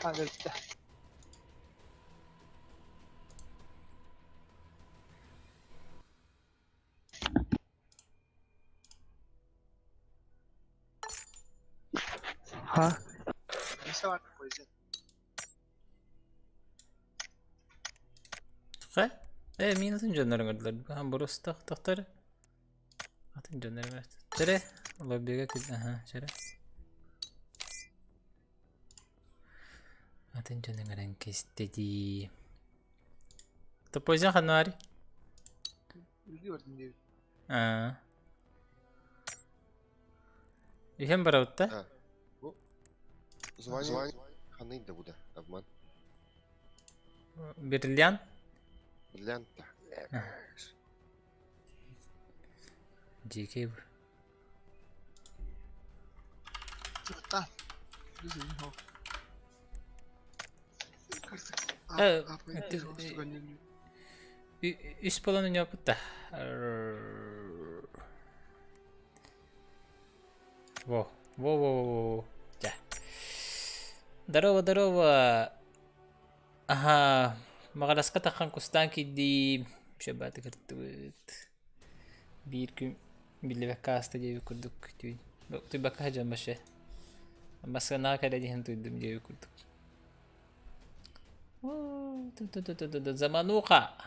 Hadi. Ha? Neyse var o yüzden. مين هتنجنر مدلل هم بروس تختار هتنجنر مات ترى والله بيجا كده شرا هتنجنر انكستدي تبوزين خناري يهم براوتا ZOWIE خنين ده أبمان برليان برليان جي كيب Çıktı. Güzel üst balonu yapıp da Во. Да. Здорово. Ага. Магараска тахан кустаан киирдим. Шабаты кыртыбыт. Bir gün bile Veb-камера diye kurduk. Tuy bakacağım başa. Başka ne kadar diye duydum diye kurduk. Zamanuka.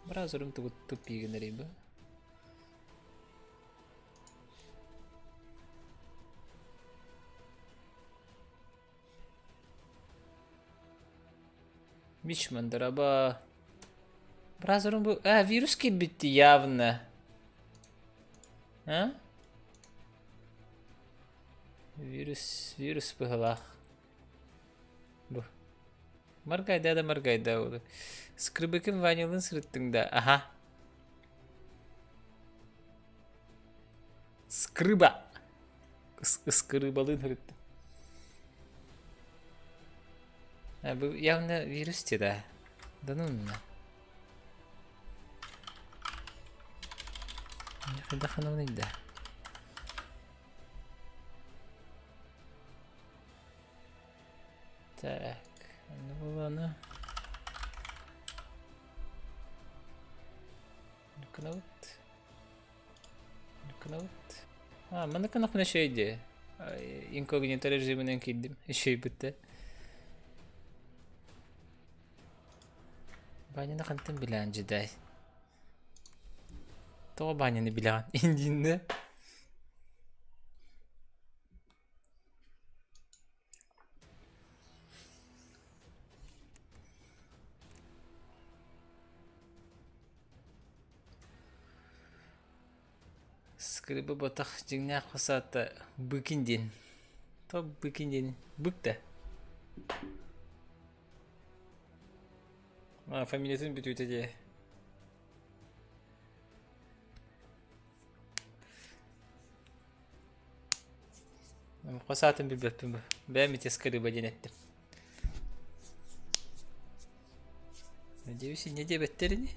Browser'um tupi göndereyim bu. Мичман дораба. Browser'um bu. Virüs gibi bitti явно. Ha? Virüs bıhılak. Bu. Margayda oldu. Скрыбыкын ванилын сырыттыңда. Aha. Скрыба. Скрыбалын сырыттым. Bu явно virüs de. Данунна. Кайда ханавныйда. Так. Ne bu lan? Knut. Mana kanakna şeydi. Incognito rejiminden kiyirdim. Şey bitti. Banyana kanıtım bilancı day. Toğa banyanı bilan. İndinde. Скрипы батах жигня хосата быкиндин. То быкиндин быкта. Фамилиясын бүтүтө же. Хосатын билбеппин бу. Бэмите скрипы денеттим. Надеюсь, не дебеттерини.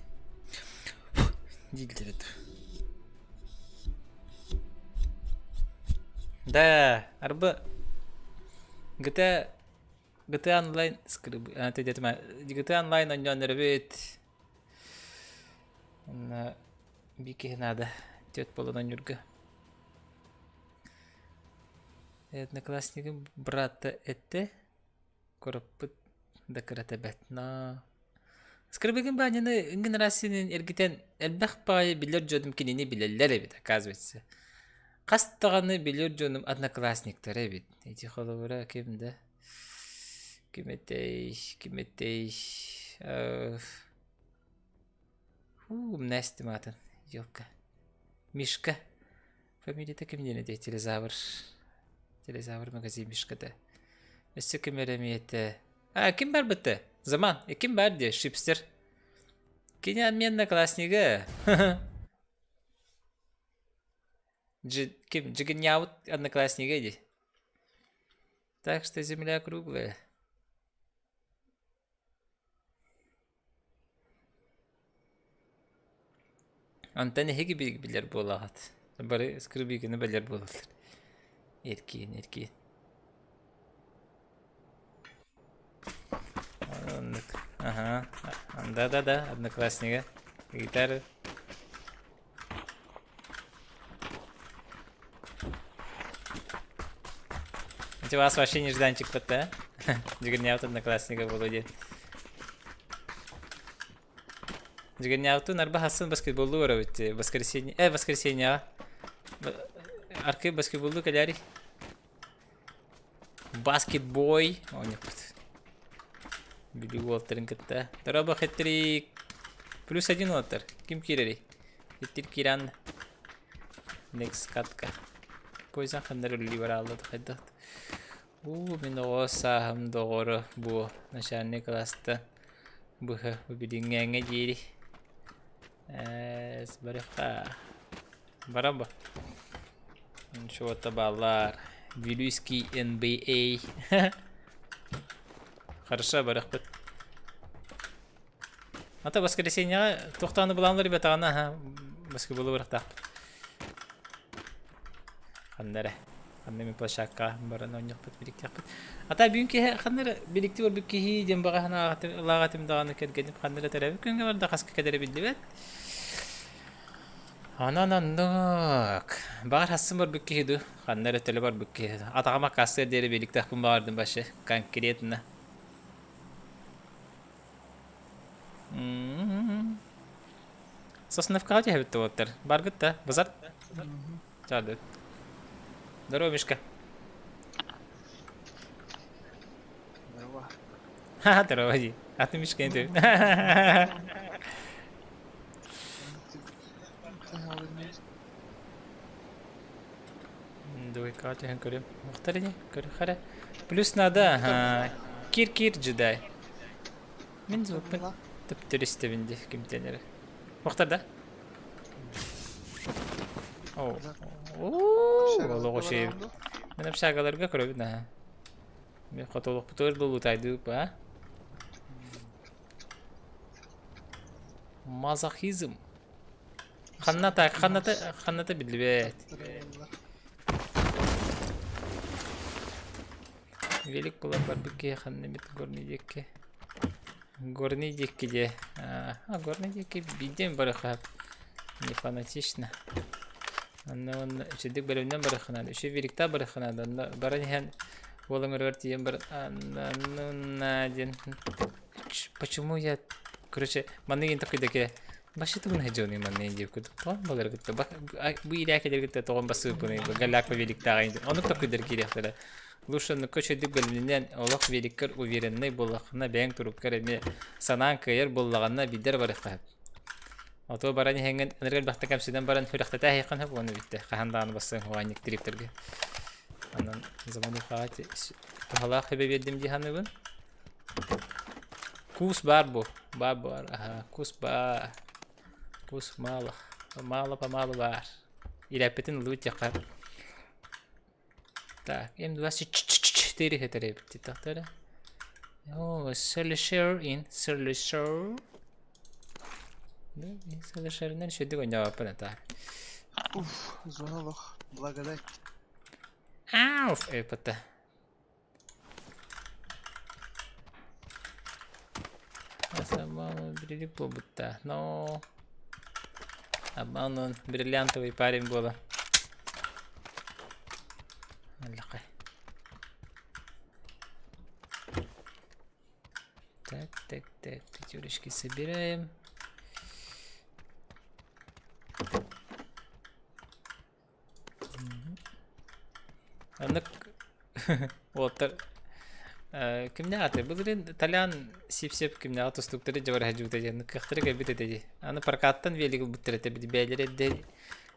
Дилдерет. Да, арба GTA Online скрипы. Ты где-то GTA Online он ребят. На бике надо. Тет полона нюрга. Одноклассником брата это корпут дократабет на скрипыгин баняны генерацияның эргитен элбах пай билер жодым кинени билелер бит оказывается. Кастаганы билер жонум одноклассниктер бит. Эти холовра кимде? Киметей. Мнести матан. Ёлка. Мишка. Фамилия-то кимдене де телезавр. Телезавр магазин Мишкада. Өсі кім әремейті? Кім бар бітті? Zaman. Кім бар де? Шипстер. Кені мен одноклассника. Кім? Джигеньяут одноклассника де. Так что земля круглая. Антони хеги билер болағат. Бары скрыбигini белер болалар. Эркин. Ага. Да, одноклассника. Гитара. У вас вообще нежданчик подта? Жигерняут одноклассника Володя. Жигерняуту нарба хасан баскетболу варавит. Воскресенье. Аркы баскетболу каляри. Баскетбой. О, нет. Биби Уолтерин катта. Тараба хэтрик. +1 Уолтер. Ким кирери? Хиттир киран. Next катка. Поезан хандар либералда тахайдат. Мен оосаам доғоры бұ нашарны класста бұхы өбіліңңәңе дейірі. Барыққа. Барам ба? Шоғыта балар. Вилюйский NBA. Хороша барық бұд. Ата воскресеньеға тоқтаны бұламлар бет ағана. Баскетболы барықта. Қандары. Қандай мен площадка баран ойнақ бұд бірікте ақпыд. Ата бүгінке қандары бірікте бар бүккеғи ден бағағына лағатым дағаны кәргеніп қандары тәрәбі күнге барда қасқы кәдері білді бәд. Анананнық. Бағар хасын бар бүккеғиду. Қандары төлі бар бүккеғиду. Атағама қасқыр дәрі бірікте ақпын бағардың башы. Конкретіна. Сосновқа өте әбітті оттар. Барғытта. Бұзар? Жарды. Здорово, Мишка. Здорово. Ха, здорово, Ди. А ты Мишка, не ты. Давай, Катя, я говорю. Мухтар, не? Говорю, хара. Плюс надо, кир джедай. Мен звук, мен. Тып туристі бінде, кемтенері. Мухтар, да? Оу. Ооо, şey. Ben hep şarkılarga koyuyorum da. Ben fotoğraf dolu taydı ba. Mazahizm. Xannata bilbet. Velik kulak var bir xannemit горнидекке де. Горнидекке бидем барахап. Не фанатично. Анна чедик бөлümden бараханады. Үші верикта бараханады. Баранихен олың өрвертиен бар. Анна. Почему я... Короче, маннеген такойдаке. Башыты бұны жауны маннеген деп көдіп. Балар күтті. Бұл иляке дергітті тоғын басы бұны. Галак ба верикта ағайынды. Оны такойдар керектері. Лушаны көчедік бөлімден олық вериккер уверенный болақына бәң тұрупкер әме санан кайыр болағына бидер барыққа. Ото баран хенген энергел бахта камсыдан баран хүрәхтәтә хайкан һәм оны битте. Хандан бассын хуаник триптерге. Аннан заманы хати тохала хәбе бедим диханы бун. Кус бар бу. Бар. Кус бар. Кус мало. Мало бар. Иләпетен лут якар. Так, М24 хәтере битте тахтара. О, Solitaire in Solitaire. Солишернен шедик ойнап аппанатар. Звонок. Благодать. Ауф, эпата. Самому бриллик побыта, но... Обман бриллиантовый парень было. Аллахай. Так, пятерочки собираем. Аннык Уолтер кимне аты? Бұлырын итальян сип-сеп кимне аты стуктары жавар хажута жаны кықтыры кәбіт әтеді. Аны паркаттан велігі бұттыр әті біді бәлер әді.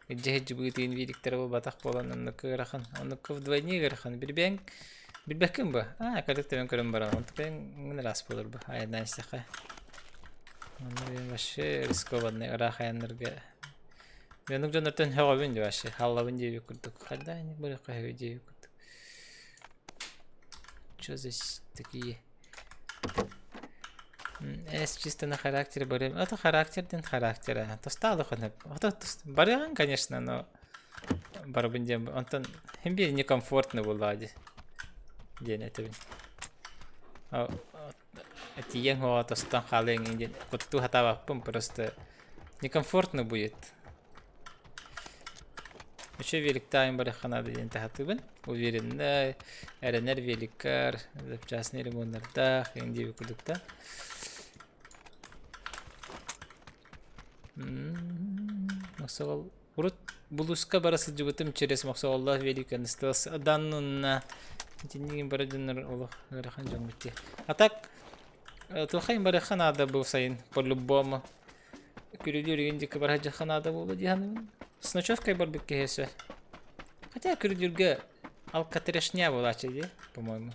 Жəhəc бұйтын веліктері бұл батақ болан аны кығырақан. Аны вдвойне кығырақан. Bir бәкім бұ? Кәдікті мен көрім баран. Онты бән ғын рас болыр бұ. Айдан істеқай. Аны бән башы рискованный ұрақ аянларға. Бәнік жоныртын хөғабын де башы. Халлабын дейбі күрдік. Қалдайны бұрыққа хөгі дейбі күрдік. Что здесь такие? Чисто на характер борем. Это характер, характера. То стало хоть. Барыган, конечно, но барабын дем. Антон hem bir некомфортно булади. Ден это. Тиен хо тостан хален инде. Котту хатава пум просто некомфортно будет. Еще велик тайм бараханада ден тахатыбын. Уверен, да, эренер великар, запчастный ремонтнарда, инде викудукта. Максовал урут булуска барасы жибытым через Максоваллах велик анстас даннуна тиннигин барадыннар Аллах гарахан жамутти. А так тухайн бараханада был сайын по-любому. Кюридюр инде бараханада было дихан. С ночевкой барбек кесэ. Хотя кюридюрга алкатрешня была чеди, по-моему.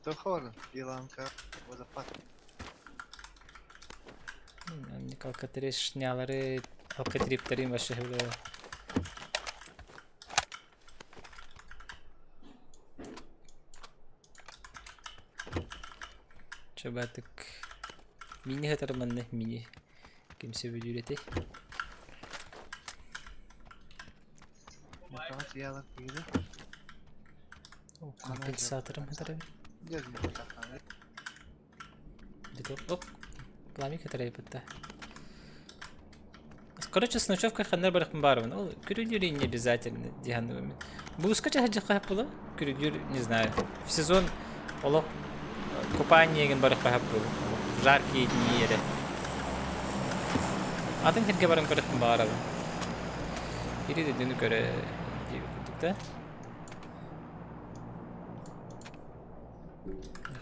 Тохор, Иланка, водопад. Мне алкатрешнялары, алкатриптарин вообще было. Coba tık mini hatırmanı mini kimse video'da. Makas yalan gibi. Компенсатором hatırım. Gözüm takana. Где-то оп. Пламик hatırayıp hatta. Короче, с ночевкой ханнер барахм барван. Ну, кюридюри не обязательно дигануми. Буду скачать хаджаха было. Кюридюр, не знаю. В сезон олох купание ген барах было. В жаркие дни или. А ты херге барам барахм барван. Или ты дыну көре да?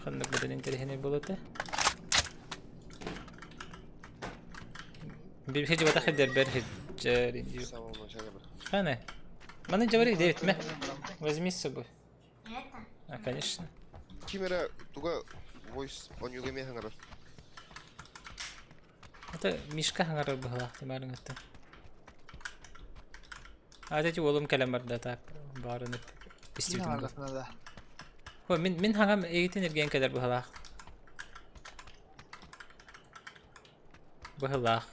Ханнер бадан интерхене было-то. بيجي بتاخد البرهج جاري انا ما انا جواري ديت ما возьми с собой это конечно Камера туга voice оонньуу геме хангара. это мишка хангара бахла тимарың это адети олум калемар да так барын истибин хо мен хангам эгитен эрген кадер бахла бахла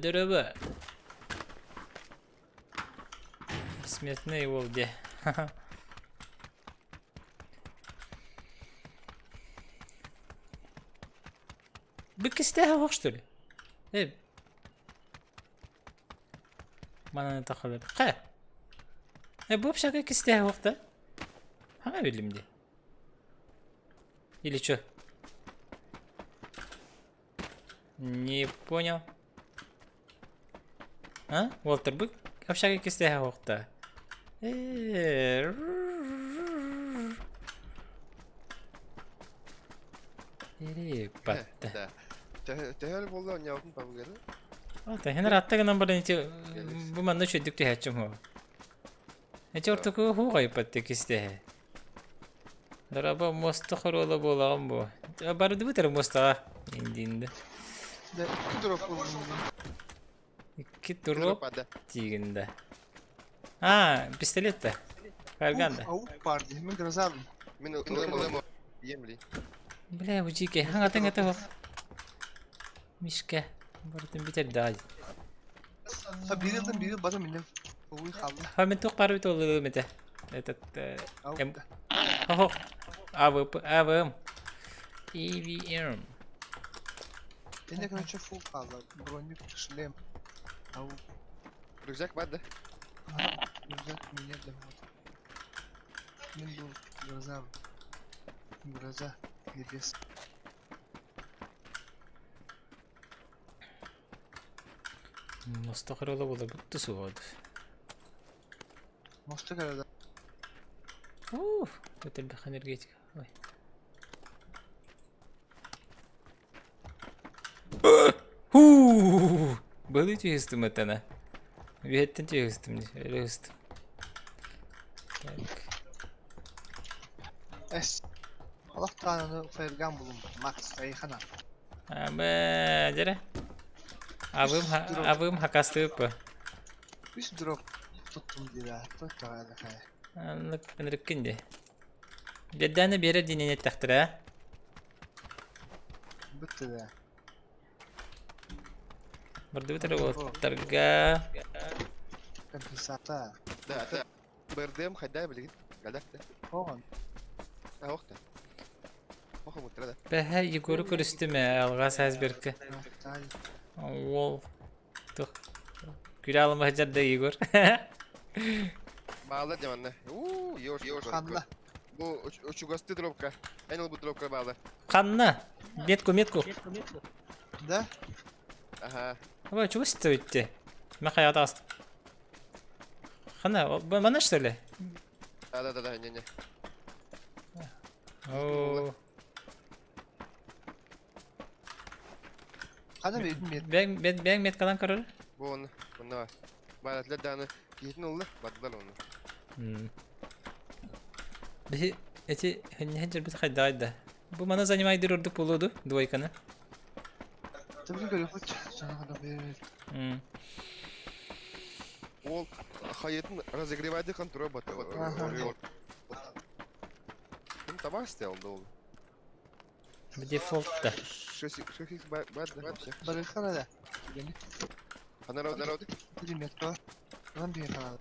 Дөрөбө. Бессмертный волде. Бык истеха что ли? Мана тахалар. Ха. Bu вообще истеха вакта? Хана билимди. Или чё? Не понял. А? Уолтер, бык вообще как истеха вакта? Да. Тэхэл болду оонньаатын пабгары. Ата хенер аттагынан бар эти бу манда чөдүк тэхачым хо. Эти ортоку хугай патте кисте. Дараба мостохорола болаган бу. Барды бутер моста индинде. Да, дроп. İki drop тигинде. А, пистолет-то. Карганда. Ауп парди, мы грозам. Мен улем емли. Бля, учике, хангатен это. Мишке. Бардын битер дай. Бирилден бадам менен. Ой халды. Ха мен ток барбит олду мете. Этот Хо. АВМ. EVM. Эне короче фул халды. Броник, шлем. Ау. Рюкзак бар да? Рюкзак меня для вот. Мен был грозам. Гроза небес. Мостохорола болду бутту сугод. Мосты гроза. Это энергетика. Ой. Были тюстым это на. Веттен тюстым, рюст. Эс. Аллах тааланы файрган булум. Макс айхана. Аба, жара. Авым хакастып. Бис дроп туттум дила. Тоттагада хай. Anlık önerikkindi. Dedane bir yere dinlenet taktira. Bitti de. Burada bir tane otarga. Kan pisata. ده بردم خدها بالجد قالك ده Oğlum. وقتها واخد متر ده Beha yukarı kürüstüme algas hazberke. Tali. Wol. Tuh. Gülağlı mahcar da Igor. bağla camanna yoş Kanla. bu uçu gastı dropka en ol bu dropka bağla Kanna. Metku. Da. aha Ama çok istiyordu. Ben hayata astım. Kanna bana что ли? да не Oo. Kanı bir Ben met kalan kararı. bu onu bunda var bağlatlar da onu yiğitin oldu battılar onu Bir eti hecir bir haydaydı. Bu bana занимай dururduk buludu двойканы. Tabii böyle fıç. Sana kadar bir. ол hayatın разогревает контроль батты ну там сделал oldu Bir default'ta. 6x бат да вообще Barıkana da. народ Bir metro. Lan bir kanal.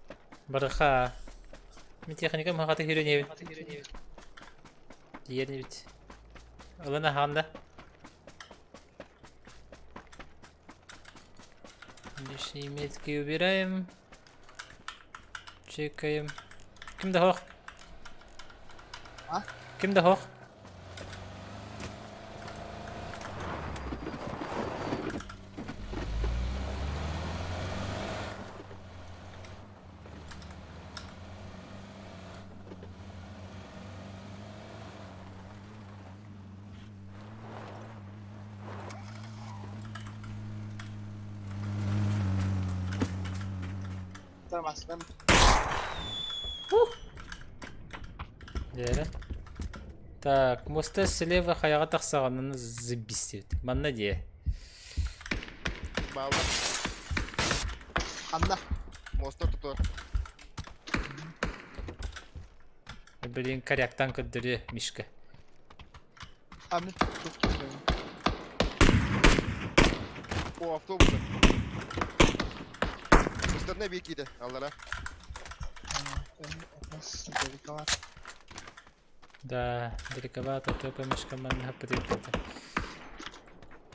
Barıqa. Bir texnika mahata hürünyevi. Diğerini bit. Alana handa. Лишние метки убираем. Чекаем. Kimde hoq? Ha? Kimde hoq? Tamam aslan. Диэре. Так, моста слева хаяга тахсаганын забистет. Манна дие. bağla Kanla. mosta tutar Блин, коряктан көддөрү мишка. Ahmet çok güzel. o avtobusa üstlerine bir ikiydi Allah'a Nasıl dedik var. Да, далековато, то по мишкам манна хаппатыйт.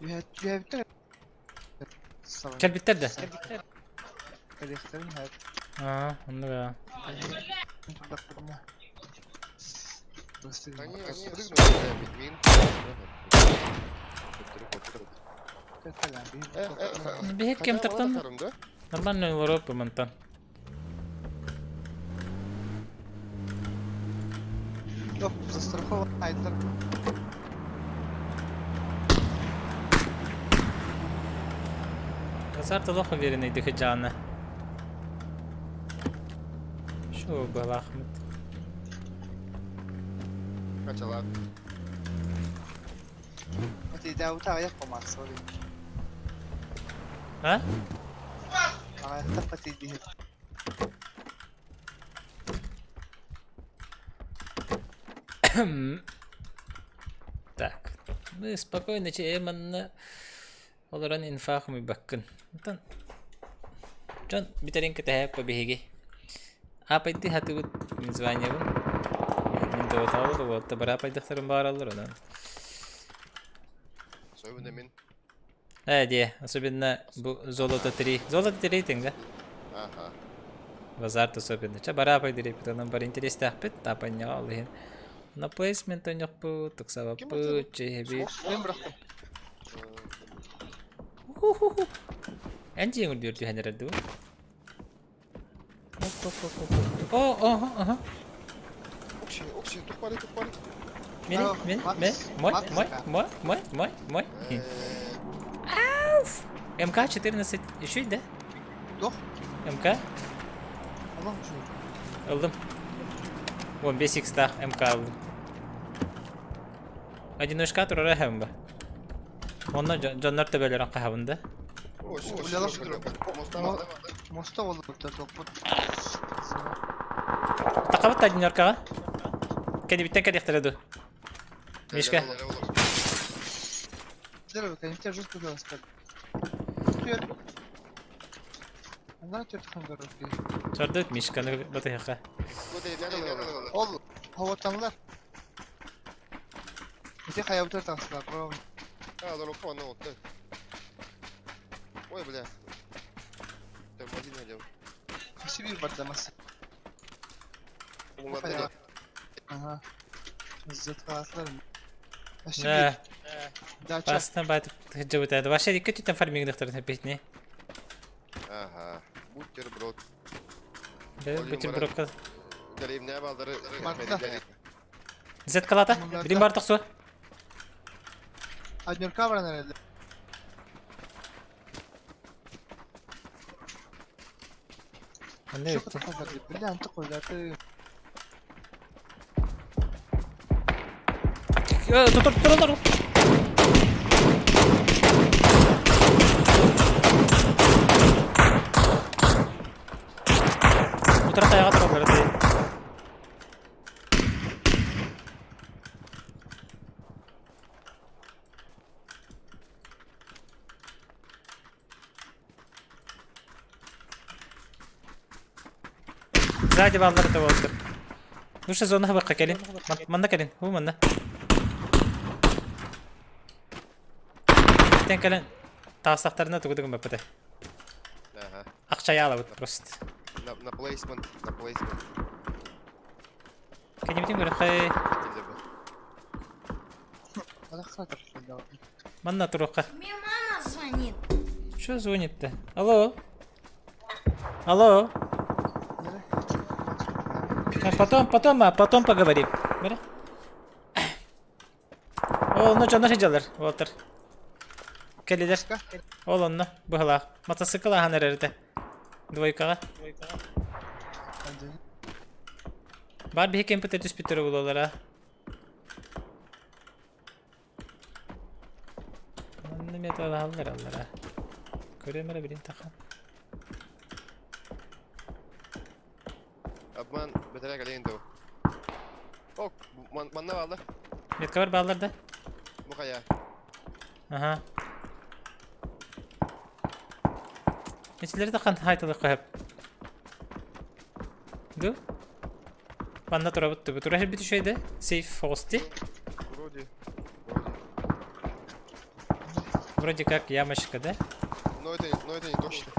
You have Savaş. Кел биттерди. Elektriğin hep. Onu да. Bakma. Dostum. они прыгнули мин Bir hep kem taptan. Нормально Европа монтан. Yok, застрахован айтар. Азарт лох уверенный дыхаджана. Шо был Ахмед? kaçalar Hadi daha uta yapamaz sorry. А? Ayakta pati değil. Так. Мы спокойно чаеманна. Олоран инфах мы баккын. Тан. Жан битерин кете побеги. А пойти хатыгыт звание бун. Мен доотабы да болот. Бара пайдактарын бааралар анан. особенно мин Де, особенно золото 3. Золото 3 тенга. ага В азарт особенно. Ча бара пайдырып, анан бар интерес тахпет, тапanya алыгын. На плейсмент ойнокпу, туксабаппы, чехеби. Ben bıraktım. Anjing udah di hanya redu. Oh, aha. окси тупали Mini, мой. Ауф! МК-14 еще да? Yok. МК? Allah'ım şunu. Aldım. 15x так МК aldım. Одиночка турара hem ba. Onlar canlar tebelerin kahavında. Mosta oldu burada. Taqabat tadin yorkaga. Kedi bitten kedi iqtiradu. Mishka. Здорово, конечно, жестко было сказать. Она что-то там говорит. Çordu Mishka'nı batıyaka. Ол, хаватанлар. Эти хаябтар тасла, бро. Да луква, ну вот. Ой, бля. Ты один надел. Сибирь бардамас. Ага. Зеткалатлар. Да. Да, Басtan batı hıcıbıt adı. Başa dikkat tüten farming nıqtırın hepetini. Ага. Бутерброд. Да, бутербродка. Деревня балдары. Зеткалата. Білім бартық су. Однер кавра, наверное. Ne Что такое? Бля, он такой, да ты... Dur. Bu tarafta ayağa dururlar hadi. Sadi balları da oldu. Nuşa zona bakka gelin. Manna gelin. Bu manna. Ten gelin. Taslaklarına tukudum bapıda. Ага. Akçayı alıp prost. На плейсмент, на плейсмент. Kendi bitim göre xey. Она хатер, да. Manna turuqa. Мне мама звонит. Что звонит-то? Алло? Алло? Потом поговорим. Бери. Ол, ну что, наши делар, Уолтер. Келидер. Ол, он, быгла. Мотоцикл аханер эрде. Двойкага. Бар бихи кемпетер түспүттөрү бололар, а. Анны метал аллар, а. Көрөмөрө билин тахан. Обман бетерек алейин дау. Ок, манна балды. Метка бар балларда? Мухая. Ага. Нечелери тахан хайтылы коюп. Ду? Манна турабыттı. Bu turashib bitişeydi. Safe host'i. Вроде как ямочка, да? Но это не точно.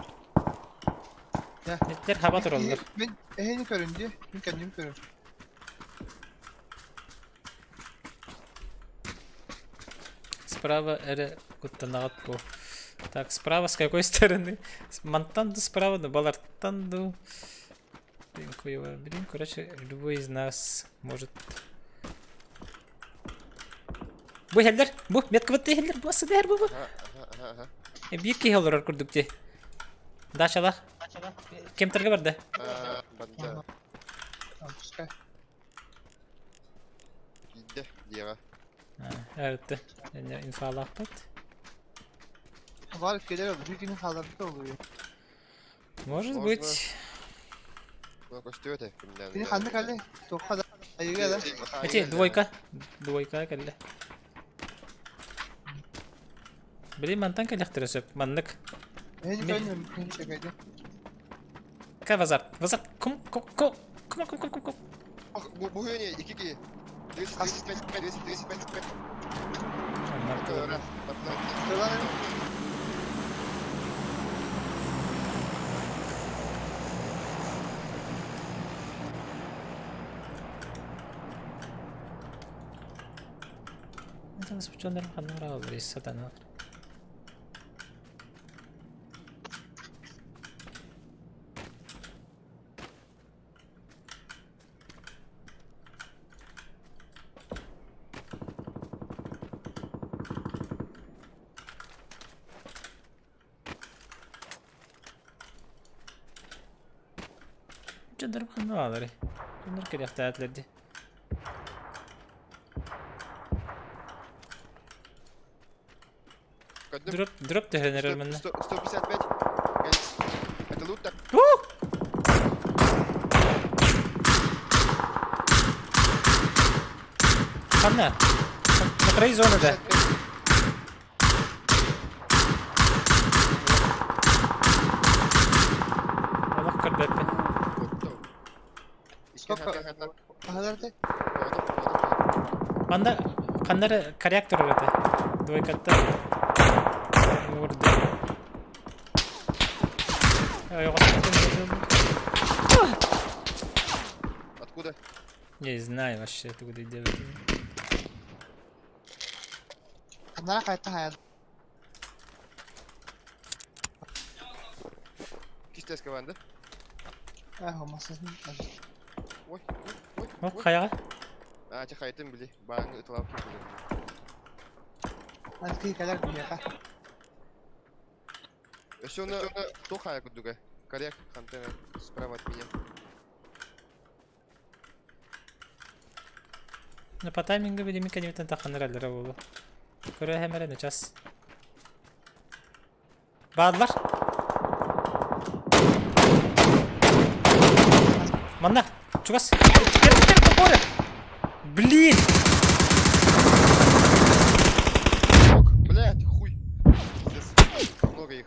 Netler hava turallar. Ben ehini görünce, ben kendim görün. Справа это куттанагат по. Так, справа с какой стороны? С Монтанду справа, но Балартанду. Блин, короче, любой из нас может. Bu heller, bu metkabıttı heller, bu asıdı her bu. Bir ki heller kurdukçe. Daşalak. Kim targa vardı? Банда. Tamam, pускай. Gitti diye. Evet. Yani infalı akbat. Var geliyor, bir günün hazırlıkta oluyor. Может Можно. быть. Ну, что это? Senin kandı kaldı, toka da, ayıga da. Эти двойка кәлі. Білейм мантан кәліқтірі сөп, маннық. Ehini görünüyorum, bir şakaydı. Кәй вазар, кум. Bu yöne 2-2. 235. Kırılan Nasıl sıçanlarım kanımra olur, satanlar. Sıçanlarım kanımra olur. Bunlar kere ihtiyatlardı. Дроп дегенерал мене. 155. Это лут так. Манна. На край зоны, да. Аллах карбеппе. Ағаларды? Анда қандары корректор это. Двойкатта. Урды. Откуда? Не знаю вообще, откуда идет. Қандара қайта қаяды. Кистеска банды. Олмасысын. Ой. О, қаяға? Ача қайтым біле. Бағың ұтылап кетті. Әлгі кәлер дүниеға. Еще на то хая кудуга. Коррект, хантена справа от меня. Но по таймингу видимо конечно тахандар аллара болу. Көрө хемере час. Баадлар. Манна, чугас. Кер, блин. Блять, хуй. Много их.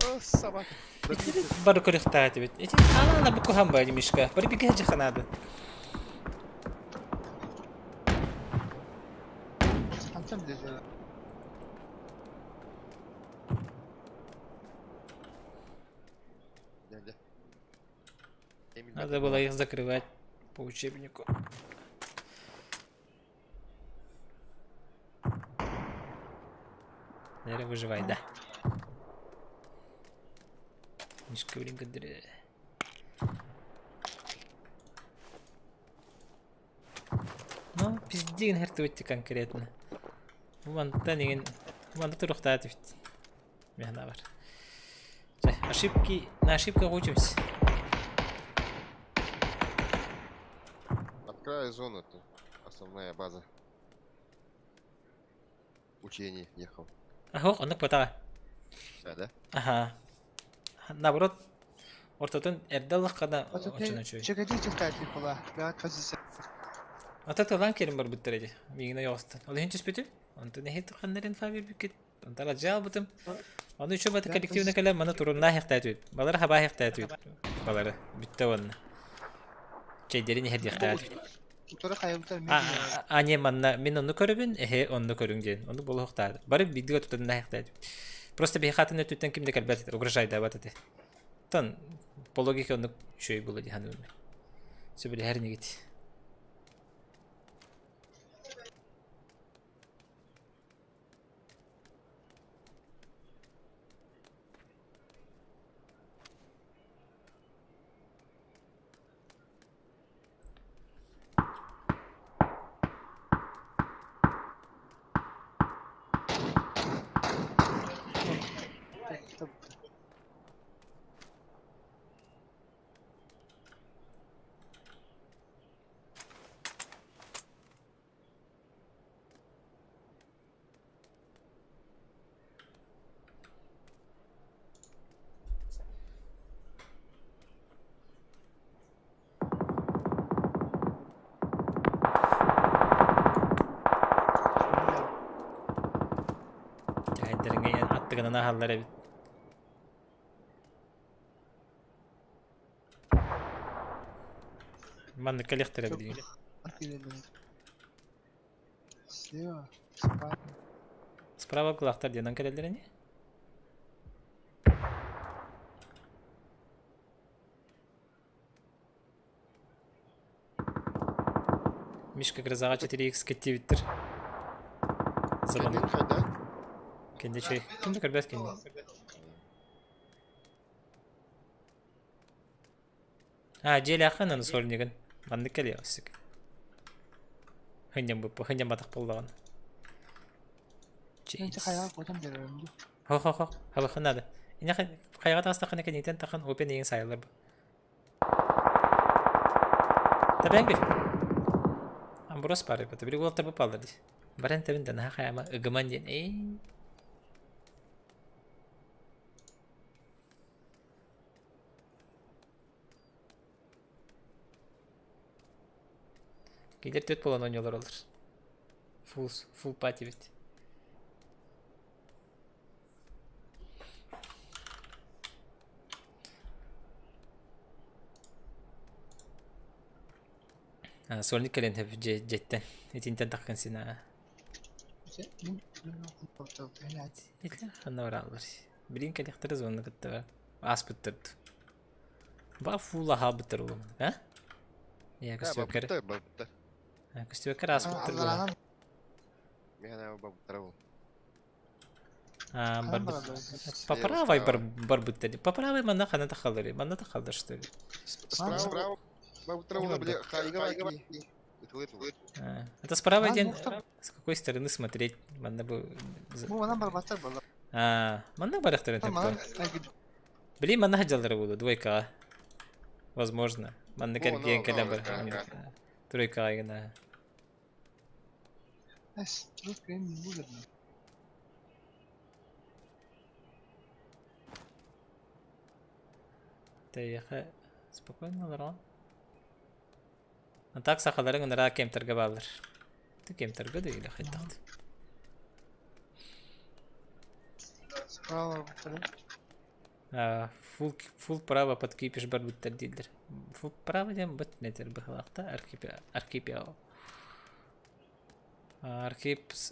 О, собака. Бару корихтаати бит. Эти ана буку хамба мишка. Бары биге жаханады. Қаншам деді. Дядя. Надо было их закрывать по учебнику. Наверное, выживай, да. Мишка, блин, кадре. Ну, пиздин хертуйте конкретно. Вон турухтаати бит. Мехна бар. На ошибках учимся. Открывай зону, это основная база. Учений ехал. Ага, он потага. Да? Ага. Наоборот, ортотон эрдаллах када Отут очуна чуй. чекеди чектай типа. Бәғат позиция. Отот лан керим бар биттереди. Мигине ястын. Ол хин түспетү? Онто не хит ханнерин фабир бикет. Онто ла жал бутым. Onu şu batı kolektifine kalem bana turunna hektatüt. Balara haba hektatüt. Balara bitti onun. Şeylerini hediye hektatüt. Tutarı kayıplar mı? Anne manna min onu körübün onu körün diyen. Onu bolu hektatüt. Bari video tutanna hektatüt. Просто bir hatın ötütten kimde kalbet uğraşay da batı. Tan pologik onu şey buladı hanım. Söyle her ne git. Attığına hallara bit. Ben de kalektere bileyim. Справа kulaklar diyen ankarelere ne? Мишка гроза 4x кетивиттер. Забанып. Kendi şey. Kimde kalbet kendi. Ha, jeli akhan onu sorunyagan. Bandık geliyor sık. Hınyam batak bulduğun. Önce kayağa koydum diyorum. Ho. Hava kınadı. İne kayağa da hasta kınıken iten takın open yayın sayılır bu. Tabi bir. Burası parı yapıyor. Biri gol tabi paldır. Baren tabinden ha kayama ıgıman diyen. Кейдер төт болан ойнолар олар. Full party бит. Сольник кэлен хэп жеттен. Этинтен таккан сина. Итлер ханна баралар. Билин кэлектер зонна кытта. Ас бүттөрдү. Ба фула хабыттыр улам, а? Я көстөкөр. Көстөкөр ас бүттөрдү. Мен бабыттар бул. Поправай бар бүттөрдү. Поправай мана хана такалдыр. Мана такалдыр что ли? Справа. Бабыттар бул, бля, хайга. Это справа ден. С какой стороны смотреть? Мана бы. Мана бар баттар бар. Мана барахтыр тепті. Блин, мана хаджалдыр болду, двойка. Возможно. Мана керген кэлем бар. Тройка айгына. Тройка не будет. Таяха спокойно лара. А так сахаларын нара кемтерге балыр. Ты кемтерге де или хайтакты. Справа Фул право подкипиш бар бүттер дейдер. Фул право дем бүт нетер бахлақта архипиао. Архипс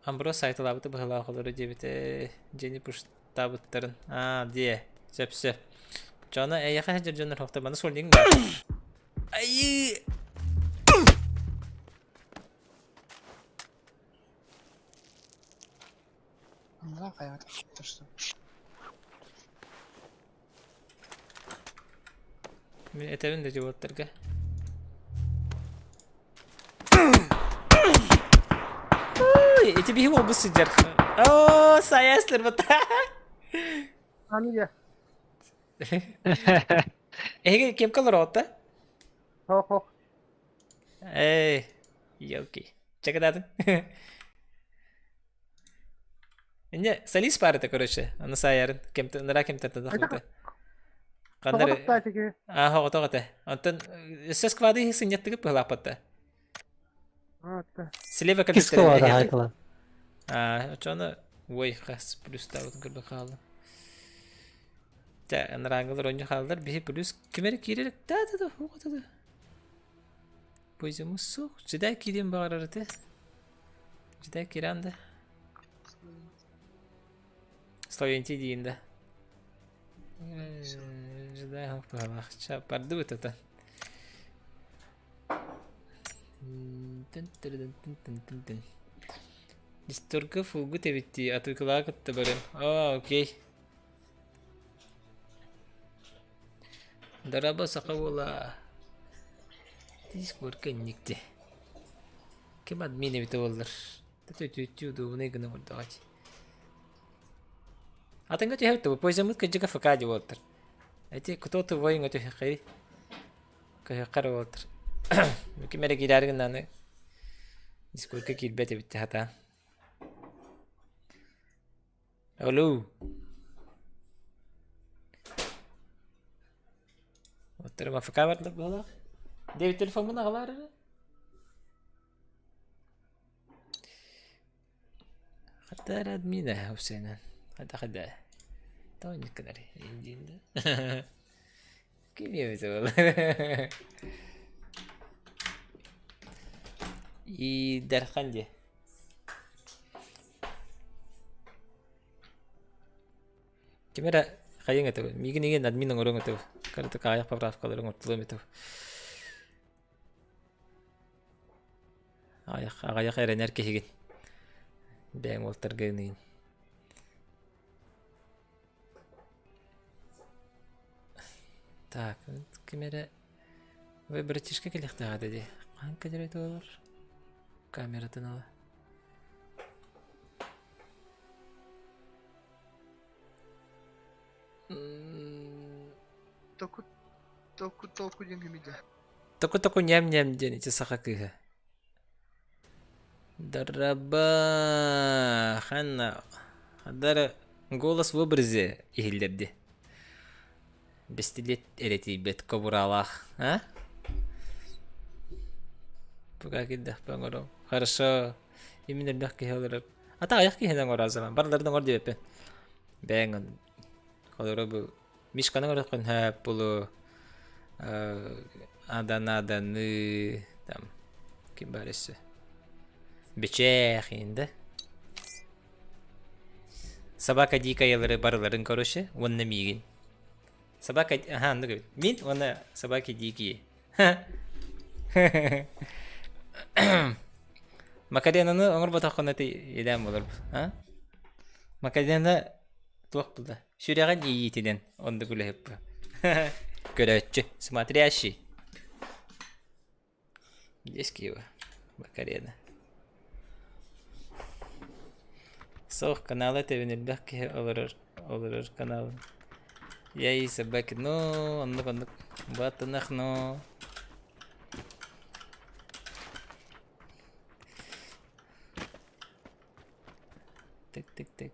амбро сайты лабыты бахлақ олары дебіте жені пұшта бұттырын. Дие. Сөп. Жана яқа хәжер жонар хоқта баны солдың бар. Айы! Андра қайғат. Мен әтәбін де жауаттарға. Эти бейім ол бұсы жар. Саясылар бұта. Ануя. Кем қалар оғытта? Хо. Елки. Чекададың? Не, солис парыта, короче. Аны саярын. Нара кемтерді дақылды. Қандары... Хоғыта. Онтан сөз квады сынеттігі пығылақпатта. Слева калистері. Кискова хайкала. Очаны... Ой, қас плюс тауытын көрбі қалды. Нараңғылар ойны қалдар. Бейі плюс кемері керерік. Да. Хоғыта. Бойзымыз соқ. Жыдай керем бағарары. Жыдай керанды. Славенти дейінді. Жыдай қақпағақша барды бұтыты. Дисторғы фулгы тәбетті атуықылаға күтті барын. Окей. Дараба сақа бола. Диск көркеннікті. Кем админи біті болдыр. Тәтөй дуыны ғына болдағач. Атың өте әуітті, пойзамыд көджіға факади болдыр. Әте күтоты войын өте хақай. Көйіққары болдыр. Мүкі мәрі келәрігін аны. Диск көркі келбәті бітті хата. Олу. Отырыма фака бардық болақ. Деви телефон мұна қалар әрі? Хаттар админа Хусейнан. Хада. Тауник кадари. Индинді. Кем емесі бол? И дарханде. Кемера қайын әтігі. Мегінеген админның ұрың әтігі. Қарыты қайық поправкаларын ұртылым әтігі. Ағайық әрәнер кехеген. Бәң олтарғығын. Так, камера... Вы братишка келекті ағады де. Қан кәдер әті олар? Камератын ала. Току деньгамиде. Току ням-ням дените сақа кыға. Дараба... Ханна... Хадары голос в образе ихилдерді. Бестилет эрети бет кобуралах, а? Пока кидах пангоро. Хорошо. Именно лях кихалар. Ата аяк кихенен оразалан. Барлардан ор дебеппен. BENQ колоро бу мишканы оракын ха булу аданы там ким барысы. Бичех инде. Собака дикаялары барларын короче, онна мигин. Собака, ага, ну говорит, мин, онна собаки дикие. Макаденаны оңыр батаққаны еден болыр, а? Макаденаны туақ бұлда. Сүряға дейетеден, онды күлі хеп. Көрәтші, смотрящий. Дески его, Макадена. Соқ каналы тәбінер бәкке олырыр каналы. Яй собаки, ну, ондық, батынақ, ну. Тык.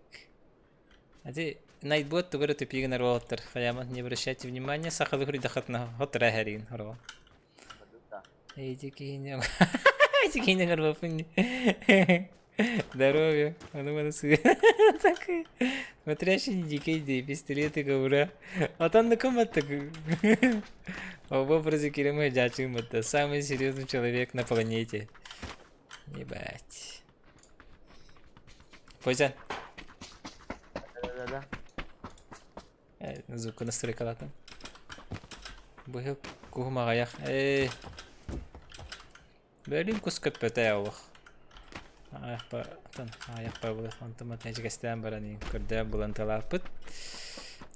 А ты найтбот тугары тупиген арвалаттар. Хаямат, не обращайте внимания, сахалы хридахат на хотра харин арвал. Эти киня арвапын. Здоровья. Так. Смотрящий дикий пистолеты говра. А там на ком так? Оба образы Кирима Джачим, это самый серьезный человек на планете. Ебать. Пойдем. Да. Звук настрой калатан. Бухил кухмагаях. Бәрін күскіп бәтәй ауық. Аяқпа бұлық. Антымат нәжігістен баранын көрді бұлан талапыт.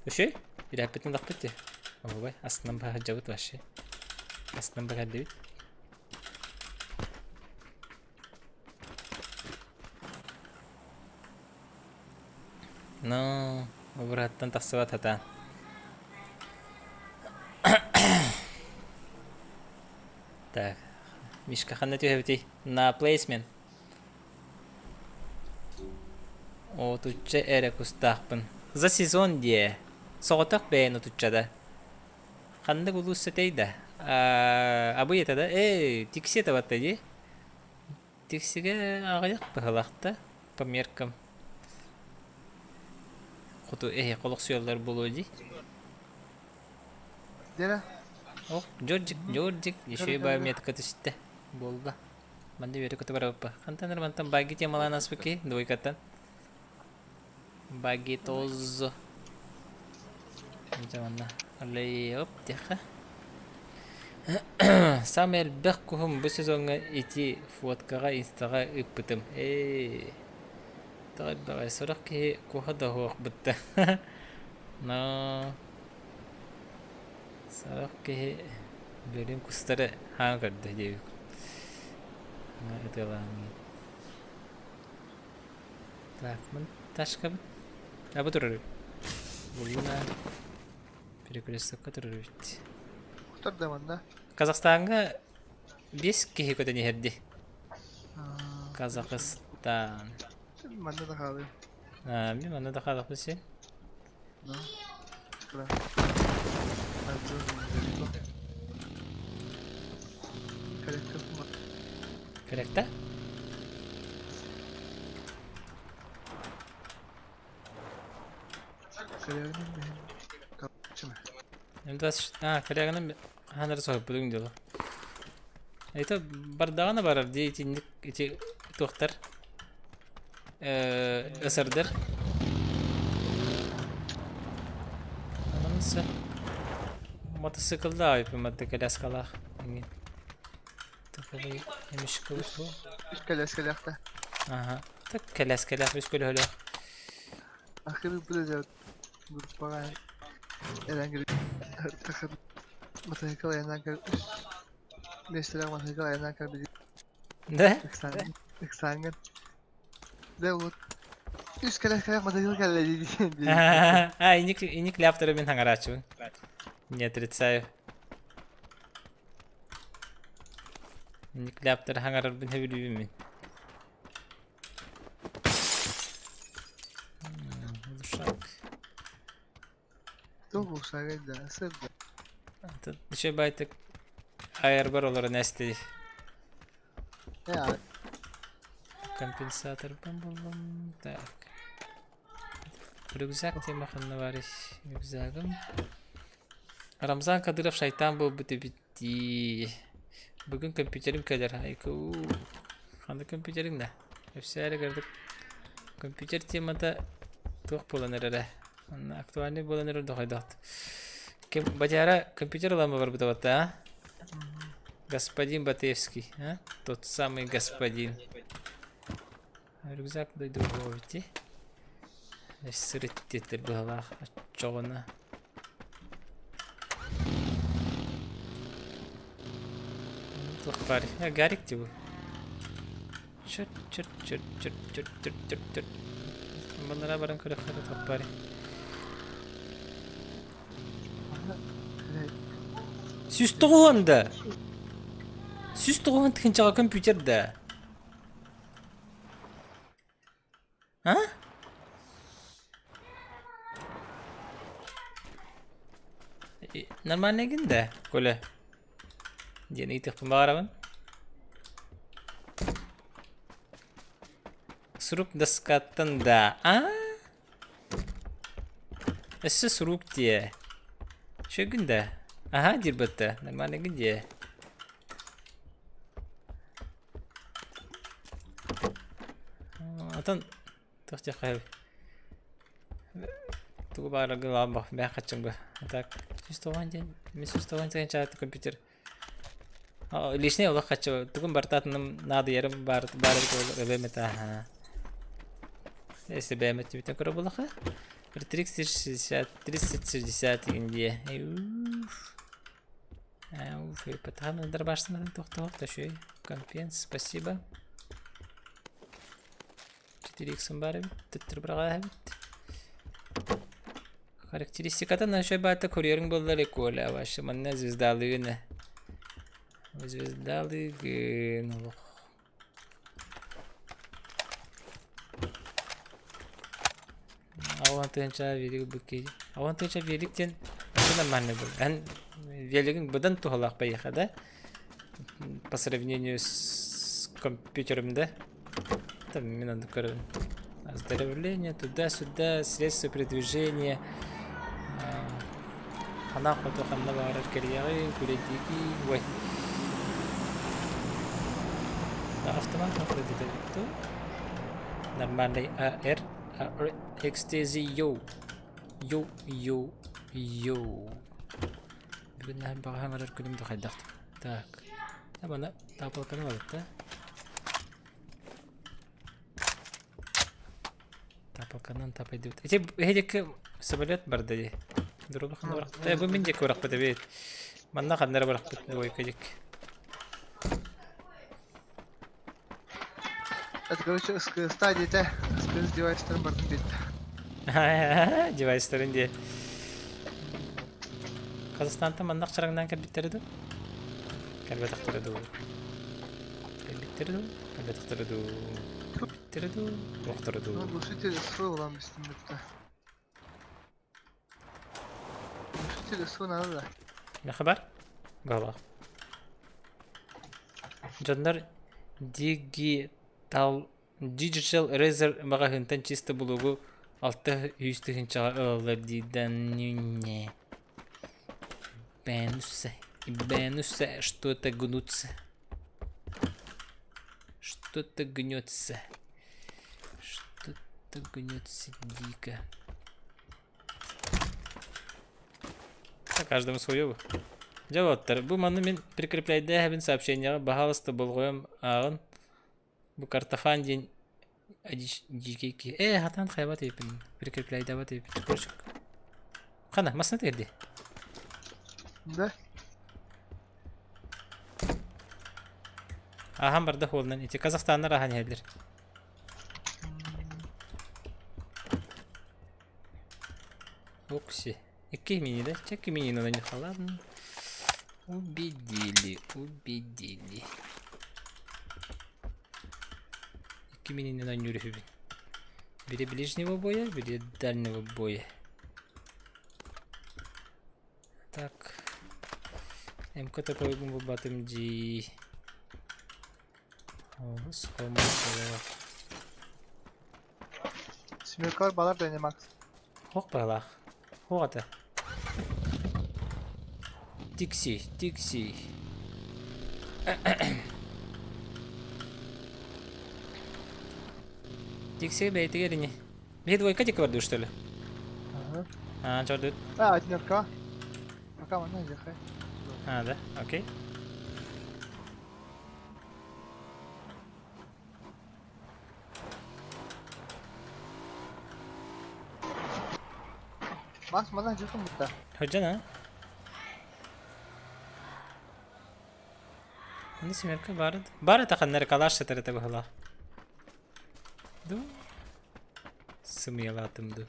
Үші? Ирәппетін лақпыт де. Оғыбай, астынан баға жауыт башы. Астынан баға дейбіт. No, обратно тасыват ата. Так, Мишка ханна тюхевти на плейсмен. О, тутча эре кустахпын. За сезон дие. Соғытақ бәйін тутчада. Ханна гулусы тейді. Абы етеді. Тикси табатты де. Тиксиге ағаяқ бұғылақты. По меркам. Құты қолық сүйелер болу ди. Дера? О, Джорджик. Еще и бай метка түсті. Болды. Манды бері күті бар апа. Қантаныр мантан баги темалан аспеки. Двойкаттан. Баги тозы. Жаманна. Алай, оп, теха. Сам әлбәқ күхім бұл сезонға ити фоткаға инстаға үппітім. Тағай бағай сұрақ ке көға да хоқ бұтты. Сұрақ ке бөлім күстары хаң көрді дейік. Өтелаңы. Так, мұн ташқа бұт. Абы тұрыр. Бұлына перекөлестіққа тұрыр өтті. Құтар даманда? Қазақстанға 5 кеге көтен ерді. Қазақстан. Манда да қалды. Мен манда да қалдық білсе. Корректа? Коррегінің ханары соғып бүлігін делі. Это бардағына барар дейтіндік тоқтар. Isırdır. Anamızı motosikilde ayıpımadı keles kalak. Tıkılı yemiş kılıç bu. Üç keles-kelekte. Aha. Tık keles-kelek üç kölü hölü. Akırı bulacak. Bana herhangi takır motosikil ayağından kar. Beşler motosikil ayağından kar bir. Ne? Eksangen. Ne olur? Üç keles-kelek motosikil geldi. Иник ляптеры мен хангарачу. Не отрицаю. Иник ляптер хангарар бен хевилюбим мен. Душак. Doğru şarkıda sevdi. Düşe baytık ayar бар олар нәсті. Я Компенсатор бомбом. Так. Рюкзак тема ханнавариш. Рюкзагым. Рамзан Кадыров шайтан был бы бити. Бүгін компьютерим кәдер. Айку. Қанды компьютерим да. Өпсәрі көрдік. Компьютер темада тоқ боланыр әрі. Актуальный боланыр өрді қайдақты. Бадяра компьютер ламы бар бұда бата, а? Господин Батевский, а? Тот самый господин. Рюкзак дойду в овете. Сырыттетер бұғалақ чоғына. Тоқ бар. Гарик те бұл. Чүр. Bunlara barın kırıkları toq bari. Süstü qoğanda. Süstü qoğanda kınçağa kompüterde. Ha? Normal ne günde? Böyle. Yeni itik bu araban. Сруб доскаттан да. А? Эссе сруб те. Шо günde? Aha дирбатта. Нормально где? Атан тохте хай. Тугу бара гылам бак. Мен качым ба. Так. Süstovan ден. Мен süstovan деген чат компьютер. Лишний улак качы. Тугун бартатыным нады ярым бар элемета. Если бы я тебе такое было, ха? 360 Индия. Уф, и потому дробашься на то что компенс, спасибо. 4х барим, тут брага. Характеристиката на что бата курьеринг был далеко, а ваша манна звездалыгына. Звездалыгын. Авантынча велик бүкей. Авантынча великтен нормально был. Великин бұдан тухалақ поеха, да? По сравнению с компьютером, да? Там мне надо оздоровление, туда-сюда, средства передвижения. Она ходу ханна барар карьеры, куредики, ой. Да, автомат находит. Нормальный АР. XTZ yo. Бүгін бағаң арар күнімді қайдақты. Так. Бана тапалқаны балық та. Тапалқанан тапайды бұд. Едекі самолет бар дәде. Дұрыбы қаны барақ бұд. Бұл мен дек барақ бұд әбет. Манна қандары барақ бұд. Ой көдек. Это, короче, стадия-то с девайстером бардым бит. Девайстерінде. Қазақстанда мандақ шараңдан кәрбеттерді? Кәрбетақтырды. Оқтырды. Глушитель свой улам бістім бітті. Глушитель свой надо да. Не хабар? Бағалақ. Жондар Digital Eraser бағағынтан чисті бұлығы 600 чағалар дейден не. Бенусе, что-то гнутся. Что-то гнется дико. Каждому свое. Жауаптар, бұл маны мен прикрепляйды әбін сообщенияға бағалысты болғойым ағын. Бұл картафан ден дикейки. Хатан қайбат епін. Прикрепляйды абат епін. Көршік. Қана, масына тәрді? Да? Ағам барды қолынан. Қазақстаннар аған елдер. Окси. Iki mini да? Чеки мини на них, ладно. Убедили. Iki mini на нюрфи. Бери ближнего боя, бери дальнего боя. Так. МК такой гумбу батым G. Smirkar balar denemek. Хох байлах. Хугата. Тикси. Тикси бейтигер не. Бе двойка тик варду что ли? Ага. Чордут. Однерка. Пока он не ехай. Да, окей. Макс, mana жүрсің бұтта? Ходжана. Енді семерка барды. Бары тақаннары калаш сетірі бұғыла. Ду. Сымиялатымды.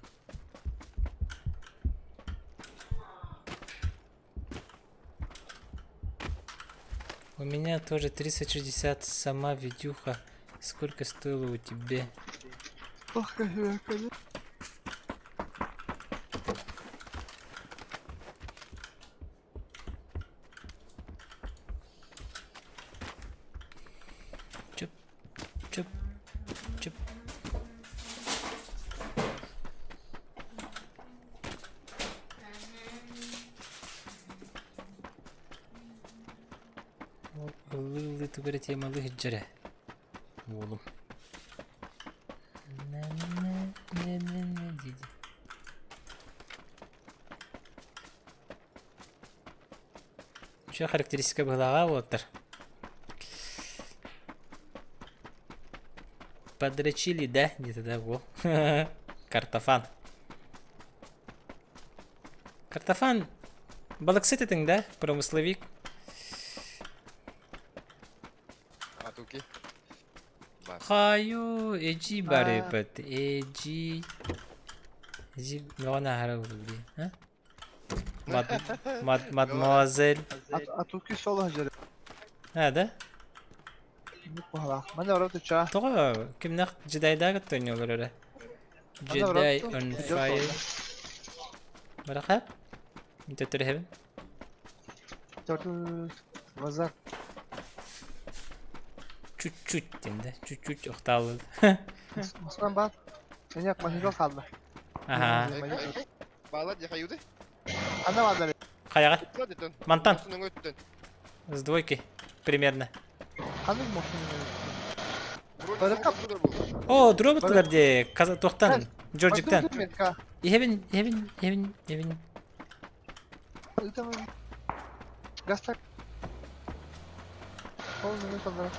У меня тоже 360 сама видюха. Сколько стоило у тебя? Ох, как Чуп. Лылы тугары темалы хиджаре. Оğlum. Ne dedi. Şu характеристика была вот. Подрочили, да? Где-то да, во. Картофан. Картофан. Балаксететин, да? Промысловик. Атуки. Хаю, эджи барепет. Эджи. Эджи, мана харагули, а? Мадемуазель. Атуки соло хажары. Да? Мен de orada uçağa. Toğa kim nak Jedi'da götürüyorlar öyle. Jedi on fire. Bırakıp. Inte törehevin. Dördü. Vazak. Çüt dindi. Çüt oktalı. Osman bak. Seni yakmasın yok kaldı. Aha. Bağla diye kayıyordu. Anda vardı. Kayağa. Монтан. Üstünden öttün. С двойки. Примерно. Kanır mı olsun? О, дроботлар де. Тоқтан. Джорджиктан. Евин. Gastak. Oldu ne kadar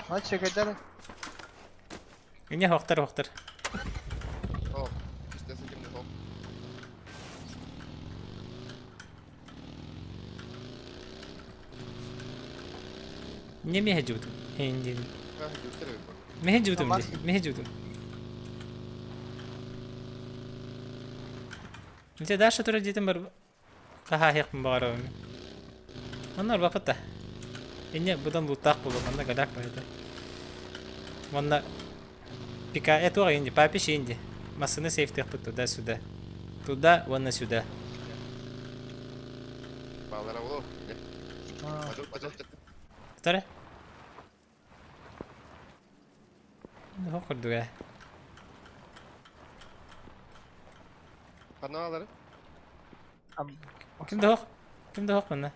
Hadi çekeceğim. Не хоқтар. О, istese kimde hop. Не мехджутум. Хендин. Ha, gösteriyor bak. Мехджутум. Нте даша тура дитем бар. Каха хек барам. Манар бапата. Ине будан лутак болу, манда гадак байда. Манда пика это инди, папиш инди. Масыны сейфтех туда-сюда. Туда, вон сюда. Bağlara oğlum. Acil. Тара? Ну ходуга. Kanalları. Kimde hok bana?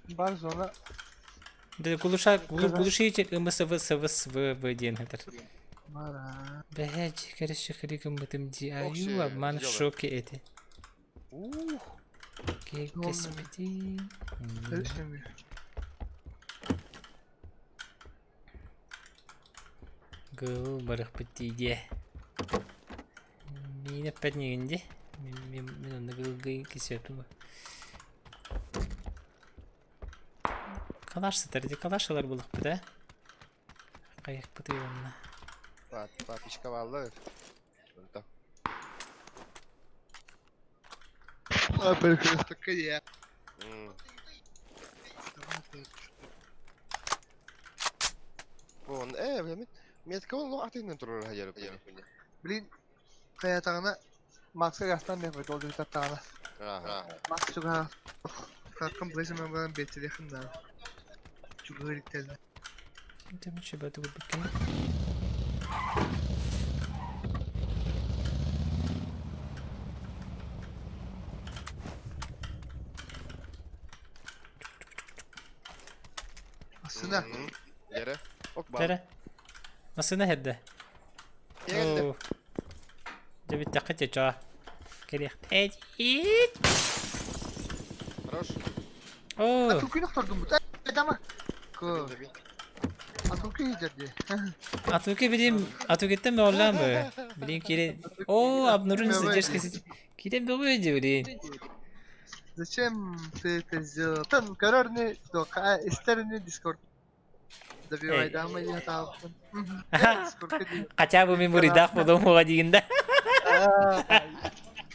Бар зона. Да глушитель МСВ деньгатор. Мара. Бэч, короче, хриком бытым диаю, обман в шоке эти. Господин. Гол барах патиде. Мина поднигенде. Мен гылгы кисетуга. Калаш сатарди, калашалар булык да? Каяк патыйванна. Папишка vallahi. Так. Перекресток, я. Вон, блин. Метка он атыгынан турар хаярып. Блин, каятагына Макса гастан мен бит олду таттагына. Макс чуга каком ближе мен баран бетли хында. Чуга риттел. Там че бата вот бакин. Асына. Яра. Ок бар. ترى نصينا هدا Geldi. جبت تقتي جا كده ايت Хорош. اوه Атуки нохтордум бут. Адама. Ко. Атуки жади. اتوكي بديم اتوكي تم ولا ما بدين كده اوه обнаружен задержка كده بيجي بدين Зачем ты сделал? Там корорный, что экстерный дискорд. Добивай дамы, я там. хотя бы мемори дах подумал один да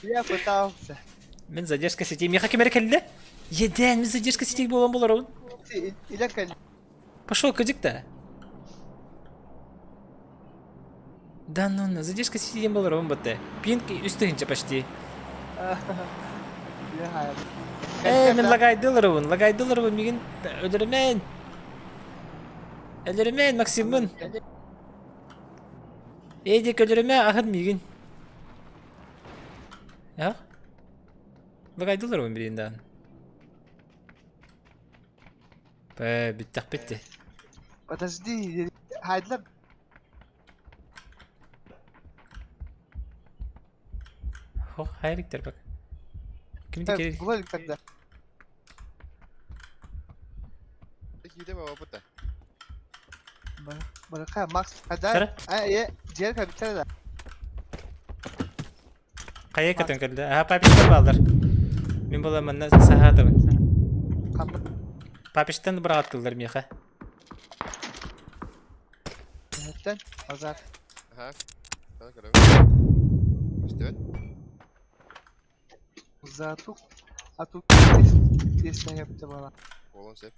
Я пытался. من задержка сети меха камера كله يدان من задержка сети болон болорун Или как? пошел кадик-то да ну задержка сети болорун бата пинки üstünce почти من лагайдылырын мигин өлөрмен максимум эдик өлөрме ахыр мигин я лагайдылырын бириндан битти Подожди, хайдлап. хо хайриктер бак кимди керек Говори тогда. Peki de baba puta. Барака, Макс, Сара? когда? Диğer kapitler de. кая кетен келди папиштер балдар мен боламын сахатым папиштен бир аттылар меха Kapitler, Azar. Aha. Sana kadar. İşte Затук. Атук. Если я бы была. Oğlum sen.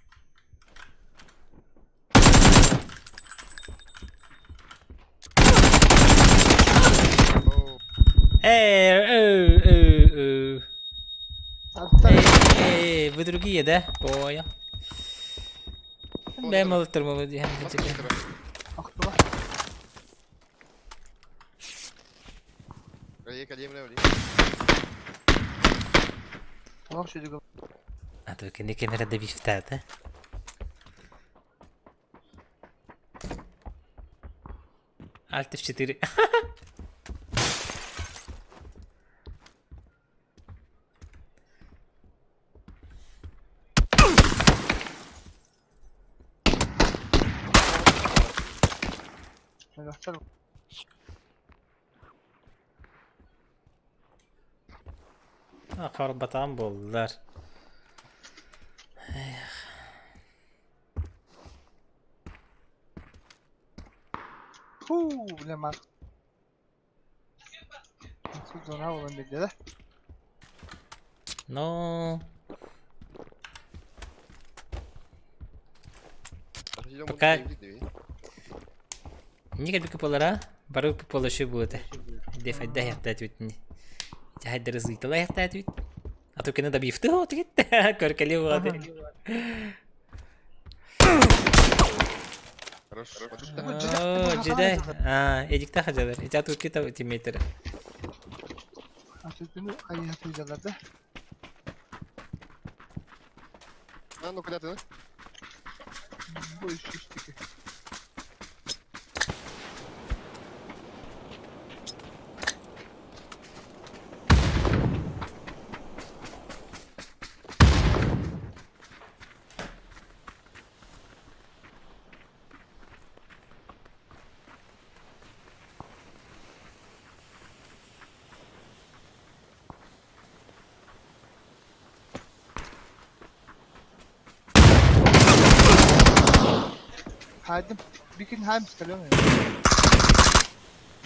вы другие, да? Понял. Бэмэл тормози hem geçecek. Ахтула. Калим не Tamam şu diyor. А только не камера до вифта, да? Alt F4. Göster. Karbatan bollar. Ne Max. Nasıl zona olan bir de. No. Пока не как полара, бару полошу будет. Дефать да яхтать витни. Тяхать дразит ла яхтать вит. А то кена добив ты вот вит. Коркали воды. Хорошо. О, джедай. Эдикта хажалар. Эта тут кита тиммейтер. Atletini ayı yapacaklar da. Lan o kadar da. Bu iş üstteki. Хайдем. Бикин хайм скалёный.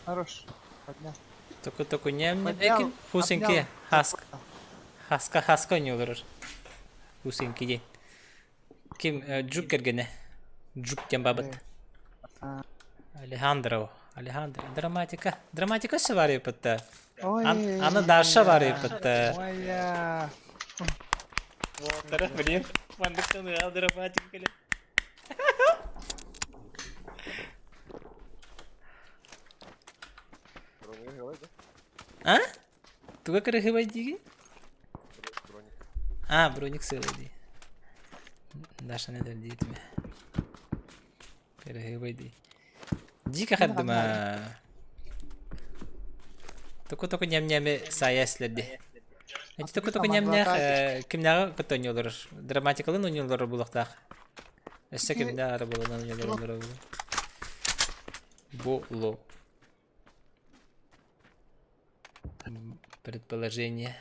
Хорош. Поднял. Только не экин хусинки хаска не olur. Хусинки ден. Kim Juk kergene. Juk diyen babat. Alejandro. Dramatika var yapıttı. Ana daşa var yapıttı. Vay ya. Taraf bileyim. Mandıktan ya dramatik kale. Ha? Tuga kere hevay digi? Броник söyledi. Daşa ne der diyeyim mi? Kere hevay di. Jika kadma. Toku nyam-nyame saya esledi. Toku nyam-nyam kimnaga katonyolur. Dramatikalın oynuyorlar bulakta. Esse kimnaga bulunan oynuyorlar. Боло. Предположение.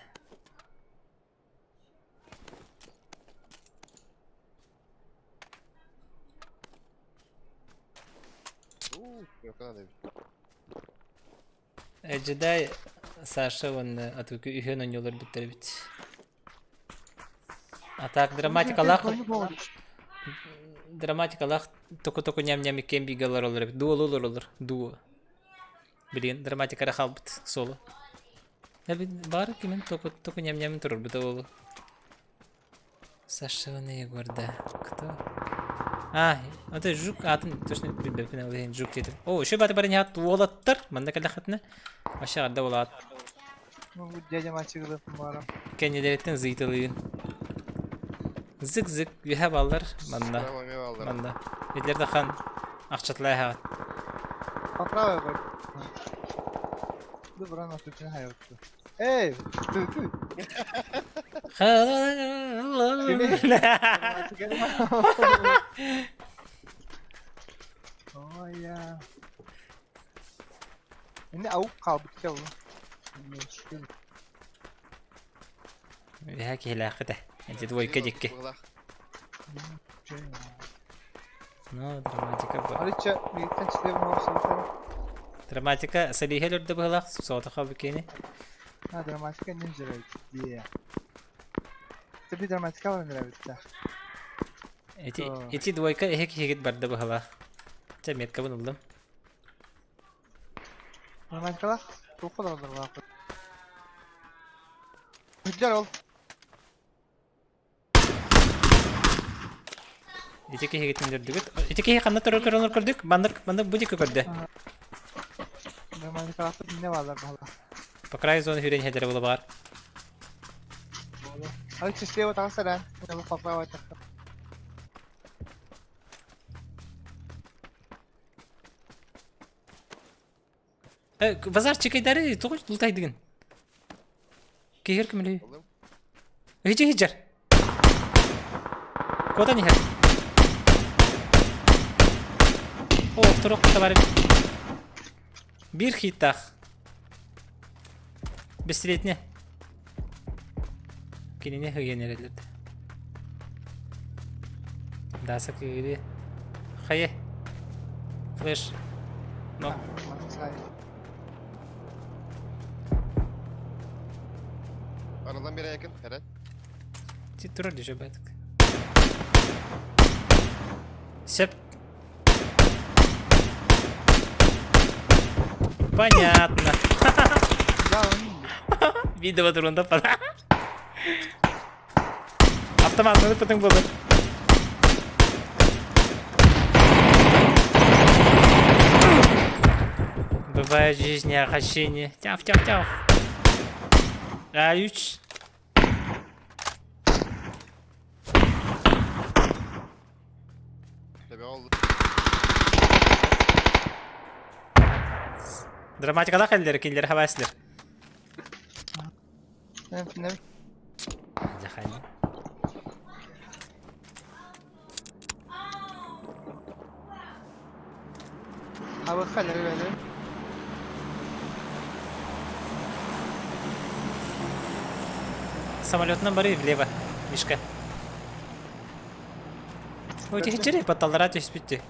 Ejday Sasha вон атуку үйен ойнолор биттер бит. Атак драматикалах току ням иккен бигалар олар бит. Дуо. Билген драматикара халбыт соло. Я бит бар кимен току ням турur бит ол. Саша не горда. Кто? Это жук, точно bilmem жук dedi. Şu bari nihat olattır. Manda kalakatne. Aşağıda olat. Bu diyeceğim açıklığı bana. Kendilerinin zeytiliğin. Zık yuha ballar manda. Bitler de kan akçatlaya ha. Patrava bak. Bu buranın atışını hayatı. Hey, tü. Oh ya. Ini avuk kaldık ya oğlum. هاكي هلاقته انت دوي كدك نو دراماتيكا Aliçe birlikten çıkıyor mu olsa? دراماتيكا سليها لرد بهلاق صوت خابكيني Dramatika ne güzel diye. Tabii dramatika var ne bitti. eti دويكا هيك برد بهلاق تميت كبن ولدم Dramatikalar çok kolay olur bak. Güzel ol. Itiki higitin derdügüt. Itiki kanna toror kurduk. Bandık budik kurdu. Dramatikalar ne varlar bana. Pakray zone hüren hedere bula var. Aliçe size bak sen. Bunu patrava var. Bazar çıkaydarı toğuş lutaydın. Kehir kimli? Hicer. Kodan niher. Torok tabar. Bir hitah. Bisiletne. Kinine hıyenerelirdi. Dasa kiri. Haye. Flash. No. Aradan bire yakın Eren. Титро лежит бэтк. Сеп. Понятно. Видео турунда пора. Автоматный потом было. Бывает в жизни охощение. Тяв. А3. Tabii oldu. Dramatikada killeri havaslar. Ne? Jahan. Hava kalır böyle. Самолетный бары влево, Мишка. Ой, тихо, потолра, то есть пяти.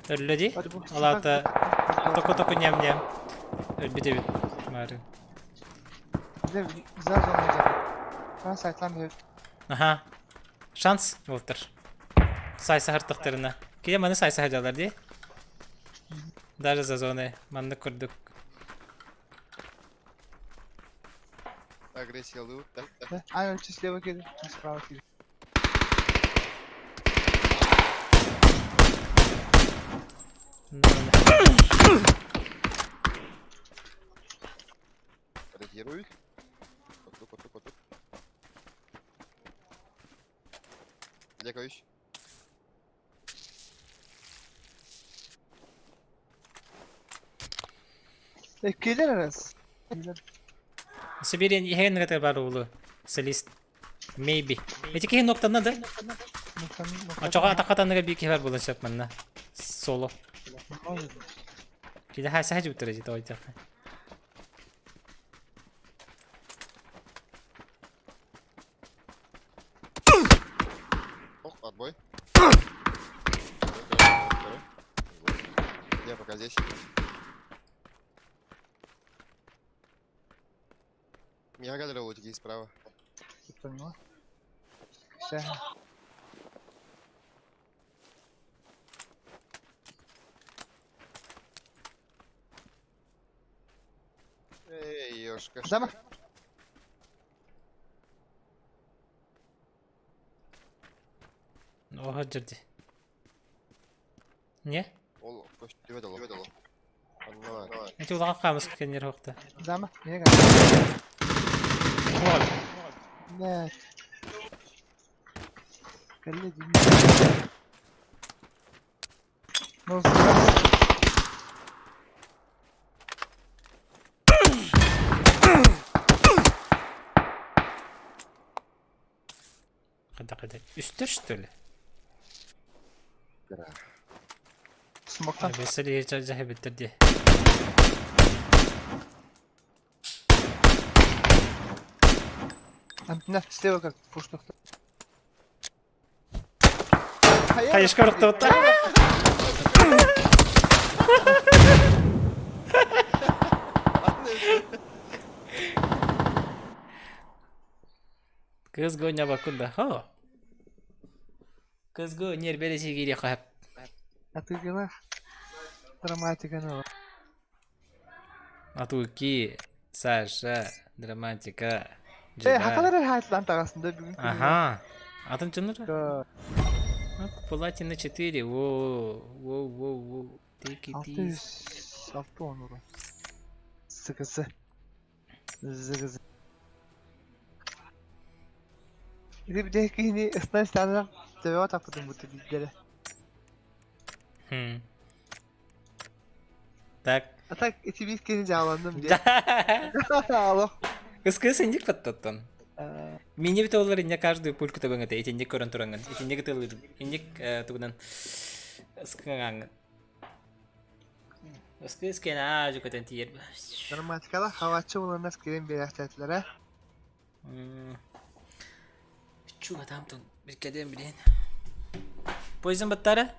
Люди, алата, току ням. Битевит, Мары. Güzel olacak. Ben saytlam bir Aha. Şans Walter. Saysa hartıqtırına. Keye mani saysa hacalar diye. Даже за зоны. Манны курдук. Агрессия лут. Да? А, он слева кидает, справа кидает. Реагирует. Коту. Лекаюсь. Killer arası. Sibir'in ihe ne kadar var oğlu? Solist. Maybe. Peki ihe nokta nedir? Açığa atakatan ne bir iki var bulunacak bana. Solo. Kide her sadece bitirecek o yüzden. Ох, отбой. Я пока здесь. Меня гадали вот такие справа. Поняла? Все. Эй, ёшка. Зама. Oha cırdı. Niye? Ол, көш, дебедало. Анна. Eti ulağa kalmış kendileri hokta. Zama. Niye geldi? Oğlum. Ne? Kelle değil. Ne olsun? Kada. Üstür что ли? Smoke'tan. Veseli yeterli bitirdi. Нефть слева как пушка. Kayışka rıhtı otta. Kız gonya bakında. Ha. Kız gonya beresi giriyor hep. Atıyor драматика ну. Атуки, Саша, драматика. Хакалар хайтлан тагасында бүгүн. Ага. Атын чыныр? Ка. Платина 4. Воу. Тики. 6 онуру. Sıkısı. Zıgızı. Bir de ki yine ısnan isterler. Cevap taktım bu tepkileri. Так. Atak eti bir kere cevaplandım diye. Allah. Кыз индик паттаттан. Миний бит олар инде каждый пульку табан эте индик көрөн туранган. Индик тылыр. Индик тугунан скаган. Скена жукатан тиер. Dramatikala havaçı olanlar kirin bir ihtiyaçlara. Чу адамтан bir kedem bilin. Poison battara?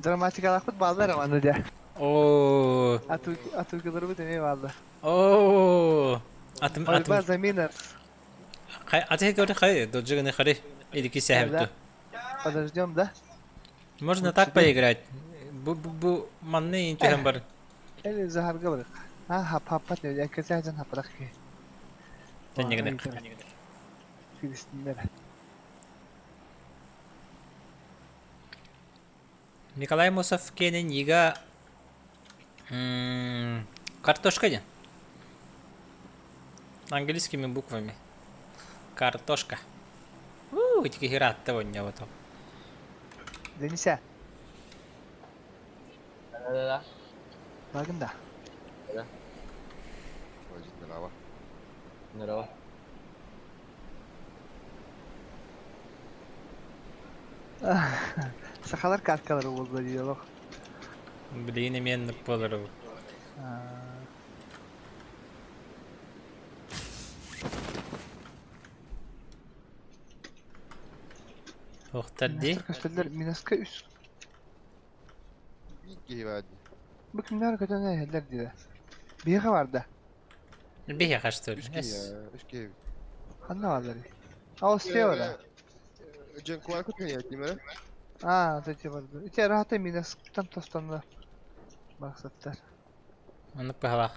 Dramatik alakut bağlarım anı diye. Oo. Atürküleri bu demeye bağlı. Oo. Galiba zeminer. Atı gördü hayır. Dojug'un hayır. İlki sehbtu. Подождем, да? Можно так поиграть. Bu manne inti hem var. Eli zaharga bırak. Ha hapat ne? Herkese haprak ki. Sen ne kadar? Filistinler. Николай Мусовкенин ига картошка не? Английскими буквами. Картошка. Эти херат того не вот. Denise. Да. Bakın da. Здорово. Здорово. Sakalar kartkaları oldu diyor bak. Блин, мен полару. Охтарди. Kaçtılar minaska üst. Geri verdi. Bakın ne arkadan ne heller diye. Bir yaka vardı. Беги хашты. Üç geri. Anne vardı. Ha o site var. Cenk var kut ne yapayım öyle? Ha tabii vardı. İçe rahat minasktan tostanlar. Maksatlar. Onu pahla.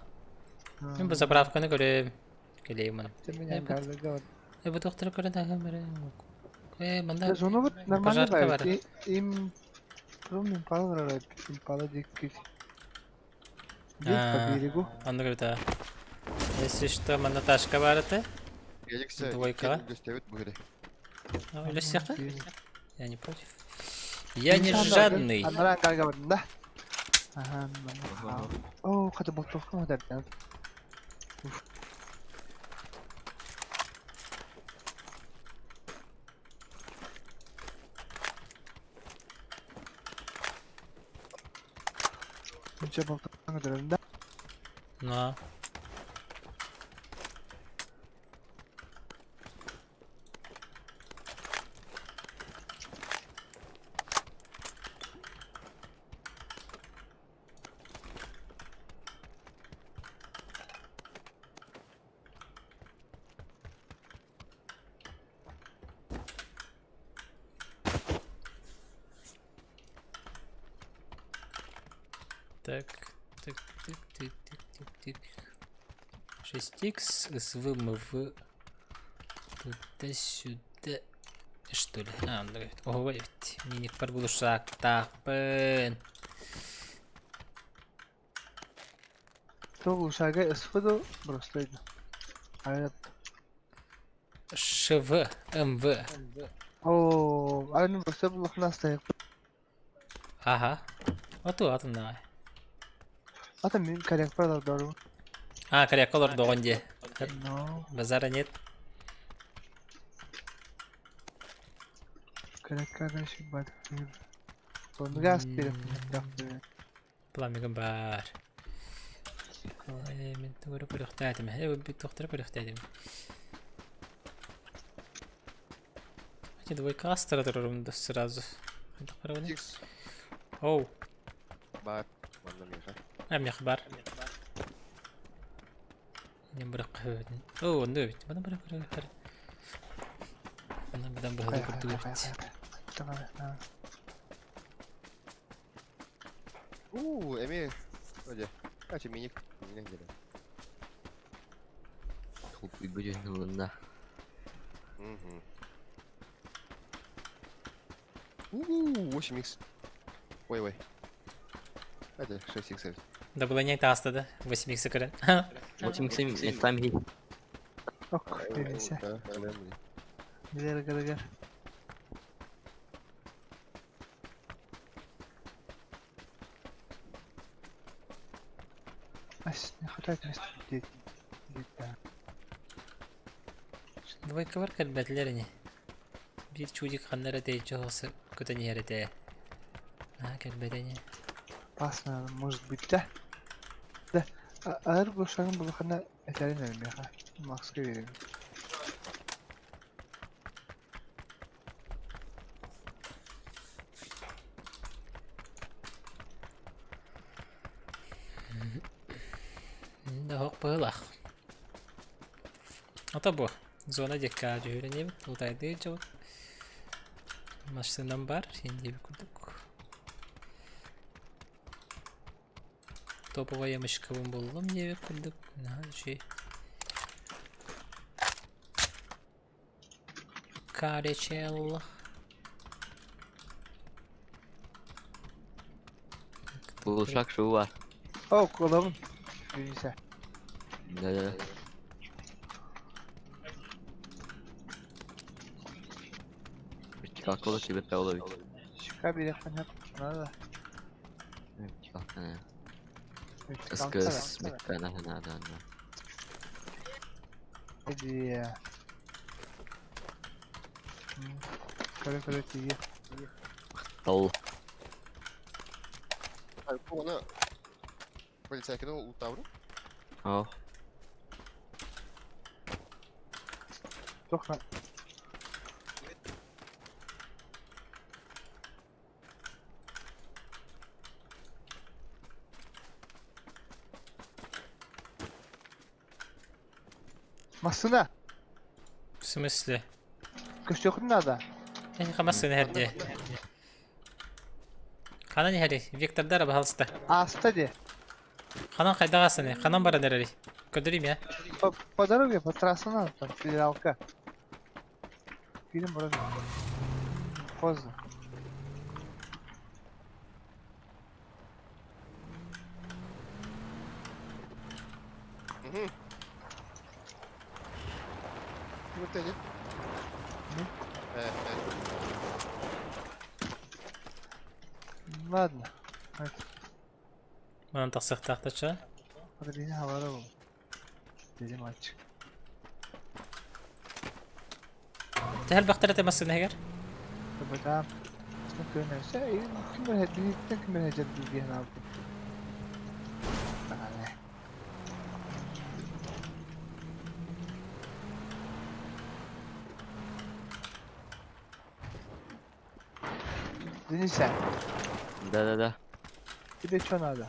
Ben bu zapravkanı göreyim. Geleyim onu. Temelen garlıga var. Bu doktora göre daha kamera. Banda. Ya zonu var. Normalde Пожарка var. var. Im Problem impala var. Impala dikkat. Берегу. Он говорит, если что, монотажка барыты. Gelecekse Двойка. gösterip böyle. Или всех? Я не против. Я не жадный. Андран гарга var da. Aha. Oh, kadı bottok mu derken? Önce bottok mu derken? Но. Так, так, так, так, так, так, так. 6х СВМВ туда-сюда. Что ли? Он говорит, ого, ведь миник парбулушак. Так, пен. То ушага СФД просто иду. Hayat. ШВ МВ. Oo, aynı burası bu nasıl? Ага. Вот тут на. Ata min karakterler doğru. Коряк колор догонде. No, Базара нет. karakterler şey var. Sonra gaz bir yaptı. Пламя бар. Мен төгөрө көрөхтәдим. Бит доктор көрөхтәдим. Давай кастера торумда сразу. X. Оу. Бар. Bana mı ya? Әм яхбар. Мен бирок кабадын. О, онда бит. Бана бирок көрөхтәр. Бана бидан бир хөдө күрдү. Tamam. Emir. Öyle. Kaç minik. Minik geliyor. Çok bir bölüm yolunda. Hı. 8x. Ой. Hadi 6x. Да было не таста, да? 8х кырын. 8 time hit. Ok, neyse. Gel. Ne kadar mesut. Двойка бар кәлбәтләрне. Bir çocuk xanlara deyəcək olsa, kötə niyə də. Kəlbədəni. Basma, может быть, да? Да. Ağır bu şarkının buluklarına eterin elim ya. Max'a vereyim. da hok bağlaq. Ata bu. Zona dekka öğreneyim. Utaydı çok. Maçından var. Şimdi bir kurduk. Topova yamış kavun buldum. Yeve kurduk. Ne şey. Kareçel. Bu uşak şu var. Oh kulağım. Güzel. Ne? Çıkak olur ki bir olur. Şaka bir yapın hep. Nada. Çıkak ne? Çıkak. Kız mekkana nada. Hadi ya. Kare iyi. Dol. Bu ona полицейский утавру. Oh. Çok lan. Masına. В смысле? Kış nada. Хамасын herdi. Kanan heri. Vektor daraba halsta. Asta de. Kanan kaydağasını. Kanan bara nereli. Götüreyim ya. По дороге, по трассам, там, передалка. Фильм вроде. Поздно. Вот эти. Ладно. Bana taksık tahtaça. Hadi beni havada bul. Dedim açık. Tehel baktara temasını heger. Tabii tamam. Mümkün neyse. Kim menajeri bilgiye ne yaptı? Bana. Denizsen. Da. Bir de çonada.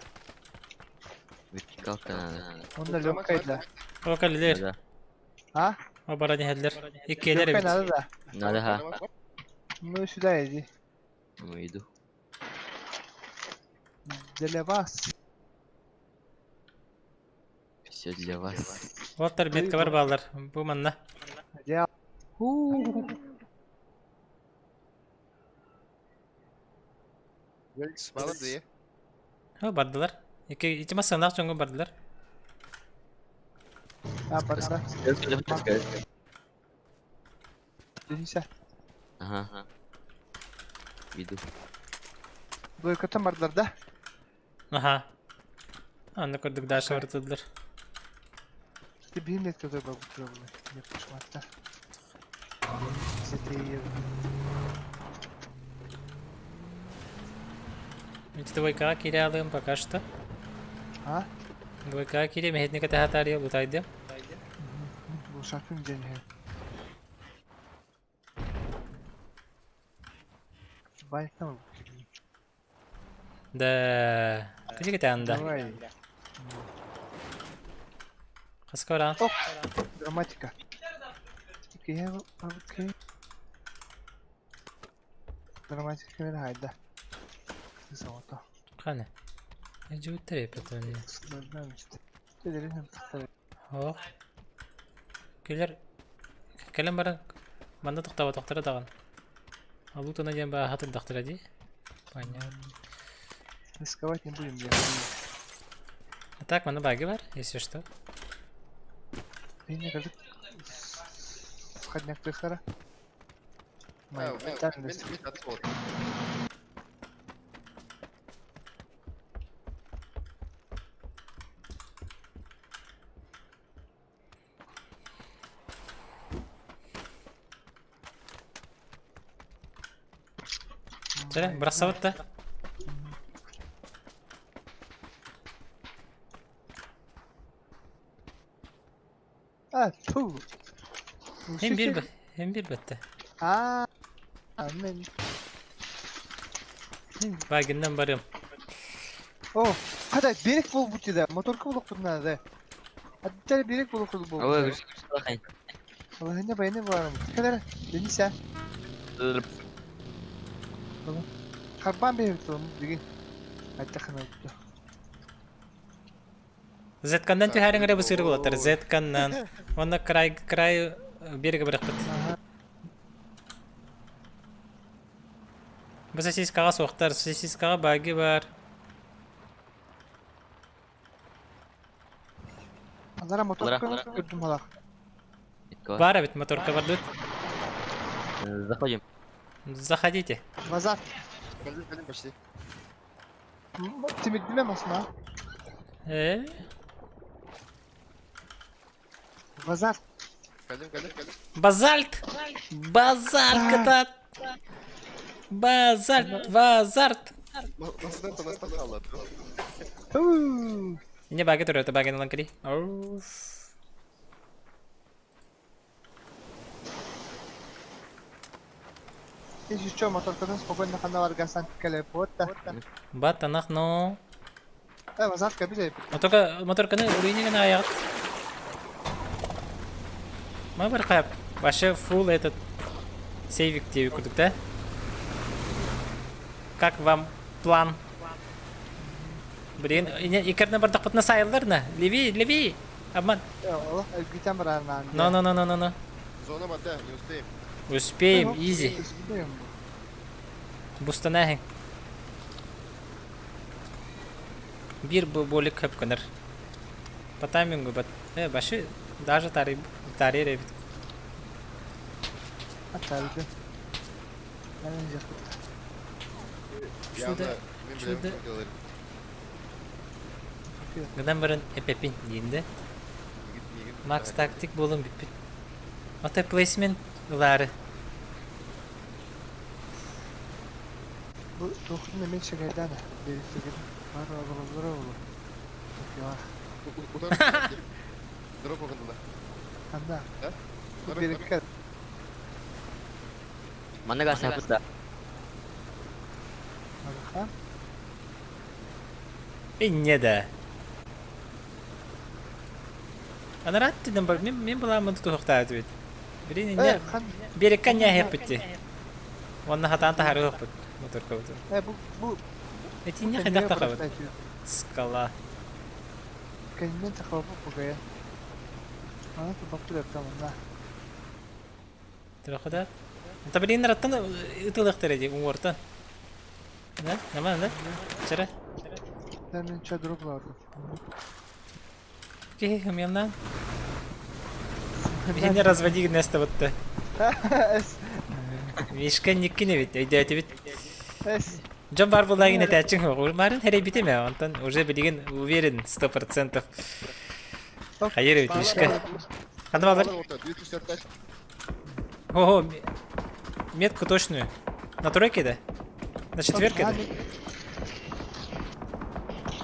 Bir çıkak nada. Onlar yok kayıtla. O kaliler. Da. Ha? O bara neheller. İlk Yok gelir evet. kayıtla da. Nada ha. Bunu şurada yedi. Uydu. Delevas. Все для вас. Voltar bet kabar bağlar. Bu manna. Hadi al. Bana diye. Ha bardılar. İki masanlar çoğunluğu bardılar. Ha bana. Denizsen. Aha. Uydu. Boykota vardılar da. Aha. Anla kurduk daha şavartıldılar. İşte bir metrede bak bu problem. Yapmışım hatta. Zeteyi yedim. Ведь двойка кирялым пока что. Ha? Двойка кире механика тахатария бутайды. Bu şarkının ceni. Bayıkta mı? Да. Küçük tane da. Давай. Kaskora. Oh. Dramatika. Okey. Okey. Dramatika ver hayda. Zaten. Kane. Ece utere patron ya. Sıkıldım işte. Dederin hem tıkları. Oh. Gelir. Kelem bara. Manda toktaba toktara dağın. Abu tona jem ba hatır daktara di. Понятно. Рисковать не будем, я. А так, мана баги var, если что. Мне кажется, входняк Прихара. Моя Ben ментальность. bir tatlı oldu. Söyle, бросават da. Ah, tu. Hem bir bette. Ah, amen. Baginden barım. Oh, hadi benik bul bu tide. Motor kabul okudun nerede? Hatta direkt bulu kulu bulu. Ой, слухай. Allah'ın ne bayını var mı? Kadar deniz ya. Karban bir tutum bugün. Hatta kanalda. Z-каннан түйәріңірі бұсыры болатыр. Z-каннан. Оны край берігі бірік біт. Бұл сосискаға соқтар. Сосискаға баги бар. Onlara motor kırdım halak. Бар бит, моторка бар дут. Заходим. Заходите. Vazar. Кэллим почти. Timid değil mi Osman? Vazar. Кэллим. Базальт! Базальт, катат! Базальт! Nasıl kaldı? Не баги тұры, это баги налан кiri. Hiç şu motor kadın spokojno kanal argasından teleport da. Бат, анах, но... Vazar kabile. Моторканы үрейіне гана аяғыт. Ма бір қайып. Башы фул этот... Сейвик деуі күрдік, да? Как вам план? Блин, икерне бардық бұтына сайылдырна. Леви! Обман. Allah giden bir arnan. No. Зона бата, не успеем. Успеем, изи. Бустанахин. Bir бөлік көп көнір. По таймингу бат. Башы даже тарир ебит. Ataldı. Ben önce Şurada. Gıdan barın epepin deyinde. Max taktik bolun bipit. Ota placement'ları. bu dokuzun emek şekerden birisi gibi. Var olur. Çok yavaş. Дроп окында. Anda. Да? Bu birikler. Mana gak sabut dah. Bakalım. Ne de. Ana rahat dedim bak men bulamın tutuqta etibet. Birini ne? Birikkan ya hep bitti. Onun hatan taharı yok bit. Motor kavdu. Bu Etinye xedak taqabat. Skala. Kendinden takabı bu gaya. Ana baktu tamam da. Tiraxda. Anta bilin rattan ıtılıq derece umurtan. Ne? Ne? Çara. Hemen çadırı vardı. Ki hamyandan. Beni разводи место вот то. Мишка никіне бит, өйдәті бит. Джон бар болдагын әтәчің ғой. Марын хәрей битеме, онтан уже білген уверен 100%. Хайыр бит Мишка. Қандай балдар? 245. Ого, метку точную. На тройке, да? На четверке, да?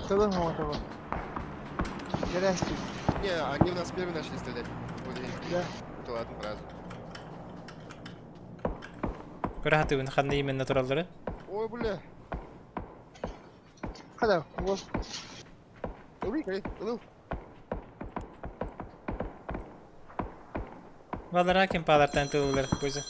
Кто мотору? Герасти. Не, они у нас первые начали стрелять. Да. То ладно, сразу. Көрәхәті үн қандай емен натуралдары? Ой, бля. Kadar. Bu. Ылыл. Балдарға кем палартан тылылыр көзі.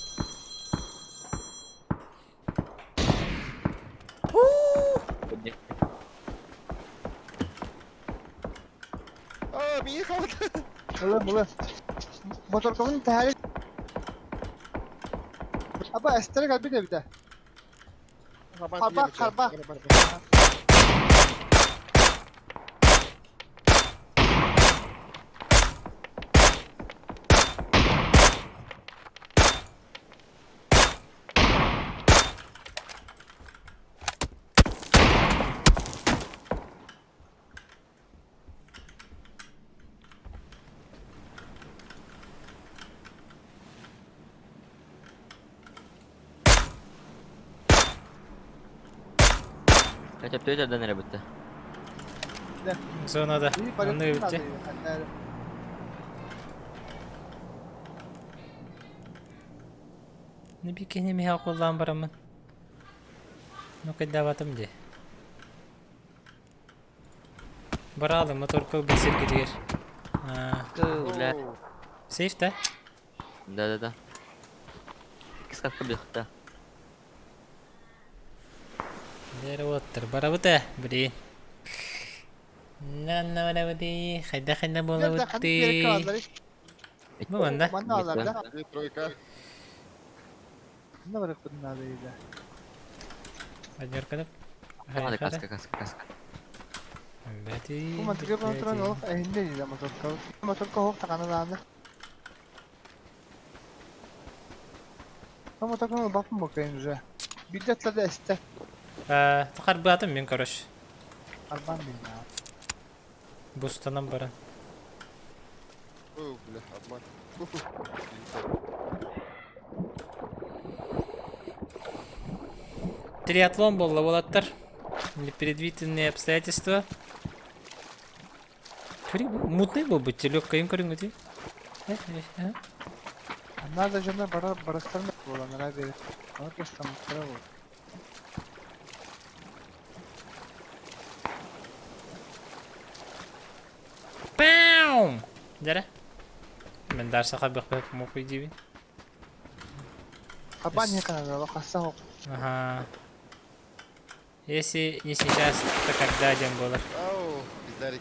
Бейі қалды. Ылы. Motor kavun intihari. Aba estere kalbi de bir de. Karba. Kaçap tuh ada nere bitti. Zonada. Onu bitti. Ne bir kene mi kullan baramın. No kadar vatam de. Baralı motor ko bir sir gidiyor. Уля. Сейф, да? Да. Кискатка бихта. Дервоттер, барабыта, блин. Нанна барабыты, хайда болабыты. Bu anda. Bana alır da. Bir тройка. Ne var bunun adıyla? Ajar kadar. Ada kaska. Berarti. Bu mantıklı kontrol olup elinde değil motor. Motor kohuk takana dağında. Bu motor kohuk bakın bakayım güzel. Biletler de estek. Takar batım ben karış. Arban bin ya. Bustanam baran. Бля, обман. Триатлон был, лавалаттар. Непредвиденные обстоятельства. Мутный был быть, легкая им корынгати. Onlar canına baraslarını olanlara verir. Ama kestanlıklara vur. Пау! Дара. Мен дарса хаббах бак мохуй диби. Kaban yakana da kassa hok. Ага. Если не сейчас, то когда день был? Ау, пиздарик.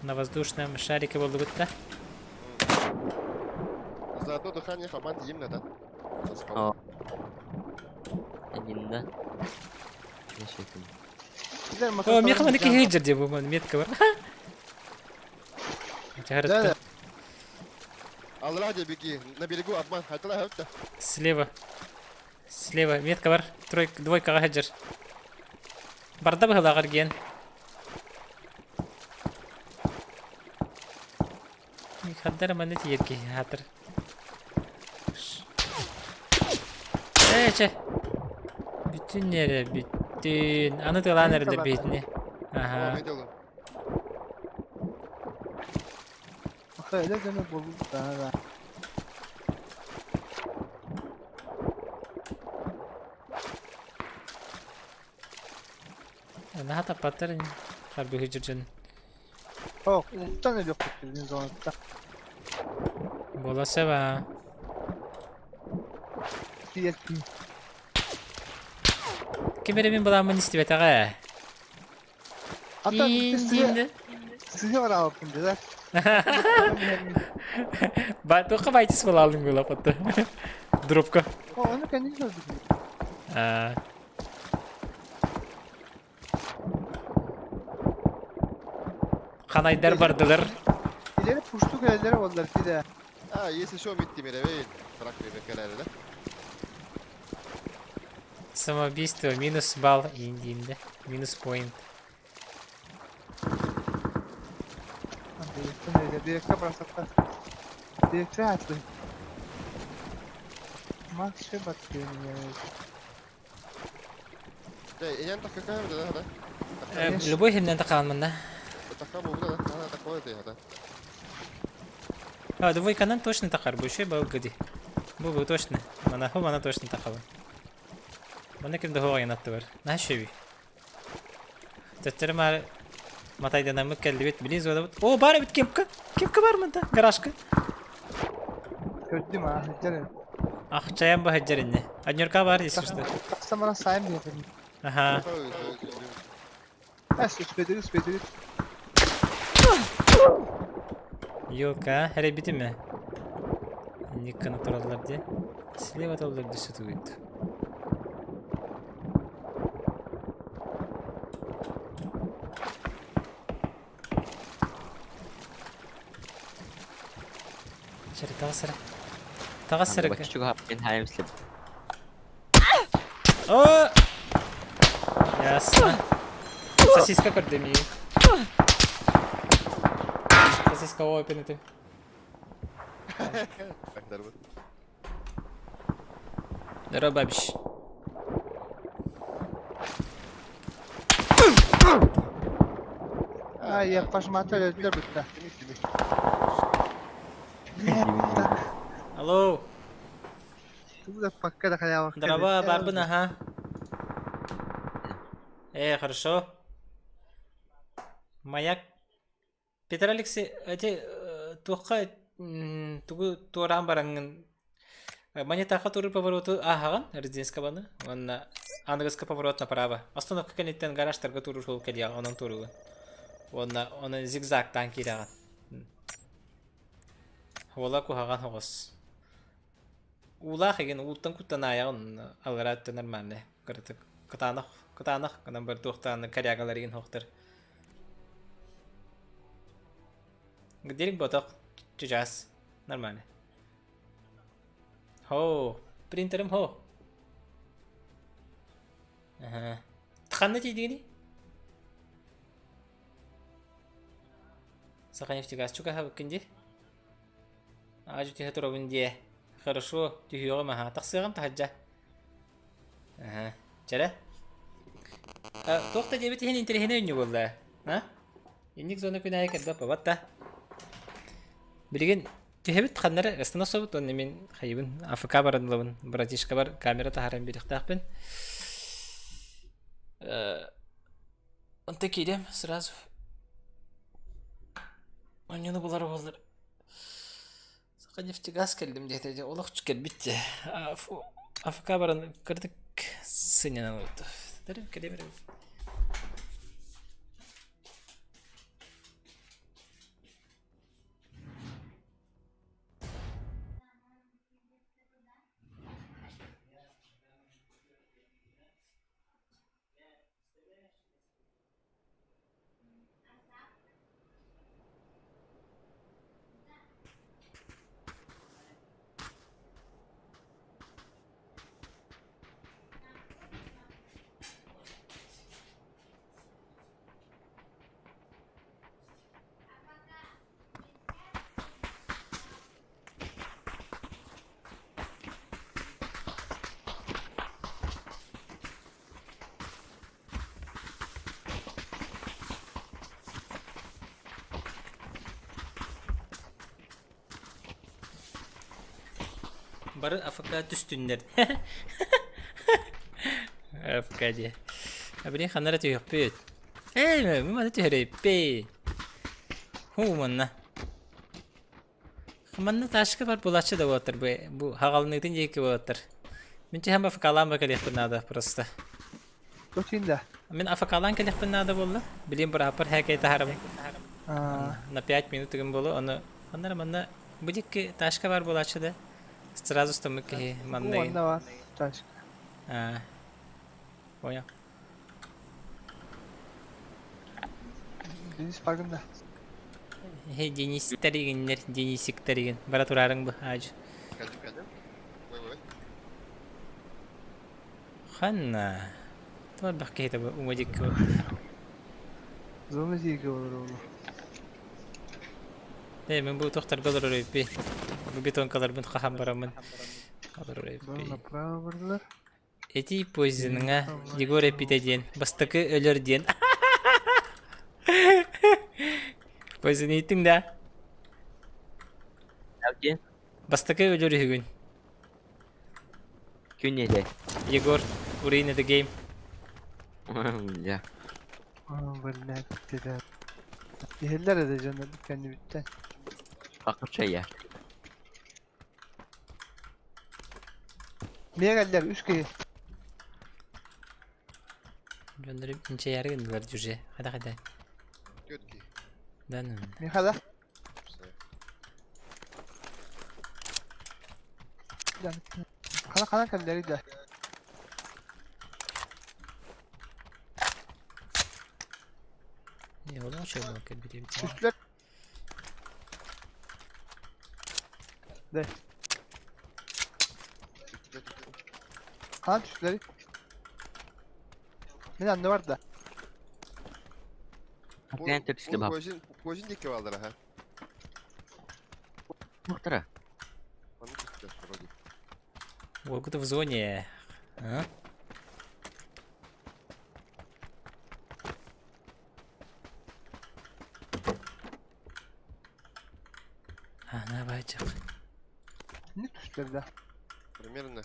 На воздушном шарике был бы, да? Зато дыхание хаман именно, да? О. Один, да? О, мне хаманики хейджер дебу, он метка бар. Да. Алла беги, на берегу обман, хатала хатта. Слева, метка бар, двойка хейджер. Барда бы халагар ген. Хаддар манет ерки хатыр. Че. Bütün nere bütün. Anıtılan nerede bitni. Aha. Öyle deme bulduk daha da. Nah tak pattern harbi hijrjan. Hok, uçtan öyle kurtuldunuz onu da. Bola seva. Diyettim. Kimere min bulamın istiyor taga. Hatta İndi. sizi var altın dediler. Batu kabaitis bulalım gula patta. Dropka. Onu kendiniz öldürdünüz. Kanaylar bardılar. İleri puştuk ellere oldular bir de. Ah, если что, митти меревей, тракторы бекалерде. Самоубийство минус балл инди. Минус point. Direkte bıraktılar. Direkte açtı. Max şey bakıyor yani. Да, и я так какая да. Любой хиннен такан мында. Такая буда, она такое да. Двойканан точно такар bu şey бау гыди. Bu точно. Mana точно такава. Mana kimde hava yanatты бар. На шеви. Тәттермәр матайдан намык келди бит билин зода. О, бар бит кепка. Кепка бар мында, гаражка. Gördüm ha, hecere. Акчаям ба хаджаринне. Аднёрка бар если что. Taksa bana sayım diye dedim. Ага. Üspediriz. Ёлка, хәре битеме? Никканы туралар ди. Слева толлар дүсүтү бит. Чери тагасыр. Бачуга хапкен хайм слеп. О! Ясно. Сосиска кырдым. Сосиска опенети. Здорово, бабищ. Ay yaklaşma öldüler bitti. Алло. Тут да пока да халява. Здорово, барбын, ага. Хорошо. Маяк Peter Alexi ate tuqa tugu turan barangın Монитор туры повороты ахан резиденска баны. Онна ангельска поворот направо. Остановка кенеттен гаражтарга туры жол келия онун туры. Оны зигзагтан кираган. Ола кухаган хогос. Ула хеген ултан куттан аягын алгаратты нормально. Кыртык кытанах канан бир токтан карягаларын хоктор. Гдерик боток чужас нормально. Ho, printerim ho. Aha. Tıkanlı değil. Sakın iftigas çok ha bakınca. Acı tühe turabın diye. Хорошо, tühüyor ama taksıgan tahacca. Aha. Çare. Tokta cebeti hen interhene ünlü oldu. Ha? İndik zona günahı kadar babatta. Bilgin Тихебит ханнары ыстына собут, он мен хайыбын АФК барадылыбын, братишка бар, камера тахарам беріктақпен. Онта киирдим сразу. Оонньууну булар болдыр. Сака нефтегаз келдим дейти, олақ чүкер битти. АФК барын кырдык сынена болду. Дарым келемерем. Barı AFK düştünler. AFK diye. Abinin kanlara tüy yok büyüt. Mümada tüyreyip bey. Manna. Manna taşkı var bulaşçı da otur bu hagalınlıktan yeki otur. Mince hem AFK'lan bakalım nada prosta. Koçinda. Min AFK'lan kalih nada bolla. Bileyim beraber hekayete haram. На 5 минут gün bolu onu. Onlara manna bu dik taşkı var bulaşçı da. Сразу стамыки мандай. Onda var taş. Понял. Deniz farkında. Deniz tariginler, Denizlik tarigin. Bara turarın bu acı. Geldim. Vay. Hanna. Tuvar bak ki bu umacık. ZOWIE olur oğlum. Ben bu tohtar kalır oraya bir. Bu beton kalır ben kaham baramın. Kalır oraya bir. Bana prava vardılar. Eti pozisyonuna Yegor epidediyen. Bastakı ölür diyen. Pozisyonu ettin de. Nerede? Bastakı ölür hügün. Gün yedi. Yegor, urayın the game. Ya. Vallahi bitti de. Yeheller edeceğim ben kendi bitten. Bakır şey ya. Niye geldiler? 3 kere. Gönderip ince yer gönderdiler cüce. Hadi. Diyor ki. Ben. Ne kadar? Kalan kendileri de. Ne oldu mu şey bakın bir. Üstler. De. Kalan üstleri. Ne anne var da. Ben tepsili bak. Gözün dikkat aldılar ha. Muhtara. Onu tuttu. Волгу-то в зоне. А? Ana bacak. Ne tuşları da? Примерно.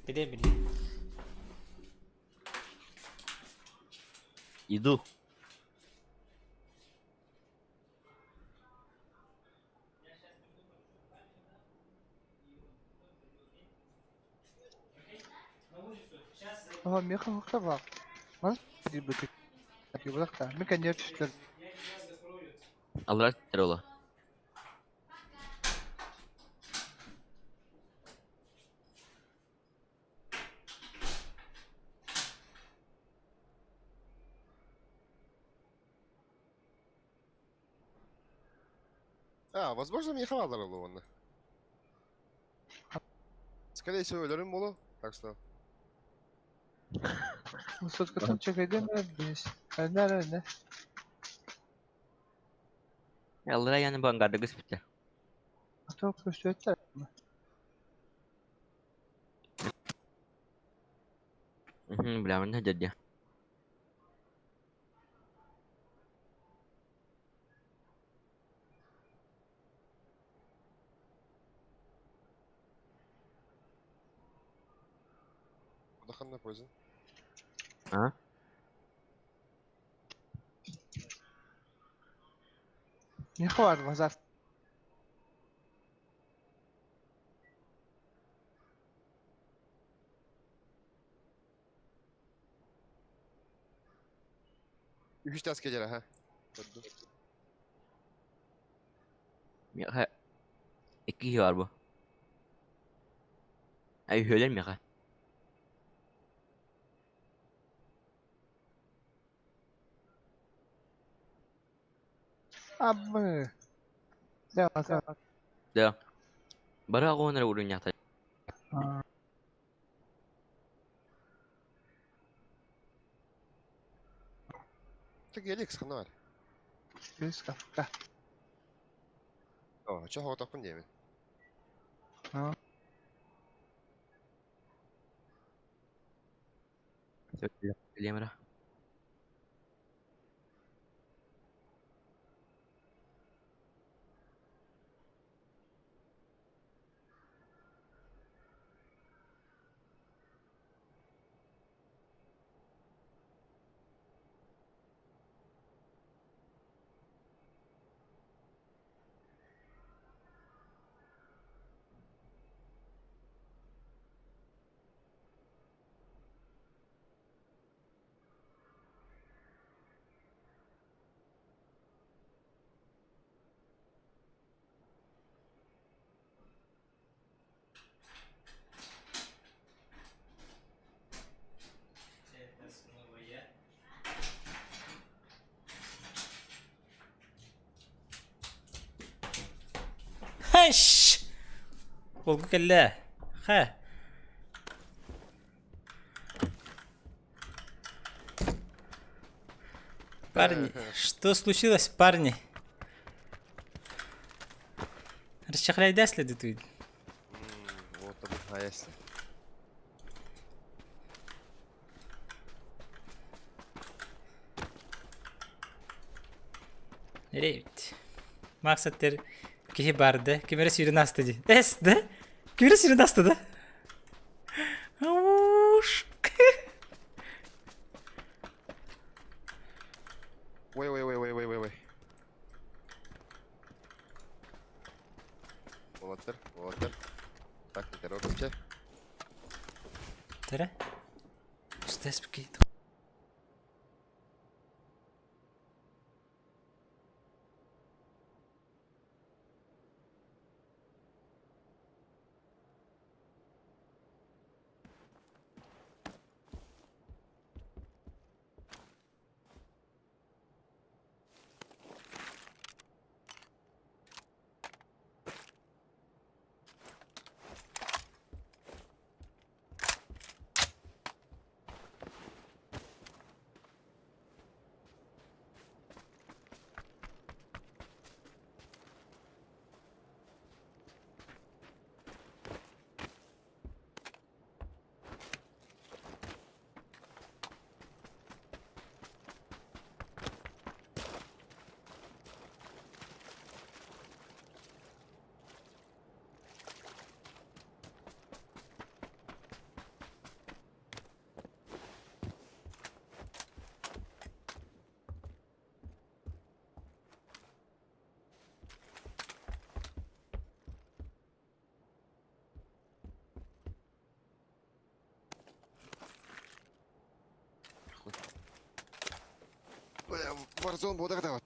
Bile. Idu. Aha meka hokta bak. Mas di butik. Tapi bolak ta. Meka niye tüştür? Allah terola. Возможно, мне хватало было. Скорее всего, ölürüm bolu. Так что... Sotka tam çekeydi mi? Biz. Ne? Allah yani bang ada gus bitte. Atau köşetler mi? Bilaman aja dia. Доханна поздно. Ha? Ne var vazar? Üç tas geceler ha. Ya ha. İki var bu. Ay öyle mi ya? Abi. Devam. Dah. Baru aku nara udah nyata. Так гелик сканы var. Biz kafka. Çok hava takın değil mi? Ha. Kamera. Hash. Olgu kelle. Ha. Парни, что случилось, парни? Расчехляй следует. Вот это а если. Evet. Maksatlar ki barda kimere sürün hastacı. De? Kimere sürün hastada? Avuş. Ой. Молотер. Так, не торопимся. Tere. Üstes bir kıydı. Warzone bodak dawat.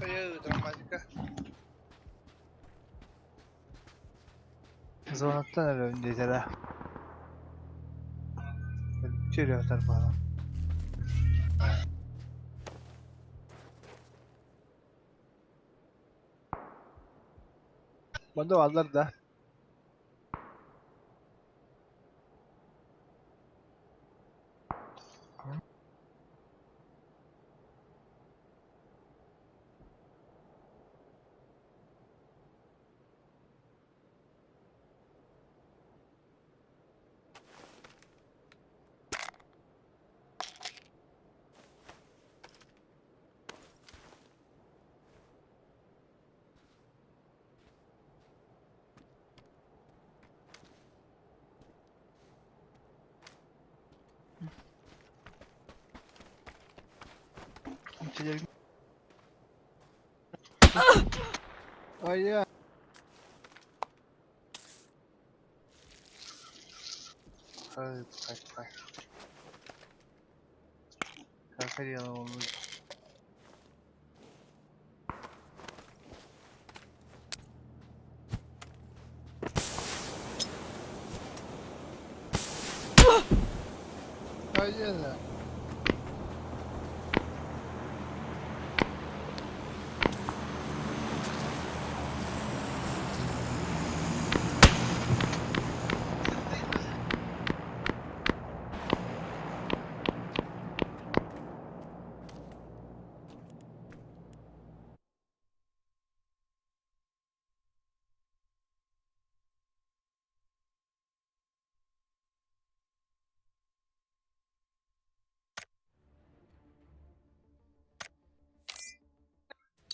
Hayır, dramatika. Zonattan öyle öndeydi de. Çürüyor tarafına. Bunda varlar da. Ay ya. Hadi tak. Kalkar yalan olmuş. Ay ya.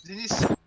Deniz.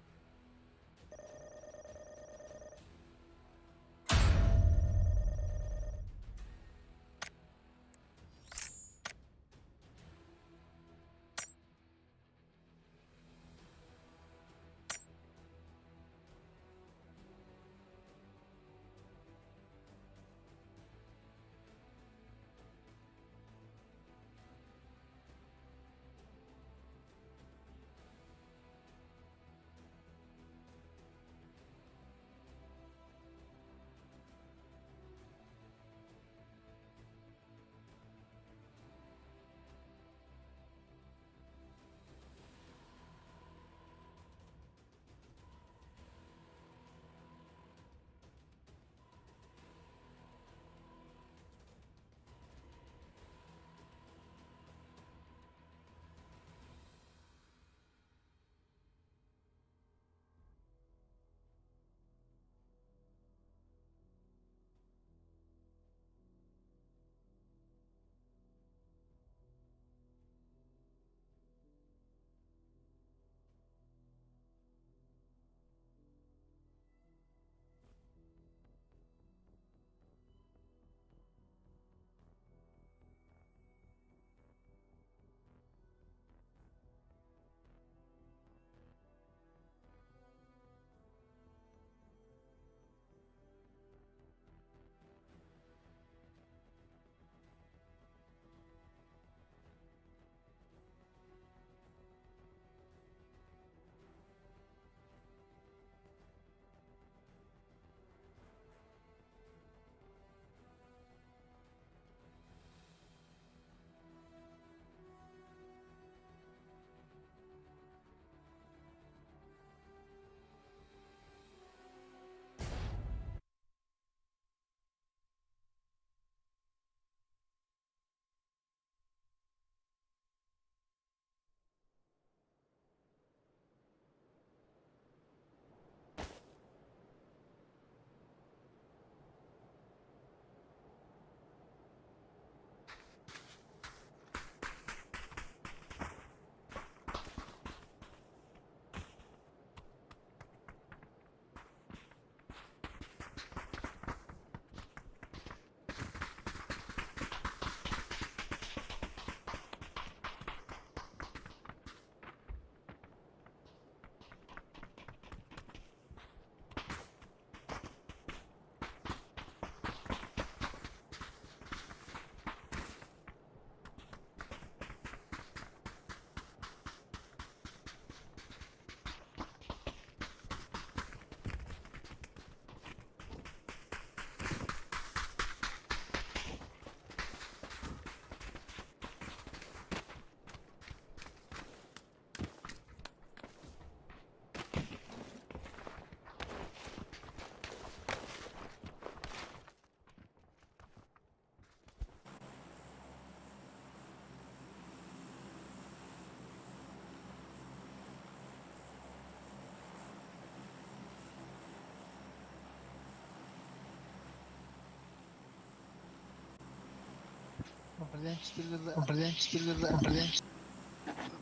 Определяем 4 года.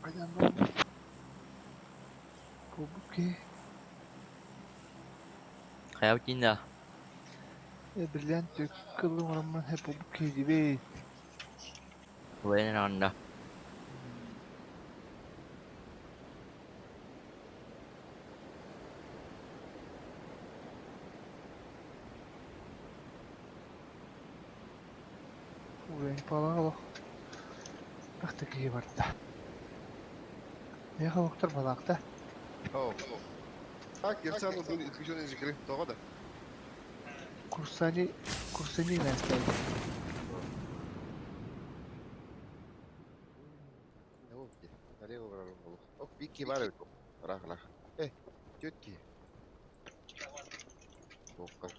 Пойдем дальше. Кубки. Hayawkin Бриллианты, кэллим, рамма, кубки, дивей. Wala na onda. Уровень полагал. Ах ты какие варта. Я халықтар балақта. О. Герцан бұл исключение зикри тоғада. Курсани настайды. Ne oldu ki? Nereye uğrarım bunu? Oh, bir iki var öyle. Rahla. Kötü ki. Çok kalk.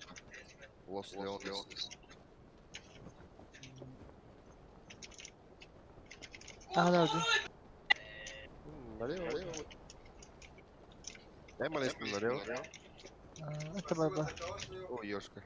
Los Leones. Ағда өді. Nereye? Ne malestin nereye? Это баба. O yoşka.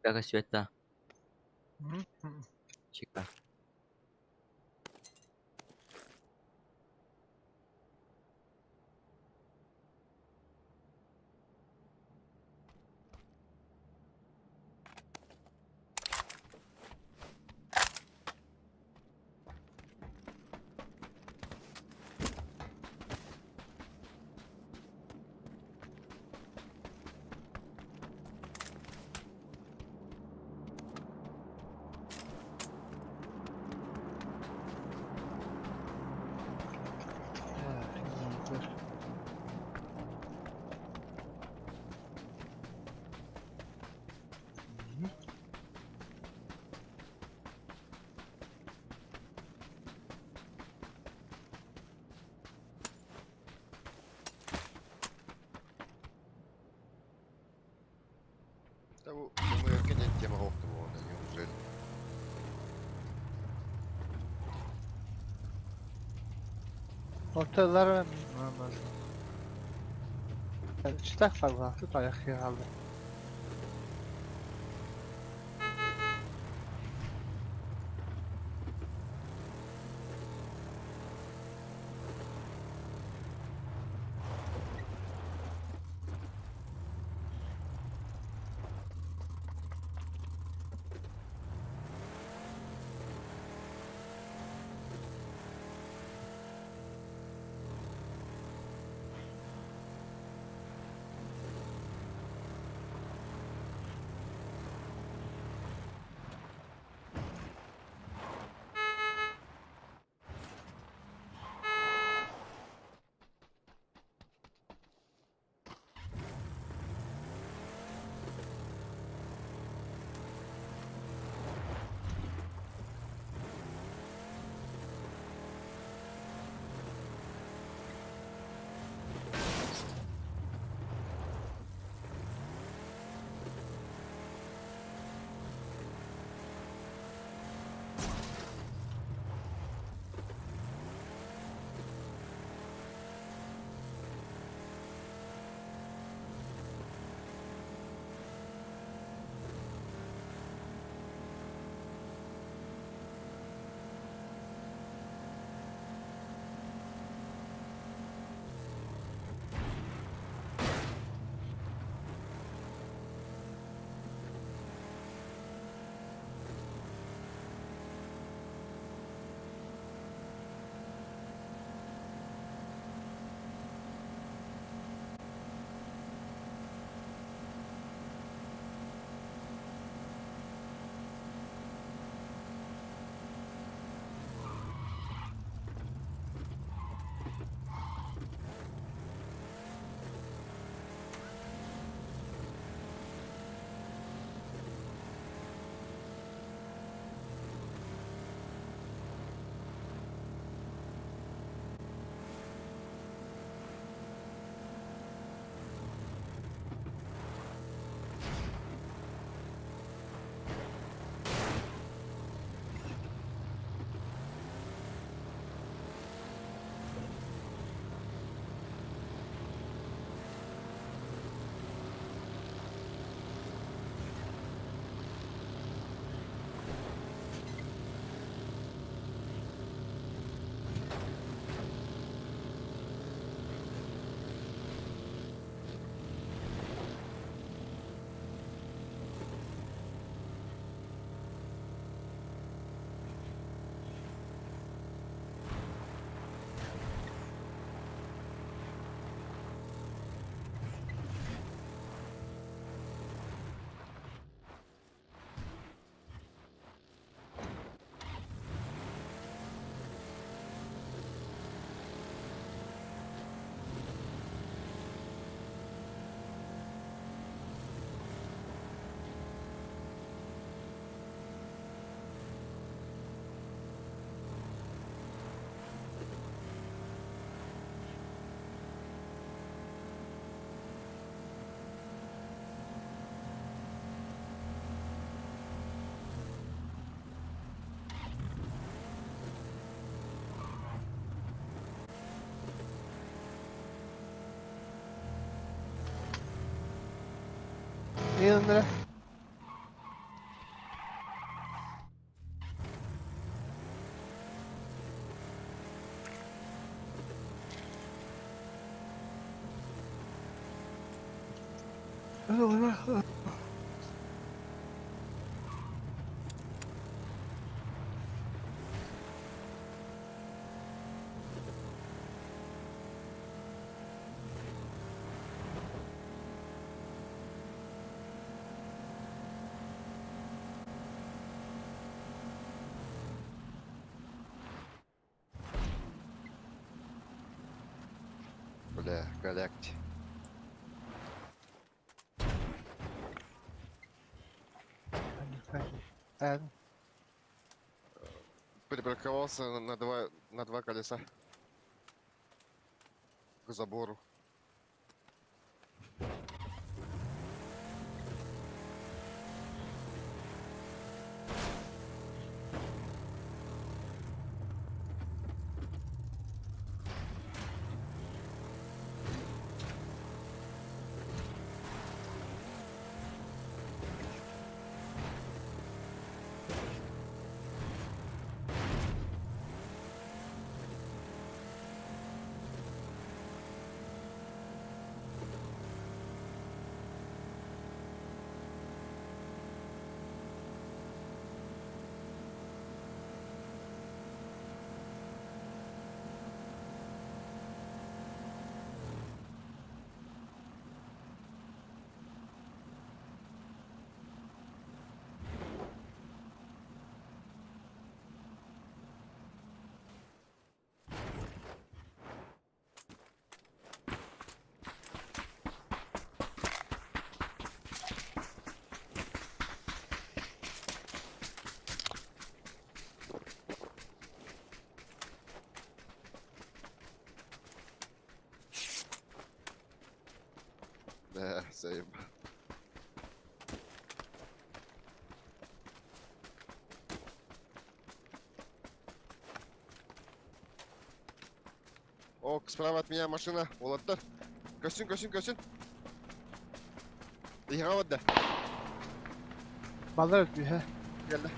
Какая света? Мгм. Чика. Oteller olmaz. Çıtak fazla. Tut ayak yağlı. İyi onlara. Бля, галякти. Припарковался на два колеса к забору. Ок, справа от меня машина. Олаттар. Көсін. Иға отда. Балдар өтпей, хэ? Geldi.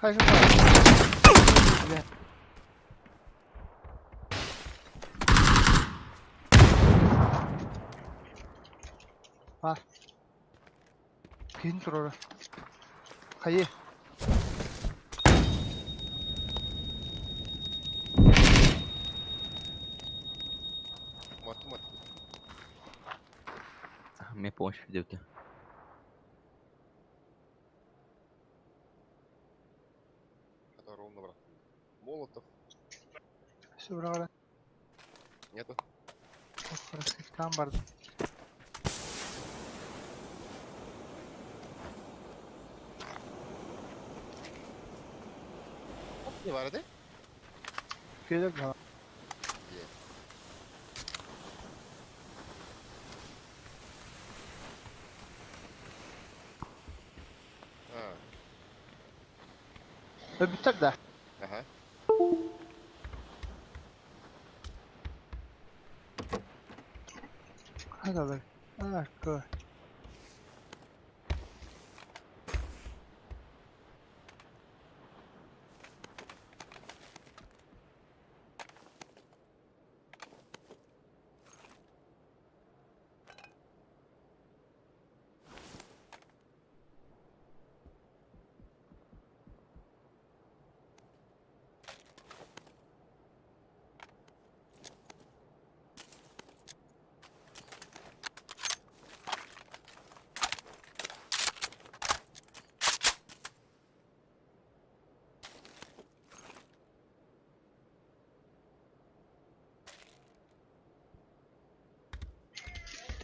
Kaçın var. Var. Pin dur orada. Kayı. Мат. Мне помощь в видюке. Это ровно враг. Молотов. Все burada. Нету. Burası tam vardı. Не варди? Gelir mi? Bitir de. Ага. Hadi abi. Ah, go.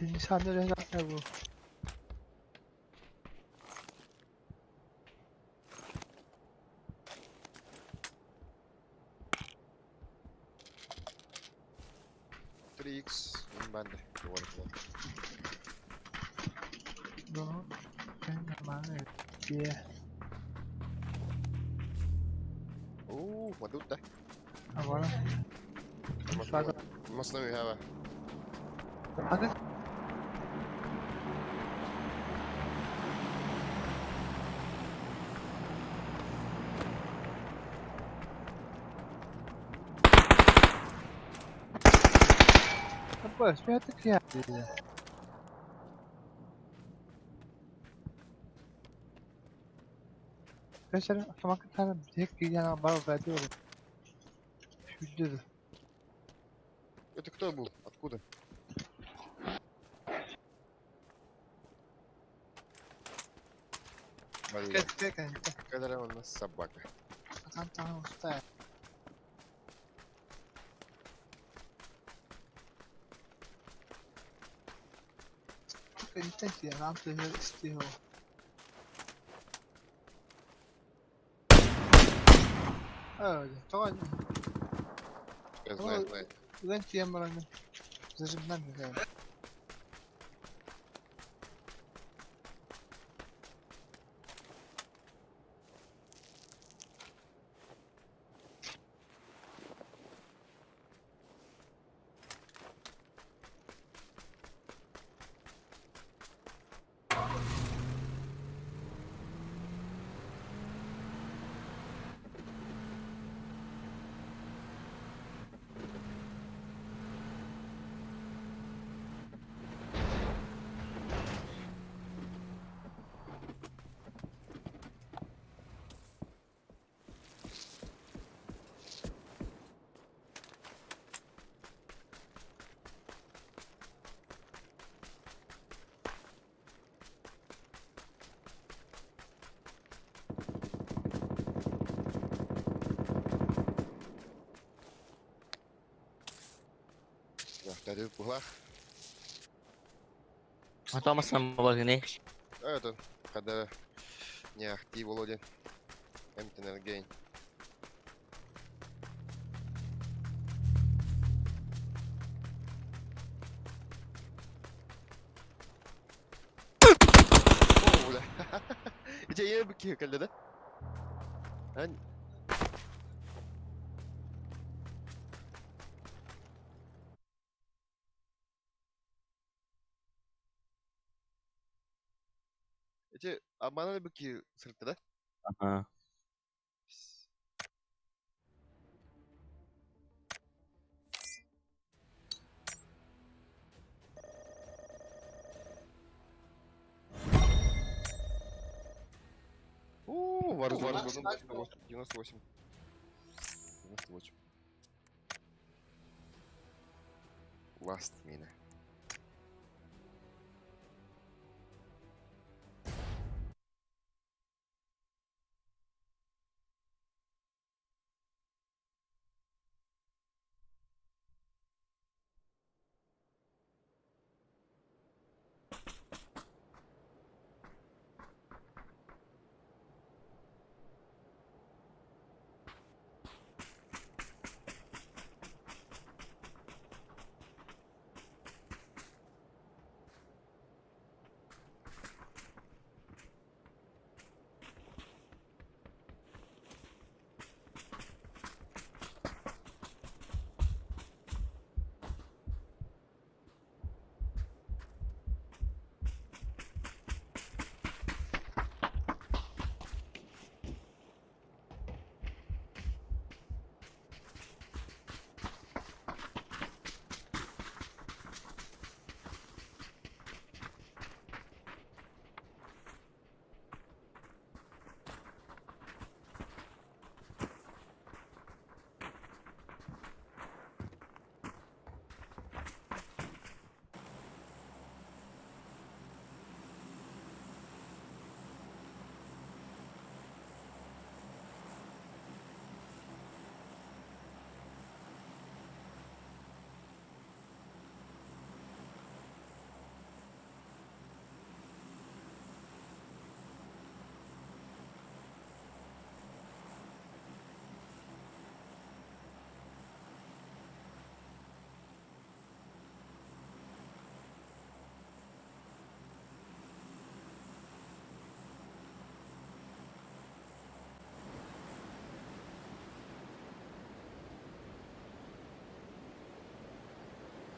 İnsanlara zaten bu. X ben de. No, ben de bana diye. Madut da. Ama Masnavi hava. hadi. Pues fíjate que Arkadaşlar otomatik tane tek yana var verdi öyle. Şurada. Это кто был? Откуда? Какая у нас собака? Там устая. Intensity, I'm still. طبعا Я знаю. وين تيمر زجمنا من Tadi pulang. Atau mas nama gini? Tuh, kada aktif bolo din. Internal gain. Oh, udah. Itu ya begitu kan dah. Itu mana begitu serta dah? Aha. Varus 98. 98. Last mina.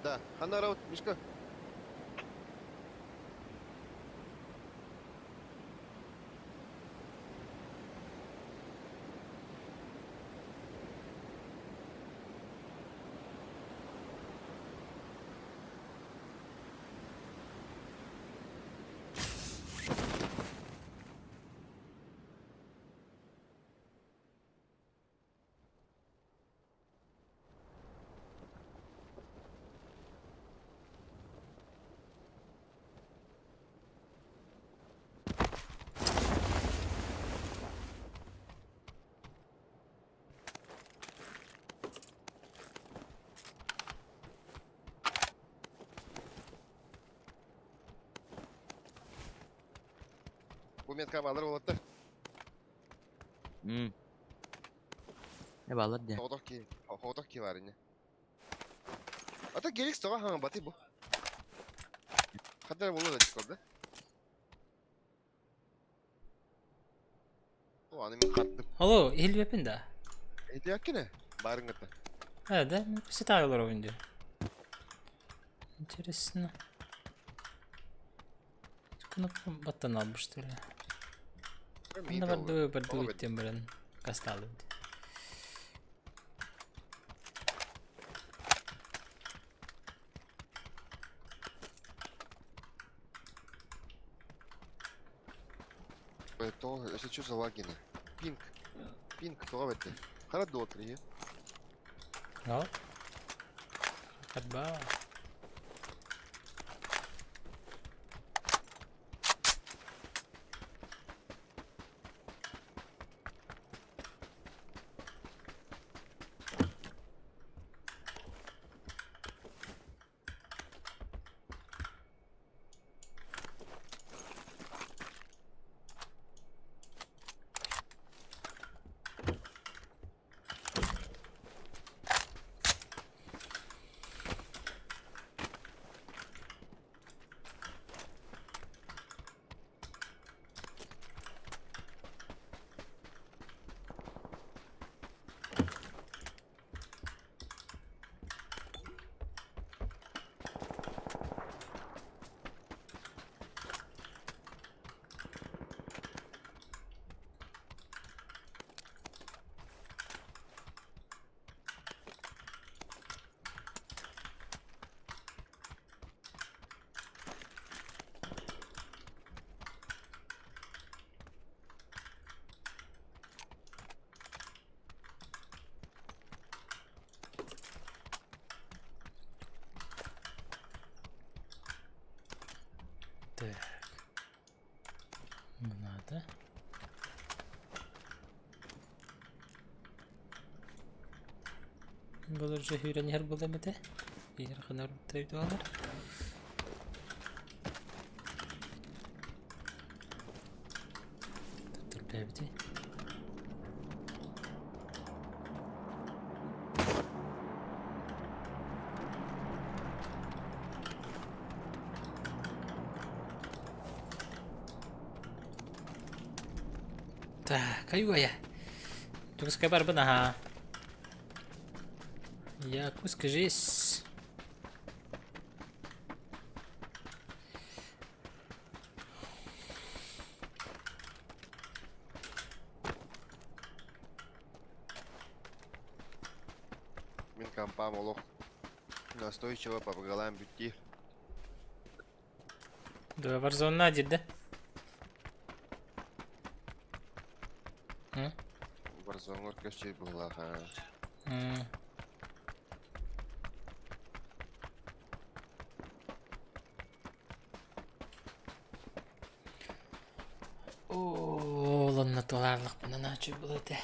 Да, хана раут Мишка. Bu metka alır olattı. Ne bağlar diye. Hodak ki var yine. Ata gerek sonra hangi batı bu? Kadar bulu da çıkardı. O anime kattım. Alo, il webinde. Ehliyak ki ne? Barın gıtta. Hadi, bir tağlar oyuncu. Интересно. Kınıp battan almıştı öyle. Bunda bardu gittim bilen kastalı. То, если что за лагины? Пинг, то это. Хара дотри. Ja. Kadba. da. Bulurca hüren yer bulamadı. Yer kadar bitiriyorlar. Dur bebdi. Kayu ya. Terus kabar benar. Я скажись. Мен компам олох. Настойчиво по головам бюти. Да, варзона дед. Варзон оркестр была. Ладно, толарлық бұны наче болады.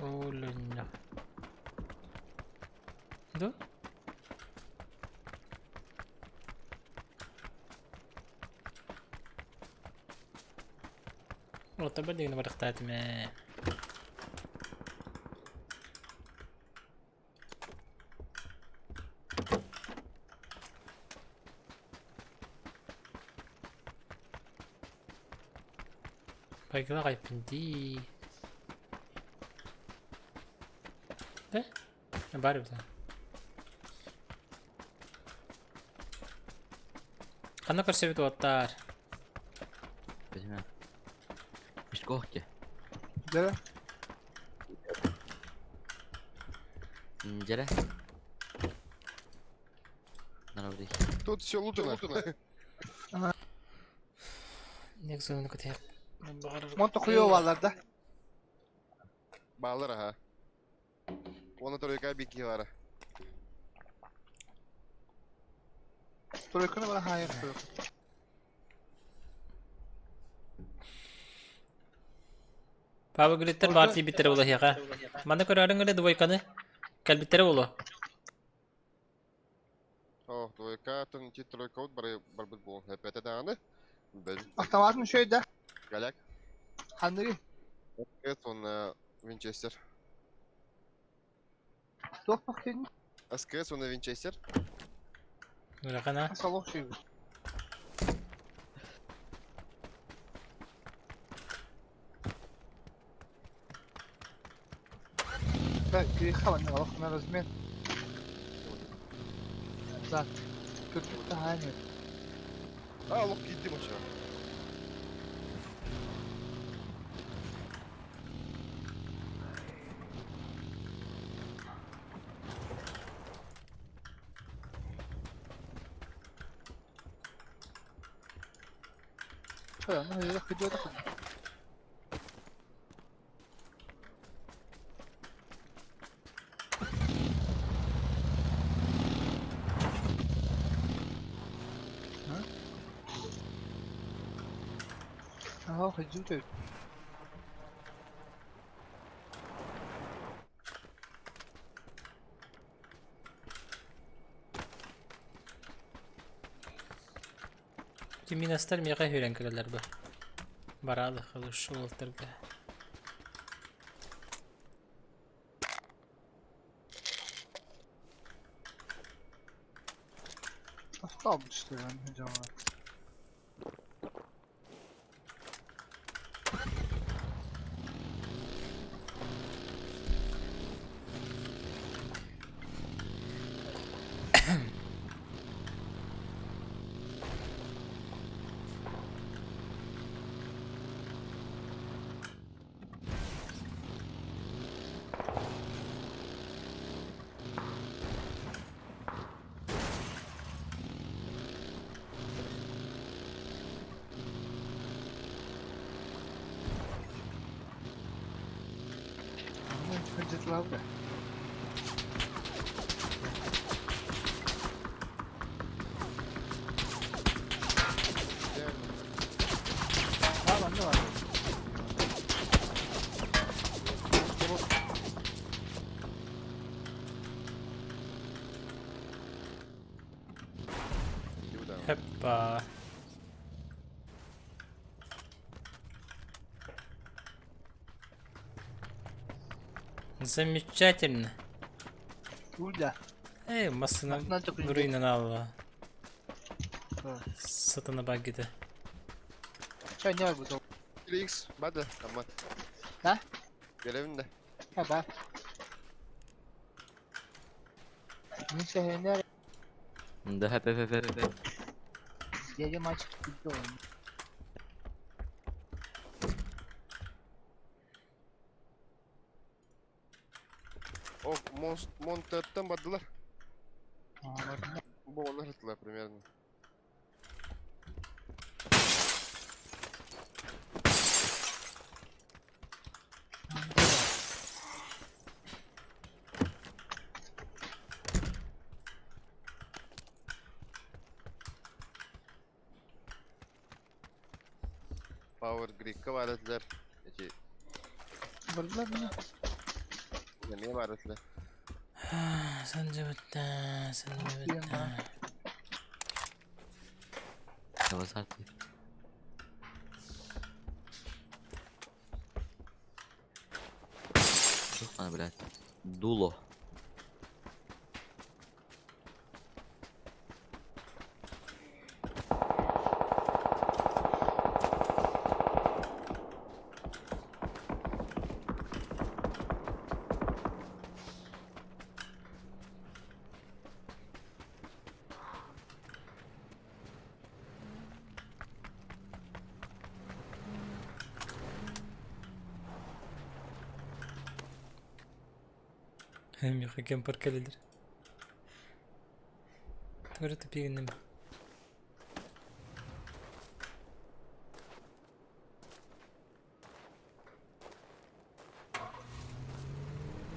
Ладно. Да? Вот это блин, вархтать мне. Baiklah kayak binti. Baru tuh. Karena persiap itu otar. Bismillah. Mishti kohti. Jere. Jere. Nana udah. Тут все лутано. Ne güzel onu kötü. Monta koyuyor varlarda. Bağlar ha. Монитор BENQ var. Troykunu bana hayır. Baba glitter parti bitir ola ya. Mana kararın öyle duvay kanı. Kal bitir ola. Oh, двойка, тон чи тройка от барбит бул. Hepete dağını. Автоматın şöyle. Galak. Handırı. Evet, он Winchester. Çok bakayım. SKS, он Winchester. Öyle kana. Salok şey. Ben bir kalan ne var? Ben razmen. Zat. Kötü daha ne? А, лох киирдим очоо. Tamam, hadi gidiyor da. اه خجوته Kimin astar miyaka hüren kırarlar bu. Baralı kalır şu oltırga. Nasıl almıştı yani hocam? Zıtlar da. Tamam ne var? Hoppa. Замечательно. Burada. Masına Masına çok iyi. burayla Allah. Evet. Satana bak gidi. Çay ne var burada? X, hadi aman. Ha? Görevinde. Ha bak. Ne şehirler? ده هب هب هب هب Gece maç bitti oyun. O monitörden baktılar. Bak. Bu onlar hıttılar примерно. Power Grid'e var ettiler. Burada mı? Ya niye var ettiler? Sence bitti. Sence bitti. وصلت شوف انا بلاد دولو Hem yok hakem parkelidir. Doğru tepi günüm.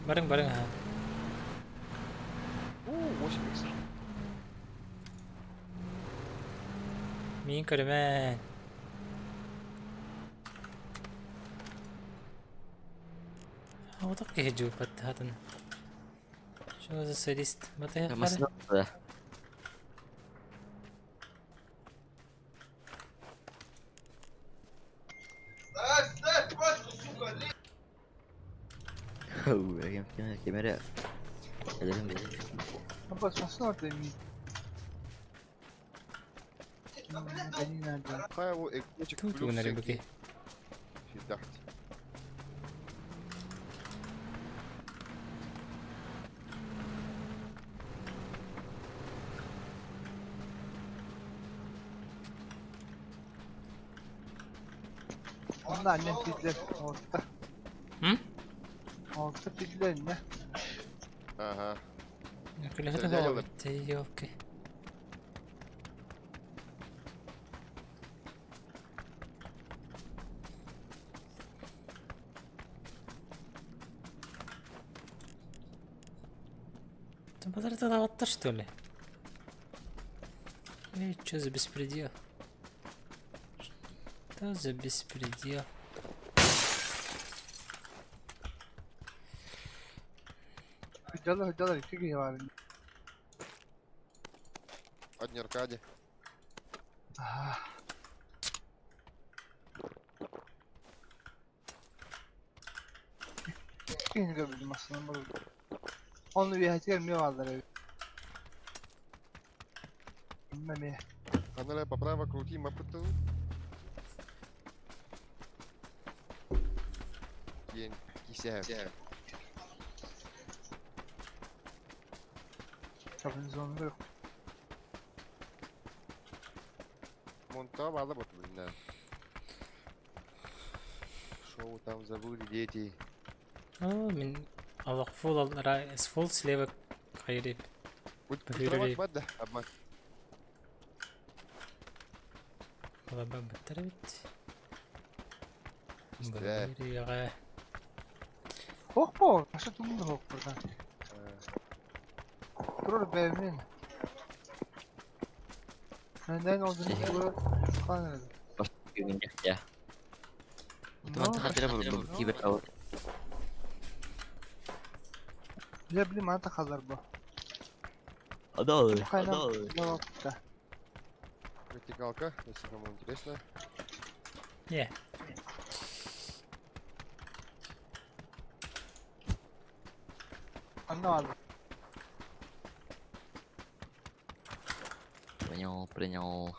Bareng ha. Boş mix. Min kırmen. Otak keheju patahatan. شو هذا السادست؟ متى يا خالد؟ مصنع هو كم كاميرا كلام بدي Bak nasıl orada emin? Benim nerede? Kaya bu ekmek تو تو نري بكي. في تحت. Onun annem pidler orta. هم؟ Orta pidler ne? Aha. كل هذا هو تي اوكي. Ты подожди, тогда вот то что ли? Эй, чё за беспредел? Что за беспредел? Hıcalar iki gün var. Одни аркаде. İki gün gördüm aslında burada. Onu bir hacı gelmiyor varlar evi. Bilmem ya. Она поправа крути мапыту. Yen кисяв. Tabii zorunda yok. Монта bağlı batırın. Шоу там забыли дети. من الفول الرئيس فول سليفك خيري. Будет Поверили. пустовать мадда, обман. والله باب التربت. استاذ. بريغة. Hoppa, kanske tog du hoppar där. Tror du bävningen? Men den åldern går kan Pas gini ya. Teman-teman tidak perlu keyboard out. Ya bile mantı kalır bu. Ada. Kaynak lavabda. Вертикалка, если кому интересно. Yeah. Anlamadım. Принял.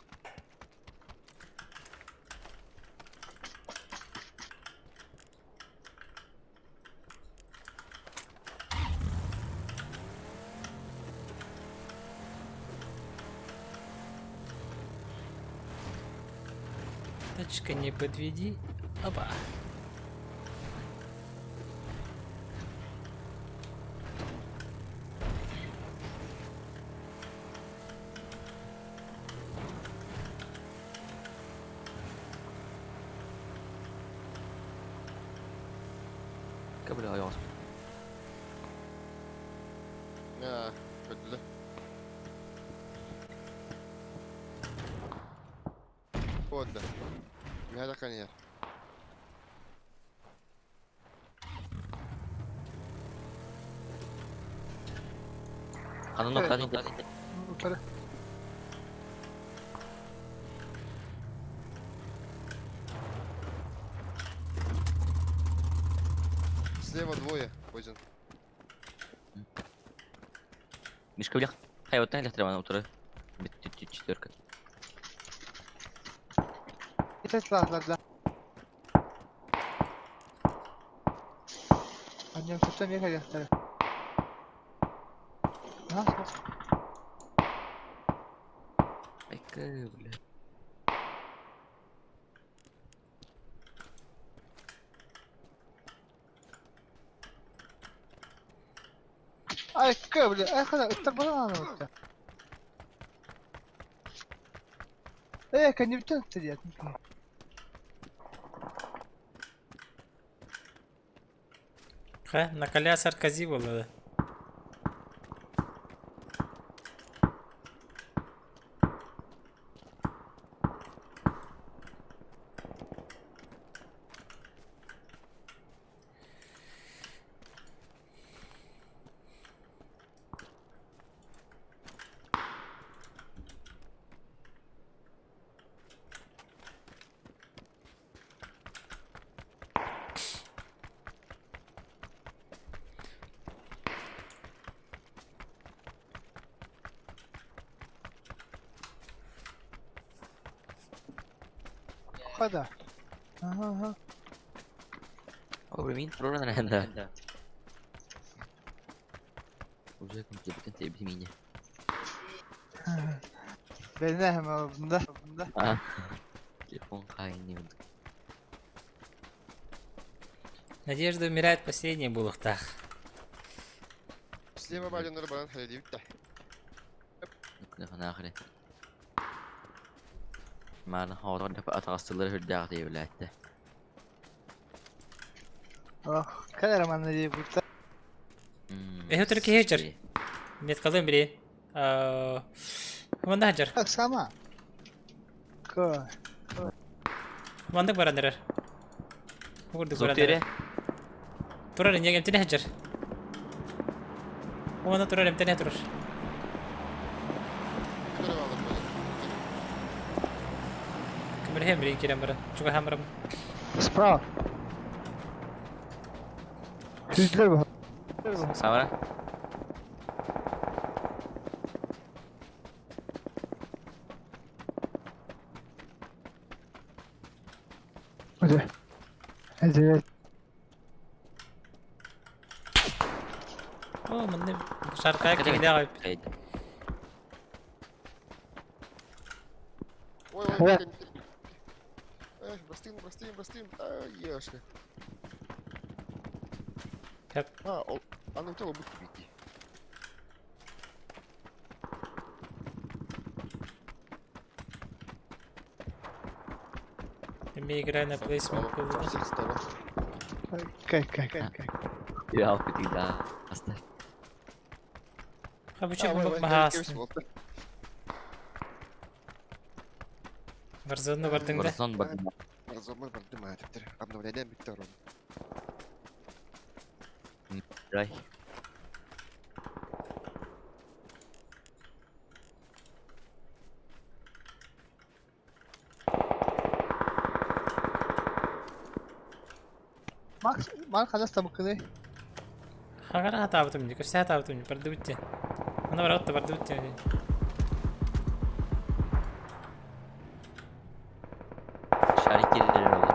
Точка не подведи. Опа. Kabel ayağız. Ya, kötü. Подда. Я так нет. Kanun kanun. Yukarı. Слева двое, Позин. Мишка блях. Hayvanlar elektriğe oturuyor. Bitti четверка. Bir ses lazım. Annem tutsa niye kaçakları? Nasıl? Bekle bile. Ay kıvırdı. Ay kadar ıttar bana anlamadı. Kendi bütün ıttır ya. Ха, на колясар кази было. O kadar. Aha. Oh, min turun na handa. Уже компьютер тебе меня. Ben de hemen bunda. Ah. Телефон кайный. Надежда умирает последней в булахтах. Слева балю на рыбан ходить. Ну нахрен. Man har de atrastıları hürdağ diye biletti. Oh, kadar aman diye burada. إيه هو تركي هجر. نتقدم بري. من ده هجر. Bak sama. Ko. من ده برا هو ده برا Zotire. ترى رنيا قام تاني هجر. هو ده ترى قام تاني هجر. كمل هم بري كده مرة. شو هم مرة. Spra. Tüzler bu. Samara. Hadi. Hadi. أوه من ده شاركة كده غايب. Ой, брастим. Ешка. Как? Оно тело будет бить. Мы играем на плейсмент. С всех сторон. Kay. Ya aku tidak. Astaga. Хабуча махасын. Варзонны бардың да? Warzone bagaimana? Zaman berarti mah tapi обновление Victor. Rai. Mark خلصت ابو كده. Хагара хатаабат юм. Көсөө хатаабат юм. Барда битте. Ана бараатта барда битте. Şarik gerileri oldu.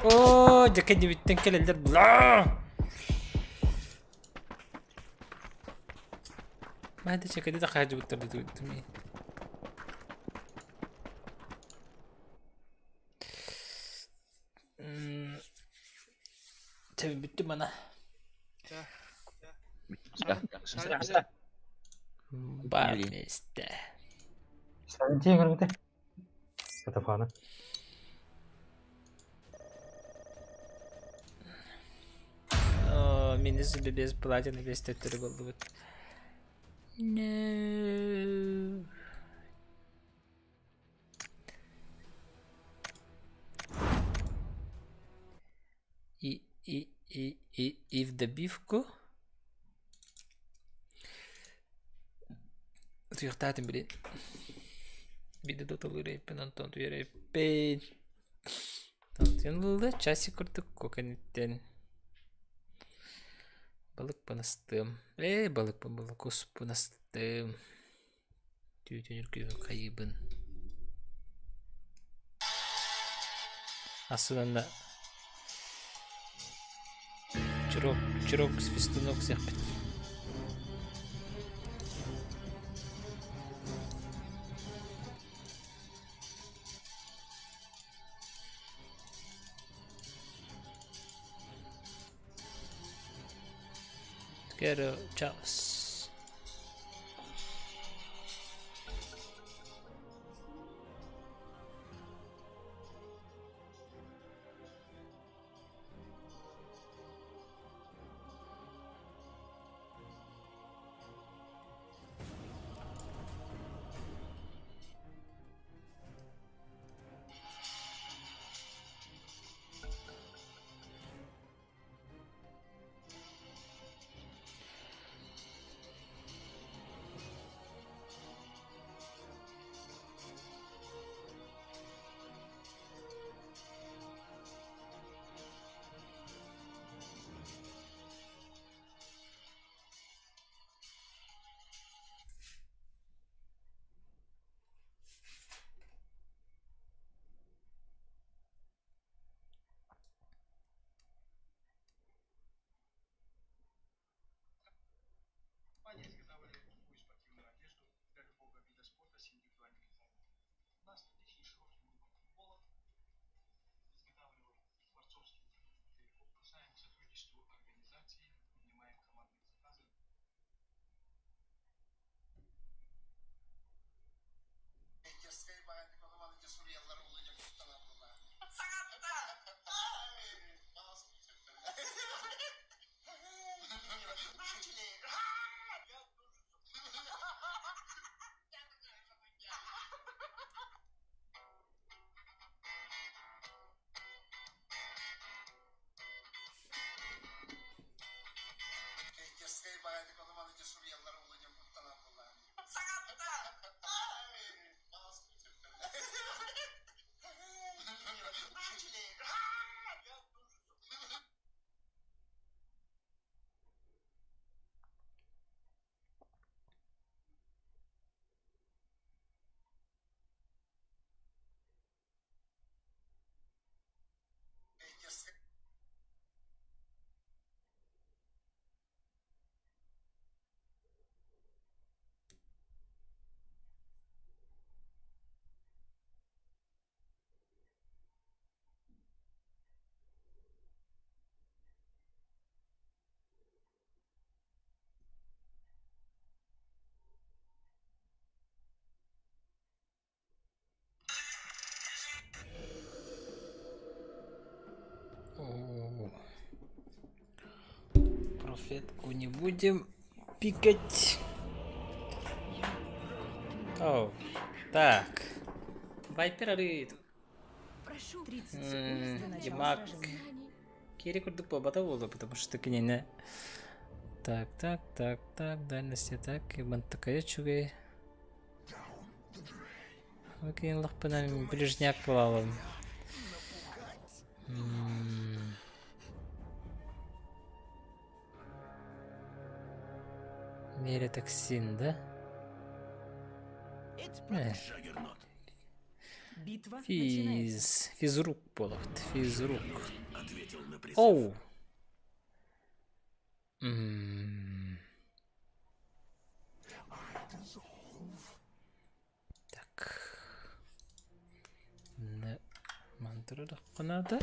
Оо, жакеди биттен келелдер. Мада жакеди да хаажы буттар дутми. Tabii bitti bana. Ya. Bak işte. Sanji kan gitu. Kata Fana. О, минусы без платины без тетери oldu bu. No. И в добивку. Результаты, блин. Видео дотолыры PANTEON tuyarı Tanıtıldı. Çasi kurduk kokanetten. Balık banastım. Balık kus banastım. Tüytünür gibi kaybın. Aslında чирок свистунок сияқты. Чаос. Салфетку не будем пикать. О, так. Вайпер арит. Прошу, 30 секунд до начала Демак. сражения. Кири курду побатовуда, потому что кинене. Так, дальности так, и бантакая чугай. Окей, лахпанам ближняк плавал. Нейротоксин, да? Битва начинается. Физрук полот, физрук. Оу! Так. Да. Монитор надо.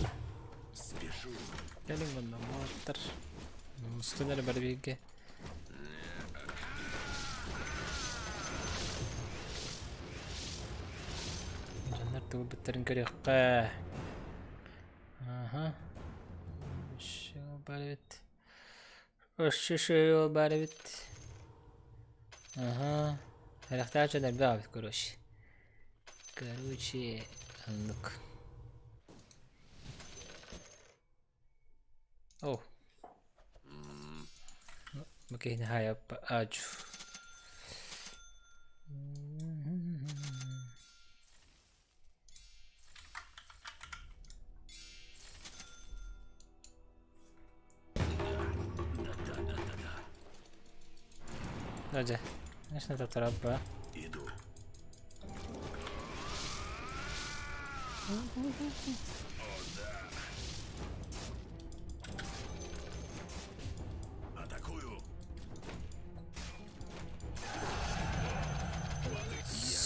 Кэллим на монитор. Студер барбиге. Jannar биттерин керекка. Ага. Шо барбит. Шо барбит. Ага. Рахтача добавить, короче. Ну-ка. О. Окей, нехай аджу. Раджа, конечно, это тропа.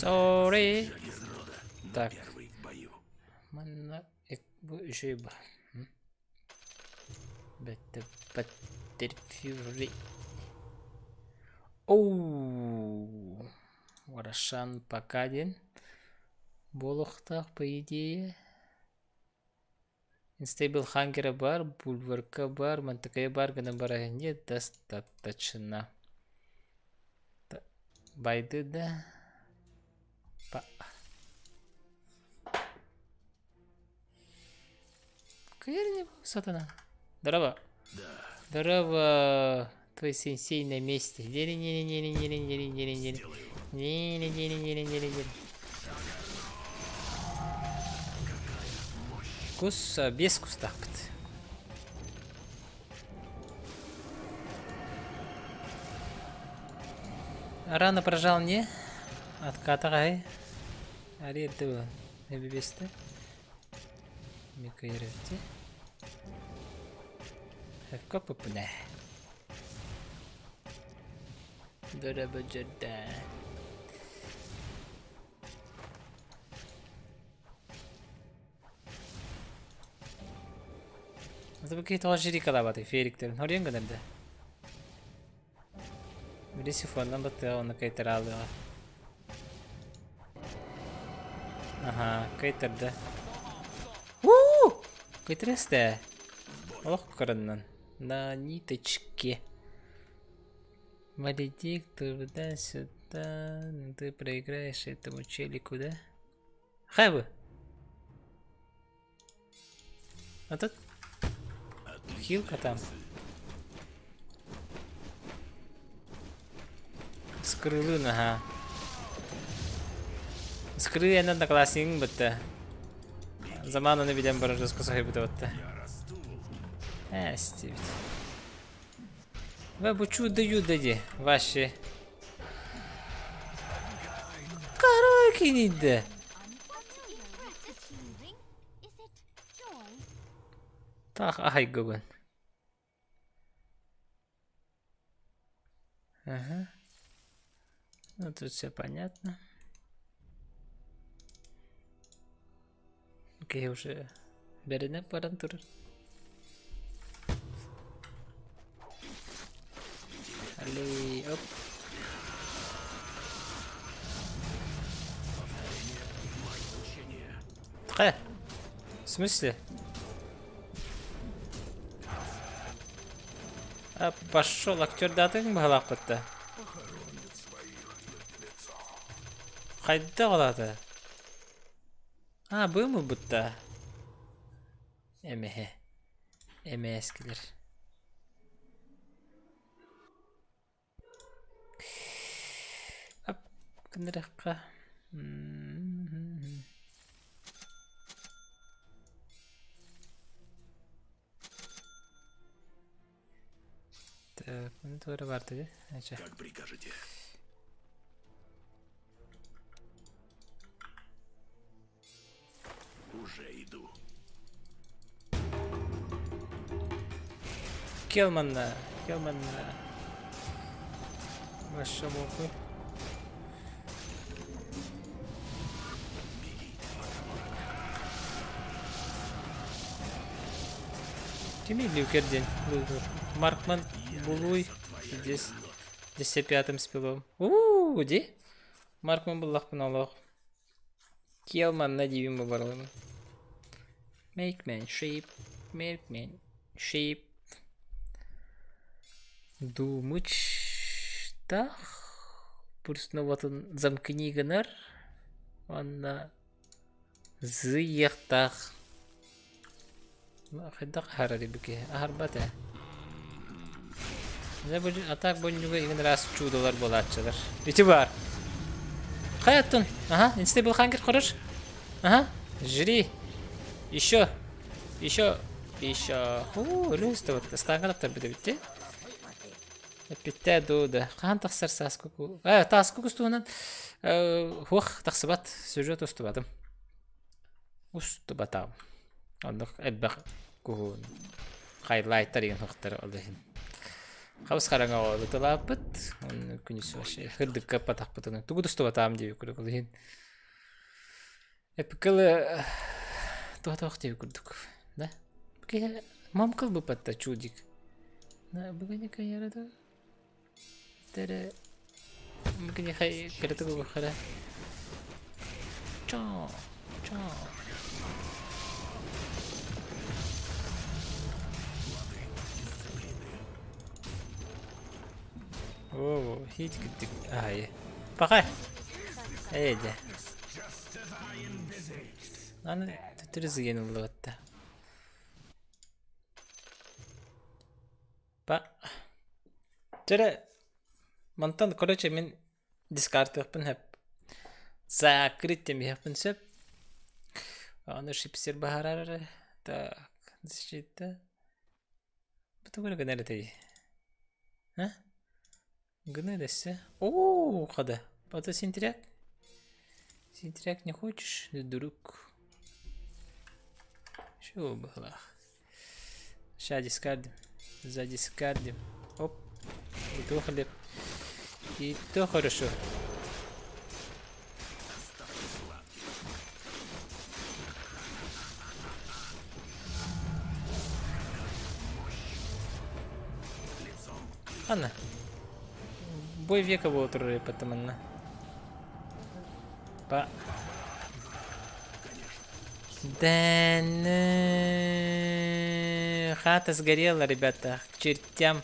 Sorry. Так. Манна жиба. Баттерфюри. Оу. Ворошан покаден. Болохтах, по идее. Инстейбл хангера бар, бульварка бар, мантакая бар, ганабара недостаточно. Байды да. Киирдим, сатана. Здорово. Здорово. Твой сенсей на месте. Не. Кус без кустах. Рано прожал не. Откатагай. Аридова. Эбибесте. Микаирти. Копупне. Дорабаджада. Это какие-то лажири калабаты, фериктер. Хорьен гадарда. Рисифон нам батал на кайтералы. Ага, кайтер да. Кайтересте. Ох, караннан. На ниточке. Валидик, туда-сюда. Ты проиграешь этому челику, да? Хайбы. А тут? Хилка там. Скрылы, ага. Скрылы я на классинг, бата. Заману не видим баражуску сахибу-то вот-то. Стивит. Вы бы чудо дади, ваши. Короче, не да. Так, ай, гогон. Ага. Ну, тут все понятно. Окей, уже берене парантур. Али, оп. В смысле? А, пошел, актер датын бағалақ бұтта. Қайда қалады? А, бұл мұ бұтта? Әмеге. Әме әскілер. Ап, кіндіріққа. Так, монитора барды, де? Как прикажете. Уже иду. Келманна. Ваша боку. Кими люкерден. Маркман Булуй. Здесь 15-м спилом. Ди? Маркман был лахпан аллах. Келман на дивим барлым. Make man shape. Думыч. Так. Пурсноватын замкни гынар. Анна. Зыяқтақ. Қайдақ харады бүке. Ахарбата. Атак бонюга иген раз чудолар болатчылар. Ити бар. Қаяттын. Ага, инсте был хангер құрыш. Ага, жри. Еще. Өлісті вот. Стаңғалаптар біді бітті. Бітті дода. Қан тақсар саску. Таску күстуынан. Хух, тақсыбат. Сюжет ұстыбадым. Ұстыбатам. Ондық әлбәқ күхуын. Хайлайттар еген хуқтары олдығын. Қабыс қараңа олы тұлап бұт. Оның күнісі башы. Хырдыққа патақ бұтының. Тұғыд ұстыбатам дейі көрік олдығын. Эпікілі туғатауқ дейі көрдік. Да? Бүке мамкыл бұл патта чудик. Бүгіне кай ярады? Тәрі... Бүгіне қай кірді бұл қара. Чау. О, хит кеттік. Ай. Пақай. Әйді. Аны түтірі зіген ұлы өтті. Па. Жәрі. Монтан, короче, мен дискарты өкпін әп. Закрыт теми өкпін сөп. Аны шипсер бағарары. Так. Защита. Бұты көрі гөнәрі тәйі. Ха? Гны десе. О, қада. Это синтряк. Синтряк не хочешь, друг? Что было? Сейчас дискардим. Задискардим. Оп. И то хлеб. И то хорошо. Анна. Бой века был трое, потому на. Па. Да, хата сгорела, ребята, к чертям.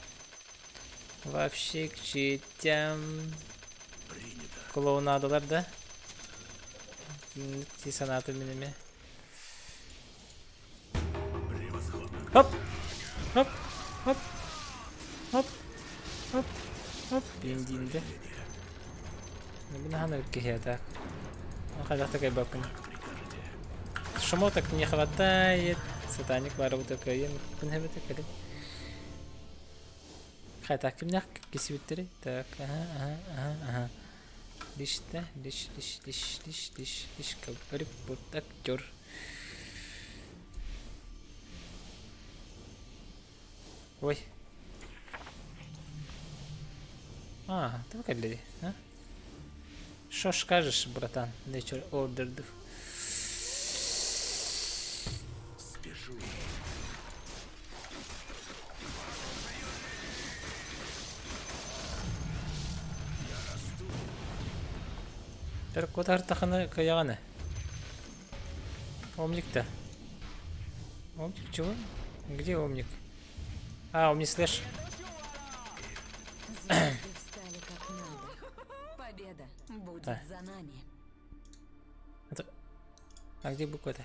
Вообще к чертям. Клоунадолар, да? Тисанату минами. Хоп! Хоп! Хоп! Хоп! Хоп! Хоп! Бендинде. Набина кихе так. Хотя такая бабка. Шмоток не хватает. Сатаник вару такая. Пинхебете. Хотя кимняк кисвиттери. Так, ага. Лиш. Калпари вот актер. Ой. Ты выходили, а? Что скажешь, братан? Nature ordered. Спешу. Так, вот артахана каягана. Омник-то. Омник чего? Где омник? Омник слэш. Звезды встали как надо. Победа будет Да. за нами. А где буква-то?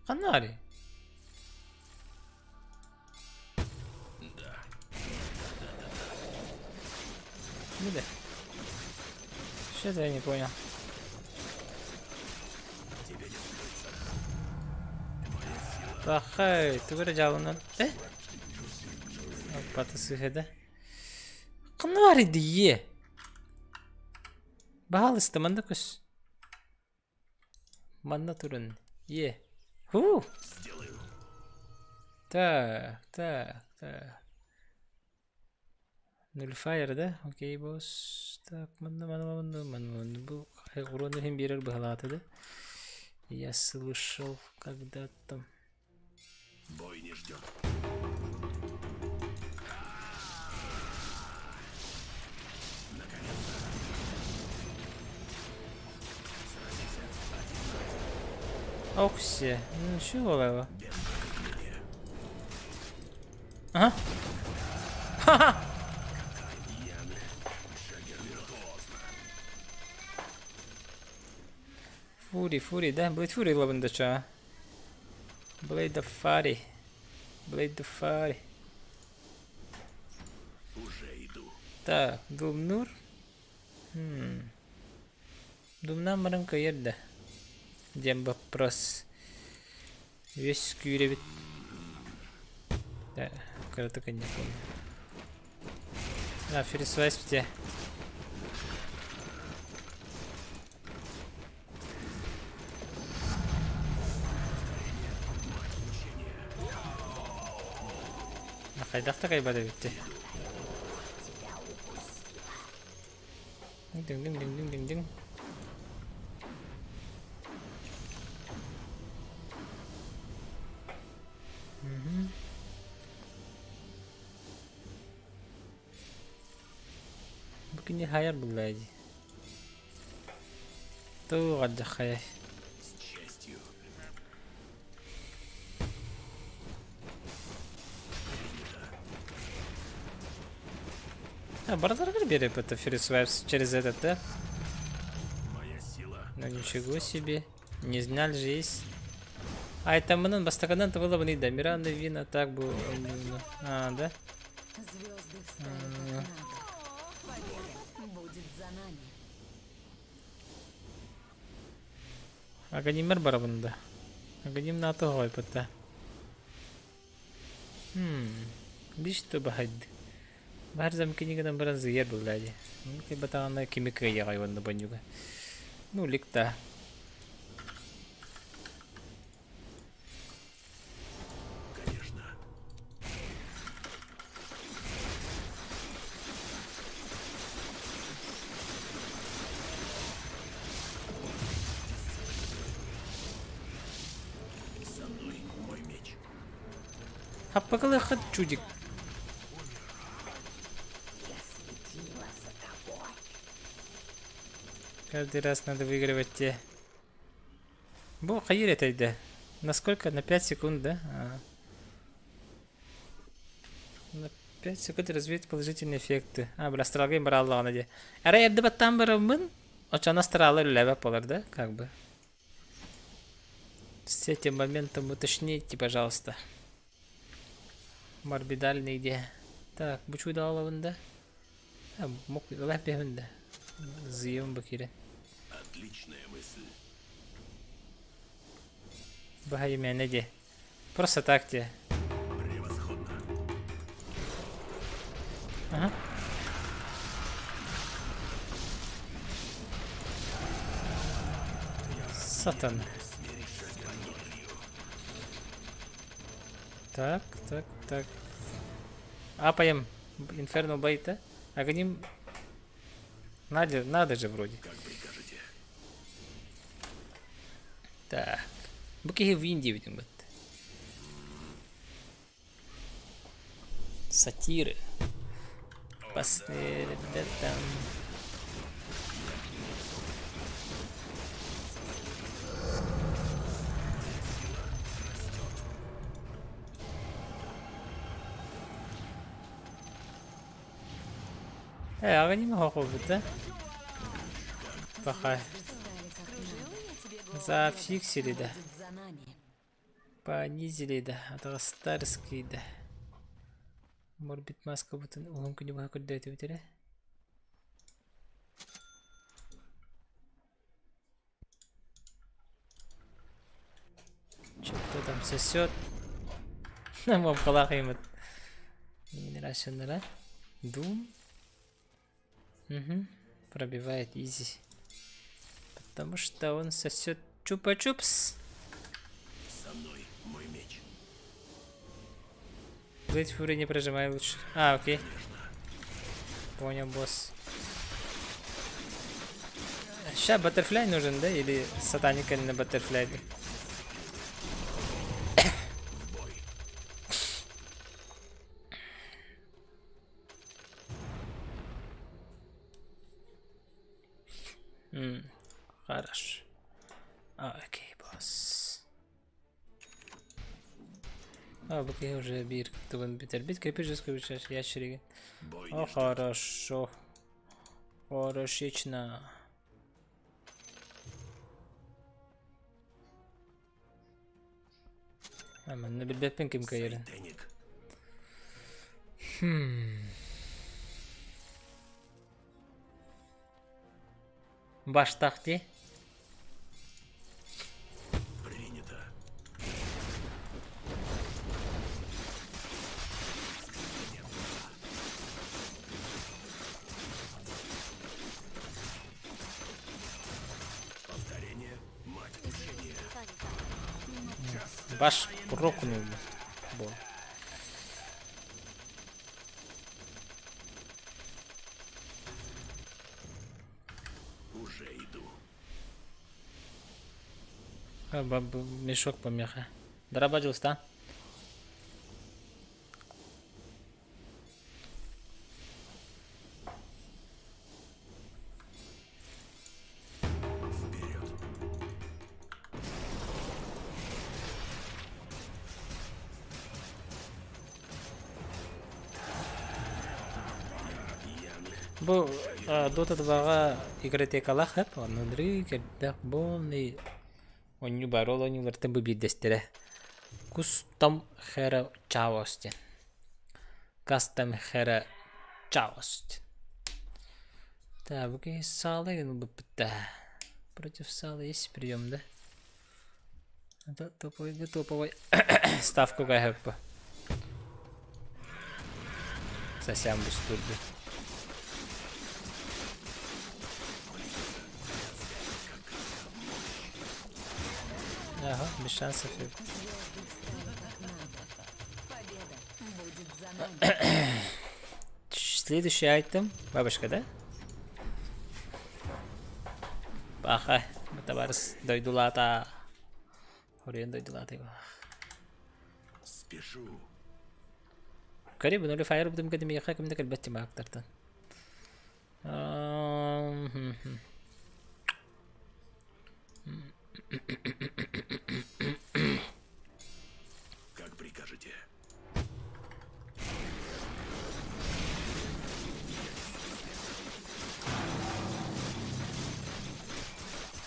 Канари. Да. Что-то я не понял. Тахай, ты выражал на да? Патасы да? Канари дие. Бахалысты манда күш. Манда турын. Е. Ху. Так. Нульфайр да? Окей, босс. Так, манда. Бу уроны хим берер бахалаты да? Я слышал когда-то. Бой не ждет. Ох все. Ну чего лево? Ага. Ха-ха. Фури, да? Блейд фури лавандача. Блейд фари. Уже иду. Так, Думнур. Думнан марым кайерда. Дем вопрос. Весь кюревит. Да, коротко не помню. А, ферисвайс в те. Хайдахта кайбада битти. Дing. Begini hayal bulaji. Tuh ada kayak. С честью. А, бардак берет это ферисвайс через этот, да? Моя сила. Ну ничего себе. Не знал же есть. А это манан бастакадан-то было бы не да. Миранда вина так бы. А, да? Звезды встали как надо. Победа будет за нами. Аганимер барабында. Аганим на то гой пата. Бишто бахад. Бахар замкини гадам баран зияр булади. Мунки батана кимика ягай ванда банюга. Ну ликта. Конечно. Со мной мой меч. Хаппакалы хат чудик. Каждый раз надо выигрывать те. Бо хайр это да. Насколько? На 5 секунд, да? На 5 секунд развить положительные эффекты. Брастралгай бараллага наде. Ара ерді баттан барамын. Очан астралы лева полар, да? Как бы. С этим моментом уточните, пожалуйста. Морбидальный где? Так, бучу да алавында. Мог лапе-хында. Зием бакире. Отличная мысль. Бахай меня где? Просто так тебе. Превосходно. Ага. Сатан. Так. Апаем Инферно Байта. Агоним. Надо же вроде. Как прикажете. Так. Буки в Индии видим. Сатиры. Посмотри, да там. Ага, не могу да? Пока. Зафиксили, да. За нами. Понизили, да. Это старский, да. Может быть, маска вот он не могу дать это. Что там сосет? Нам полахаем. Не нравится, да? Дум. Угу. Пробивает изи. Потому что он сосет чупа-чупс. Со мной мой меч. Блять, фури не прожимай лучше. А, окей. Понял, босс. Сейчас баттерфляй нужен, да? Или сатаника на баттерфляй? Хорошо. Окей, босс. Окей, уже бир. Кто он бит крепишь ящериги. О, хорошо. Хорошечно. Aman ne bilbetmen kim kayırın. Baş tahtı. Принято. Повторение, мать учения. Baş прокнул. Бо. Уже иду. Мешок помеха. Дорабатился, да? Вперед. Бу Dota 2-га играть калах хап, онньуу кэддэх болный оонньуу бар, ол оонньуулардан бу биддестере. Custom Hero Chaos. Custom Hero Chaos. Да, буки салы ну быпта. Против салы есть прием, да? Это топовый ставку гэхэп. Совсем быстро. Ага, без шансов. Следующий айтем. Бабушка, да? Баха. Товарищ дойдулата. Хорен дойдулата. Спешу. قريب نقول فاير بدهم قدم يخاك من ذاك البت ما اكتر. Как прикажете.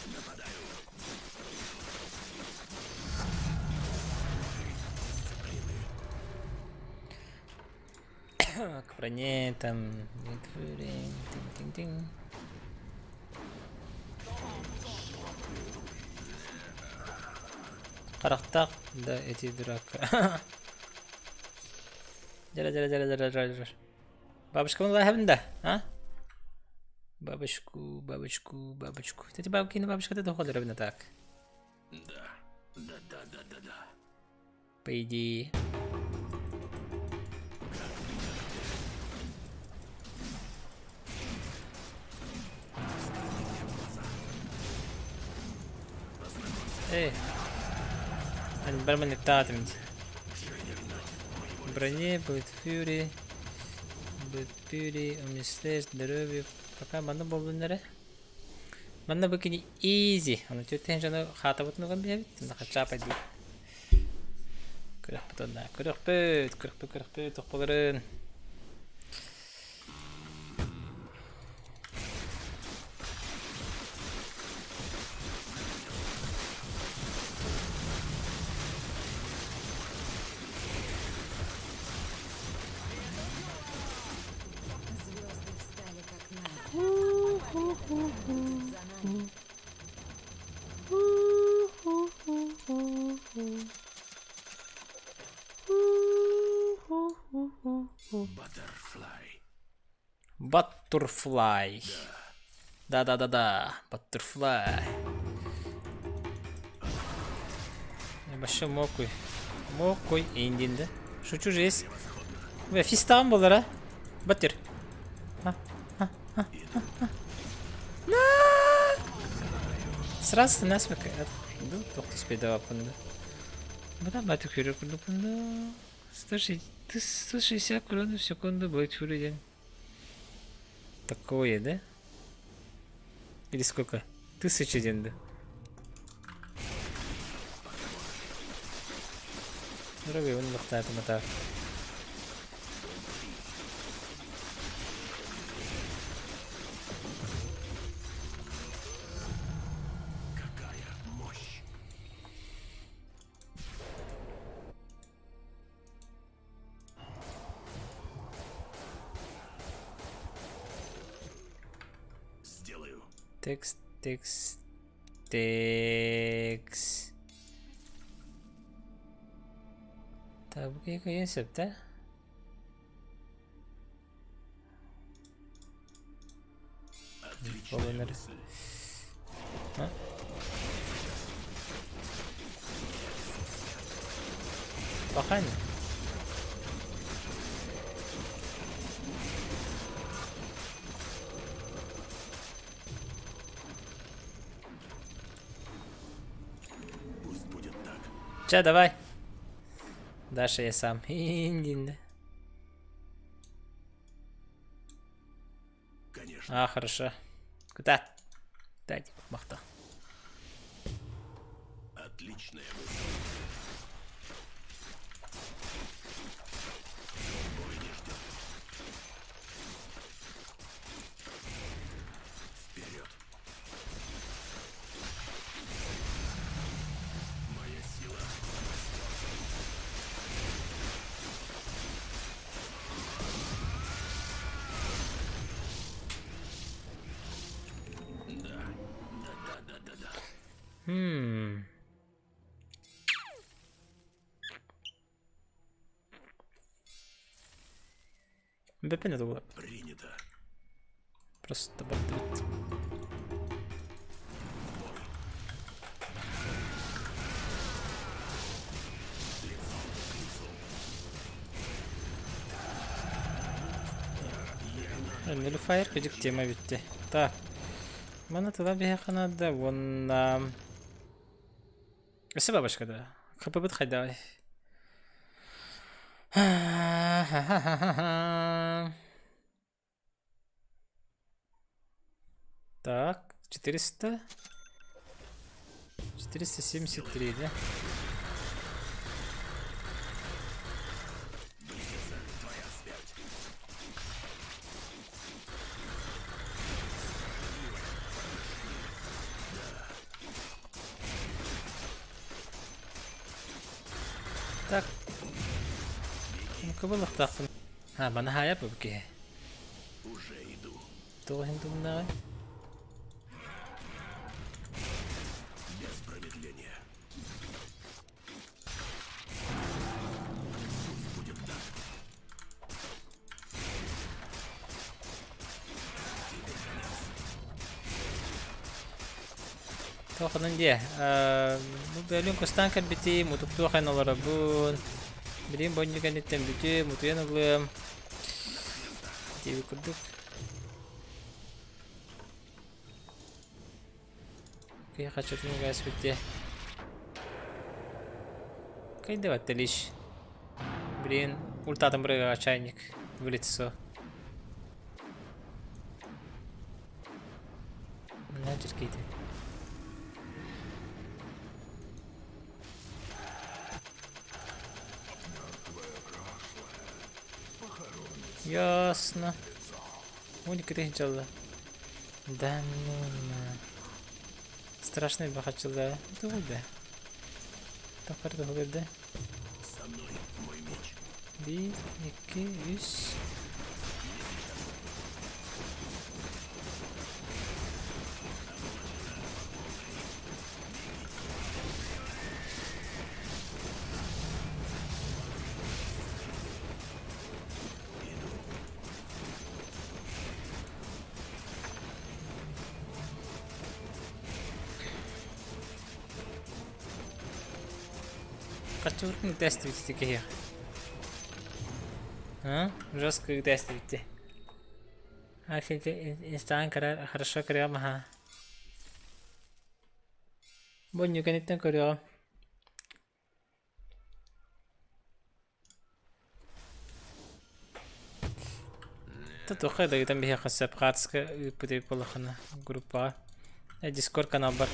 Нападаю. К броне там. Тинг-тинг-тинг. Характак, да, эти дурака. Жара. Бабушка, вон лайхабында, а? Бабочку. Кстати, бабки на бабушка ты доходы ровно так. Да. По идее. Эй. Они бармен татами. Броне будет фьюри. Будет фьюри. Умислеш, здоровье. Пока мана болдунары. Мана быкини изи. Он тютен жана хата вот нуган бьявит. Нахача пойду. Кырыхпыт. Тохпаларын. Баттерфлай. Да. Баттерфлай. Başka mokuy. Mokuy indiğinde. Şu çocuk ve fistan bunlara. Batır. Сразу нас выкает. Да, только спидова пунда. Бада бату кюрю пунда. 160 курон в секунду будет фуриден. Такое, да? Или сколько? 1000 денда. Дорогой, он лохтает мотор. Какая мощь! Сделаю. Текст. Так, bu konsepte. Отличная мысль. Bakayım. Пусть будет так. Че, давай. Даша, я сам. Индинда. Конечно. А, хорошо. Куда? Дайте, махта. Отличная мысль. Бой не ждет. Вперед. Моя сила. Да. БП не было. Принято. Просто батут. Нелюфайр кыжык тема битти. Так. Мана тыла бия канада вонна. Эсе бабашка да. Капыбыт хайдабай. Так, 473, да? Так. Ну-ка было так. А, банахая бабки. Уже иду. То хиндумна. Без промедления. Будет так. То хананде. Ну белин кустаан кабити, мутукту хайналарабун. Билин бонниган иттен бити, мутуянаглым. Тиви курдук. Я хочу немного осветить. Как давать лишь? Блин, ультатом прыгал чайник в лицо. Менеджер какие-то. Ясно. Ой, кричала. Да ну на. Страшный бахачила. Это да. Так это да. Со мной мой меч. Bir, iki, üç. Хочу тестовать такие. А? Жестко тестовать. А инстан хорошо крем, ага. Боню конечно крем. Тут ухода там бия хасап хатска пути полохана группа. Дискорд канал бар.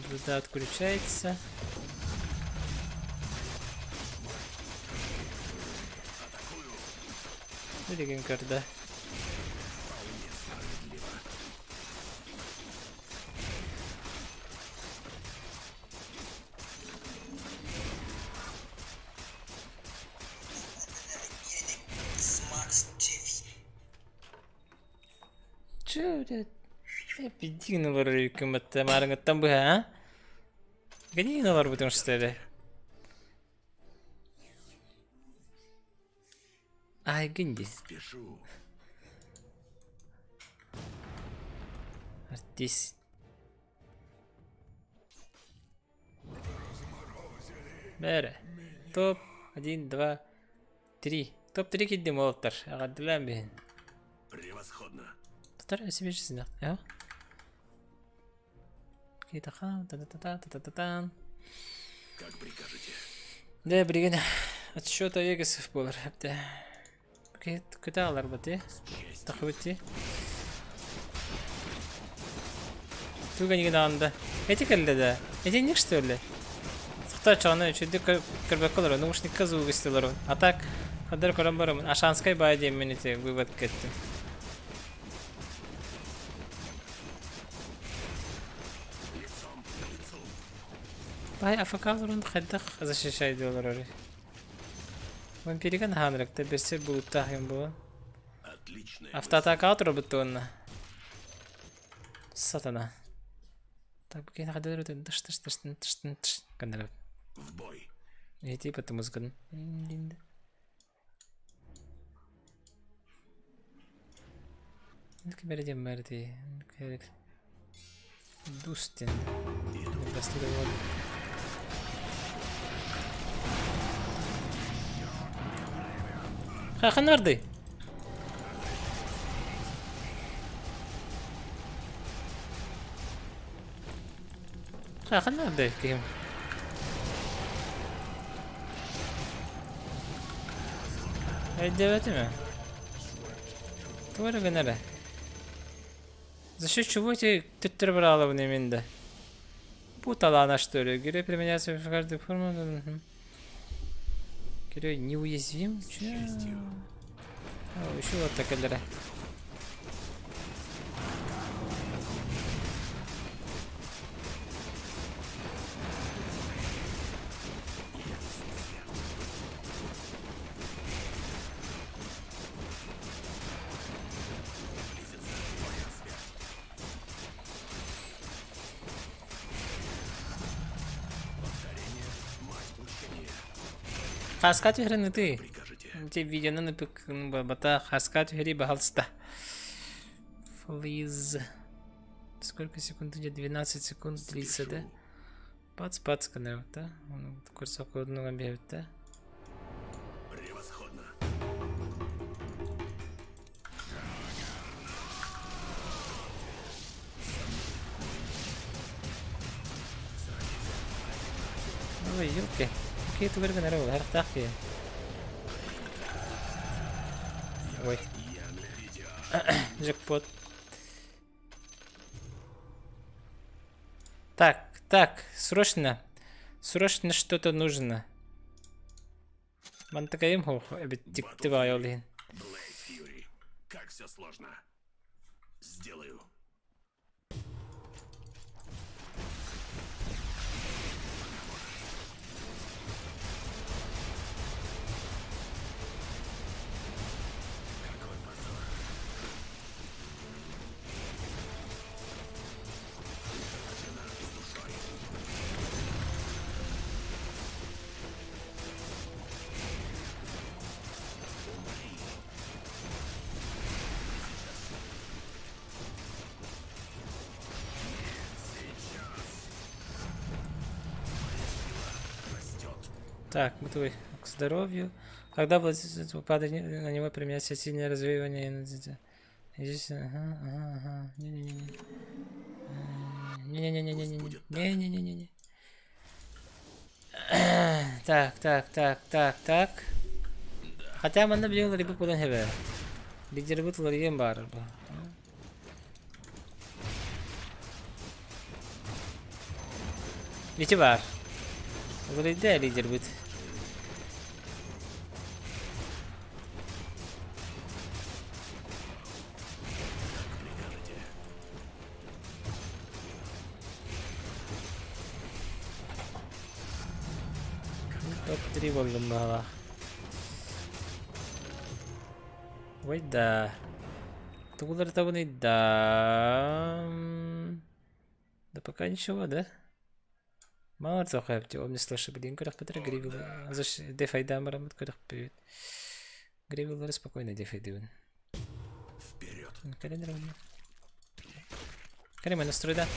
Вода отключается. Двигаем карда. Чё, блядь? Пидина варю, кем-то марга там бы, а? Гони на вар, потому что ли? Ай, гинди. Спешу. Артист. Бере. Топ 1, 2, 3. Топ 3 кидdim олтар. Агадылам бен. Превосходно. Татар себе жизнь. А? Какие-то хан, та-та-та-та-та-та-та. Как прикажете. Да, бригада. Отсчета Вегасов был. Да. Куда аларбати? Тахвати. Туга не гнанда. Эти калли да. Эти ник что ли? Кто чаны чуди кырбакалар, наушник казу выстилар. А так хадар корамбарам ашанскай байде минуте вывод кетти. Бай афакаларун хаддах защищай доллары. Вампириган ханракта берсе булуттахым бу. Отличная. Автоатака отработана. Сатана. Так, букин хадар тыш кандар. В бой. И типа ты музыка. Нка бердем мерди. Дустин. Хахан nerede? Hakan nerede kim? Devleti mi? Doğru genere. За счет чего эти тетрабралы в неминде? Путала она что ли? Герой применяется в каждой форме. Герой неуязвим? Че? О, еще вот так калера. Хаскат игры ты. Тебе видео на напик бата хаскат игры бахалста. Флиз. Сколько секунд идет? 12 секунд длится, да? Пац канал, да? Он курсок одного бьет, да? Превосходно. Ой, ёлки. Какие ты вырваны роллы, артахи. Ой. Джекпот. Так, срочно что-то нужно. Мантакаем хох, объектива ёлин. Блейд Фьюри. Как все сложно. Сделаю. Так, мы твой к здоровью. Когда упадет на него применяется сильное развеивание. Здесь, ага. Не-не-не-не-не-не-не-не-не-не-не. Так. Хотя мы наблюдали рыбу куда хеве. Где рыбу туларием бар. Видите бар? Говорит, да, лидер будет. Топ-3 болдым бала. Ой, да. Тугулар табуны, да. Да пока ничего, да? Мало того, я не слышу, блин, курах петра гривил. Зачем дефай дамарам от курах пьют? Гривил спокойно дефай дивен. Вперед. Календер. Калема настрой, да?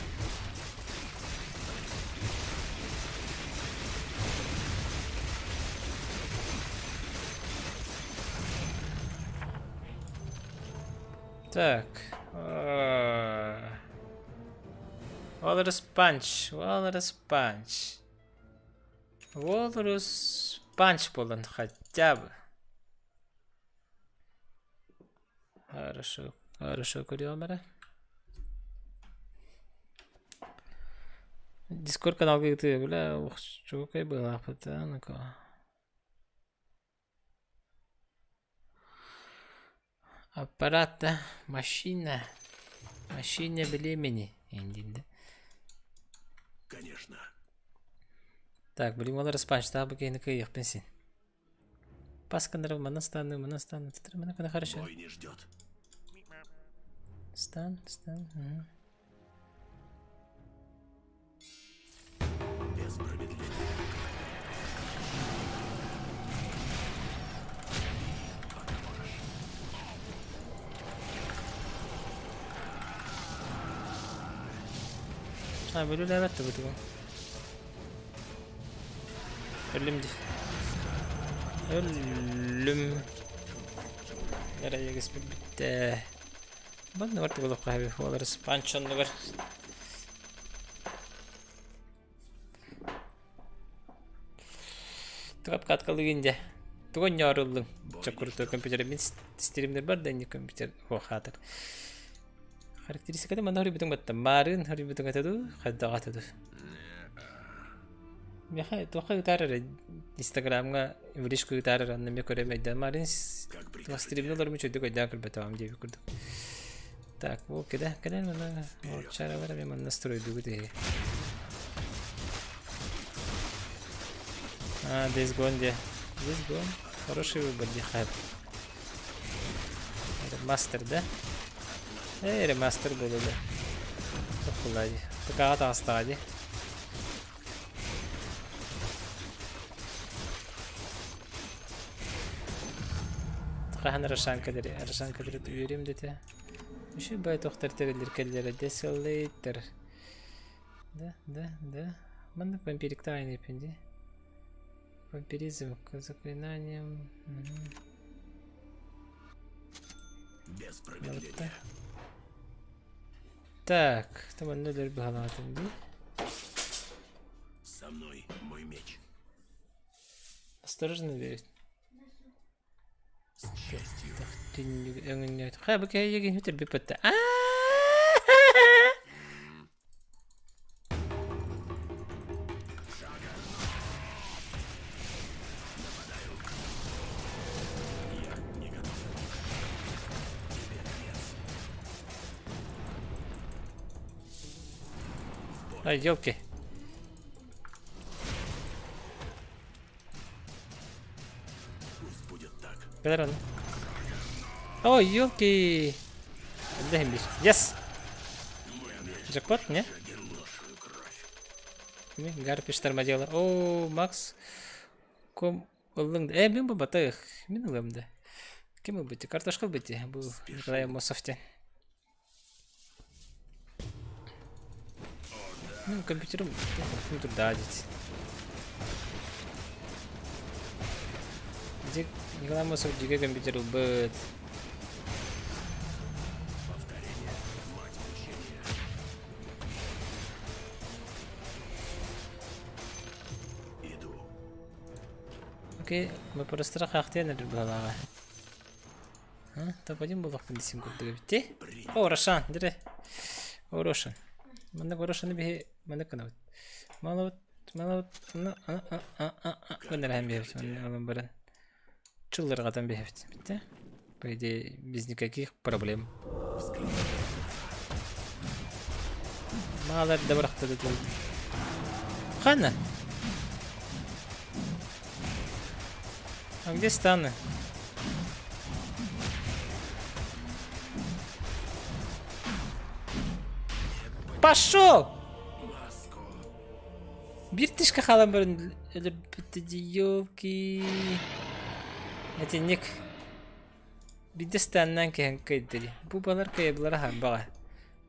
Так. Walrus punch. Walrus punch болон хотя бы. Хорошо, курьемера. Дискорд канал где-то, бля, ух, что какая была, ну-ка. Аппарата, машина времени. Конечно. Так, блин, надо распанч, да, бы на каях пенсин. Пасканеров, манастану, это хорошо. Бой не ждет. Стан. Без промедления. Böyle evet de bu. Ölüm. Nereye geçmek bitti. Bak ne var burada kahve falan spançonlu var. Tıkap katkalı günce. Tuğun yarıldım. Çok kurtu kompüterim. Streamler var da ne kompüter. Oh hatır. Характеристикада мана хөрибитэн батта марын хөрибитэн гатаду хаддагатаду. Яха тоха гитарар Instagram-га виришку гитарар аннаме көремейда марын стримнолар мучу дэг айдан батам деп көрдүм. Так, вот кеде мана чара вара мен настрой дугуде. This gone. Хороший выбор, дихат. Это мастер, да? Ремастер было, да. Похулади. Такая-то осталась. Такая Рошан кадри уверим, дете. Еще бывает охтартерлер келлер десолейтер. Да. Мана вампирик тайный пенди. Вампиризм к заклинаниям. Без промедления. Так, там он нулер бахалатым, да? Со мной мой меч. Осторожно верить. С честью. Ты не... Хай, я не терпи пота. Ай, ёлки. Пусть будет так. Педрон. Ой, ёлки. Yes. Джекпот, не? Гарпиш тормозила. О, Макс. Ком улың. Мен бұл батайық. Мен ұлымды. Кем бұл бітті? Картошқыл бітті. Бұл Николай Мосовте. Ну, компьютером туда одеть. Дик, Николай Мосов, Дига компьютер убыт. Иду. Окей, мы просто рахахтен или была. Та пойдем было в кондиции куда бити. О, Рошан, дире. О, Рошан. Мана Рошан бихи, мана канаут. Малаут, на Венерхам бихи, он баран. Чуллер гатан бихи, бити. По идее, без никаких проблем. Малар добрахта да тут. Хана. А где станы? Пошел! Биртишка халам барин елки. Это ник. Бидестаннан кехан кайдери. Бу балар кайблара хабага.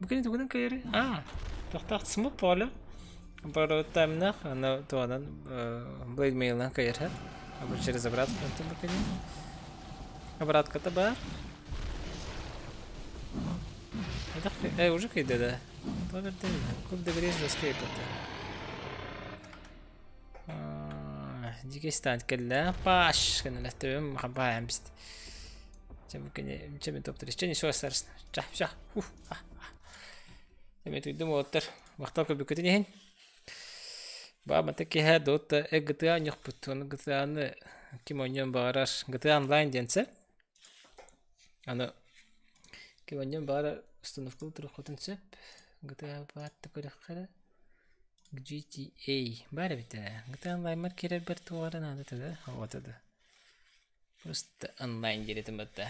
Бүкін түгінен кайры. Тоқтақ смут полы. Бару тамнах, ана туадан блейдмейлан кайры. Або через обратку это бүкін. Обратка-то бар. Это уже кайда, да. Көп дегрез раскайпата. Дикий станет кэллим. Паш, кана ластовым махабаем бist. Чем топ 3. Чем еще осталось? Ча. Я тут думаю, оттер. Вахталка бюкетинен. Баба таки хадот GTA нюхпут. Он GTA кимоньем бараш. GTA онлайн денсе. Ано кимоньем бара установку трохотенсеп. GTA бат такое GTA. Бара бита. GTA онлайн маркер бертуара надо тогда. Вот это. Просто онлайн делитим это.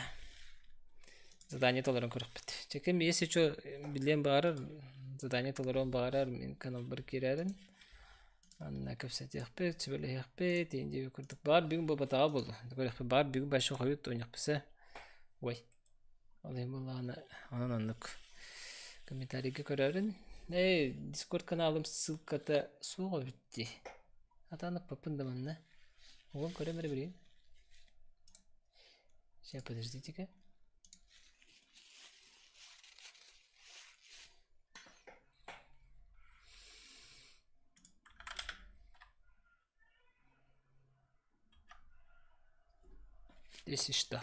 Задание толерон корпит. Чекем если что билем бара задание толерон бара мен канал баркирарен. Анна капсатих пет сбелих пет инди курт бар бигун бабата бол. Такой бар бигун башу хают тоних псе. Ой. Алай мулла ана аннук. Комментарийге көрөрүн. Дискорд каналым ссылката суга битти. Атаны попындаманна. Оған көремері берейін. Сейчас подождите-ка. Если что.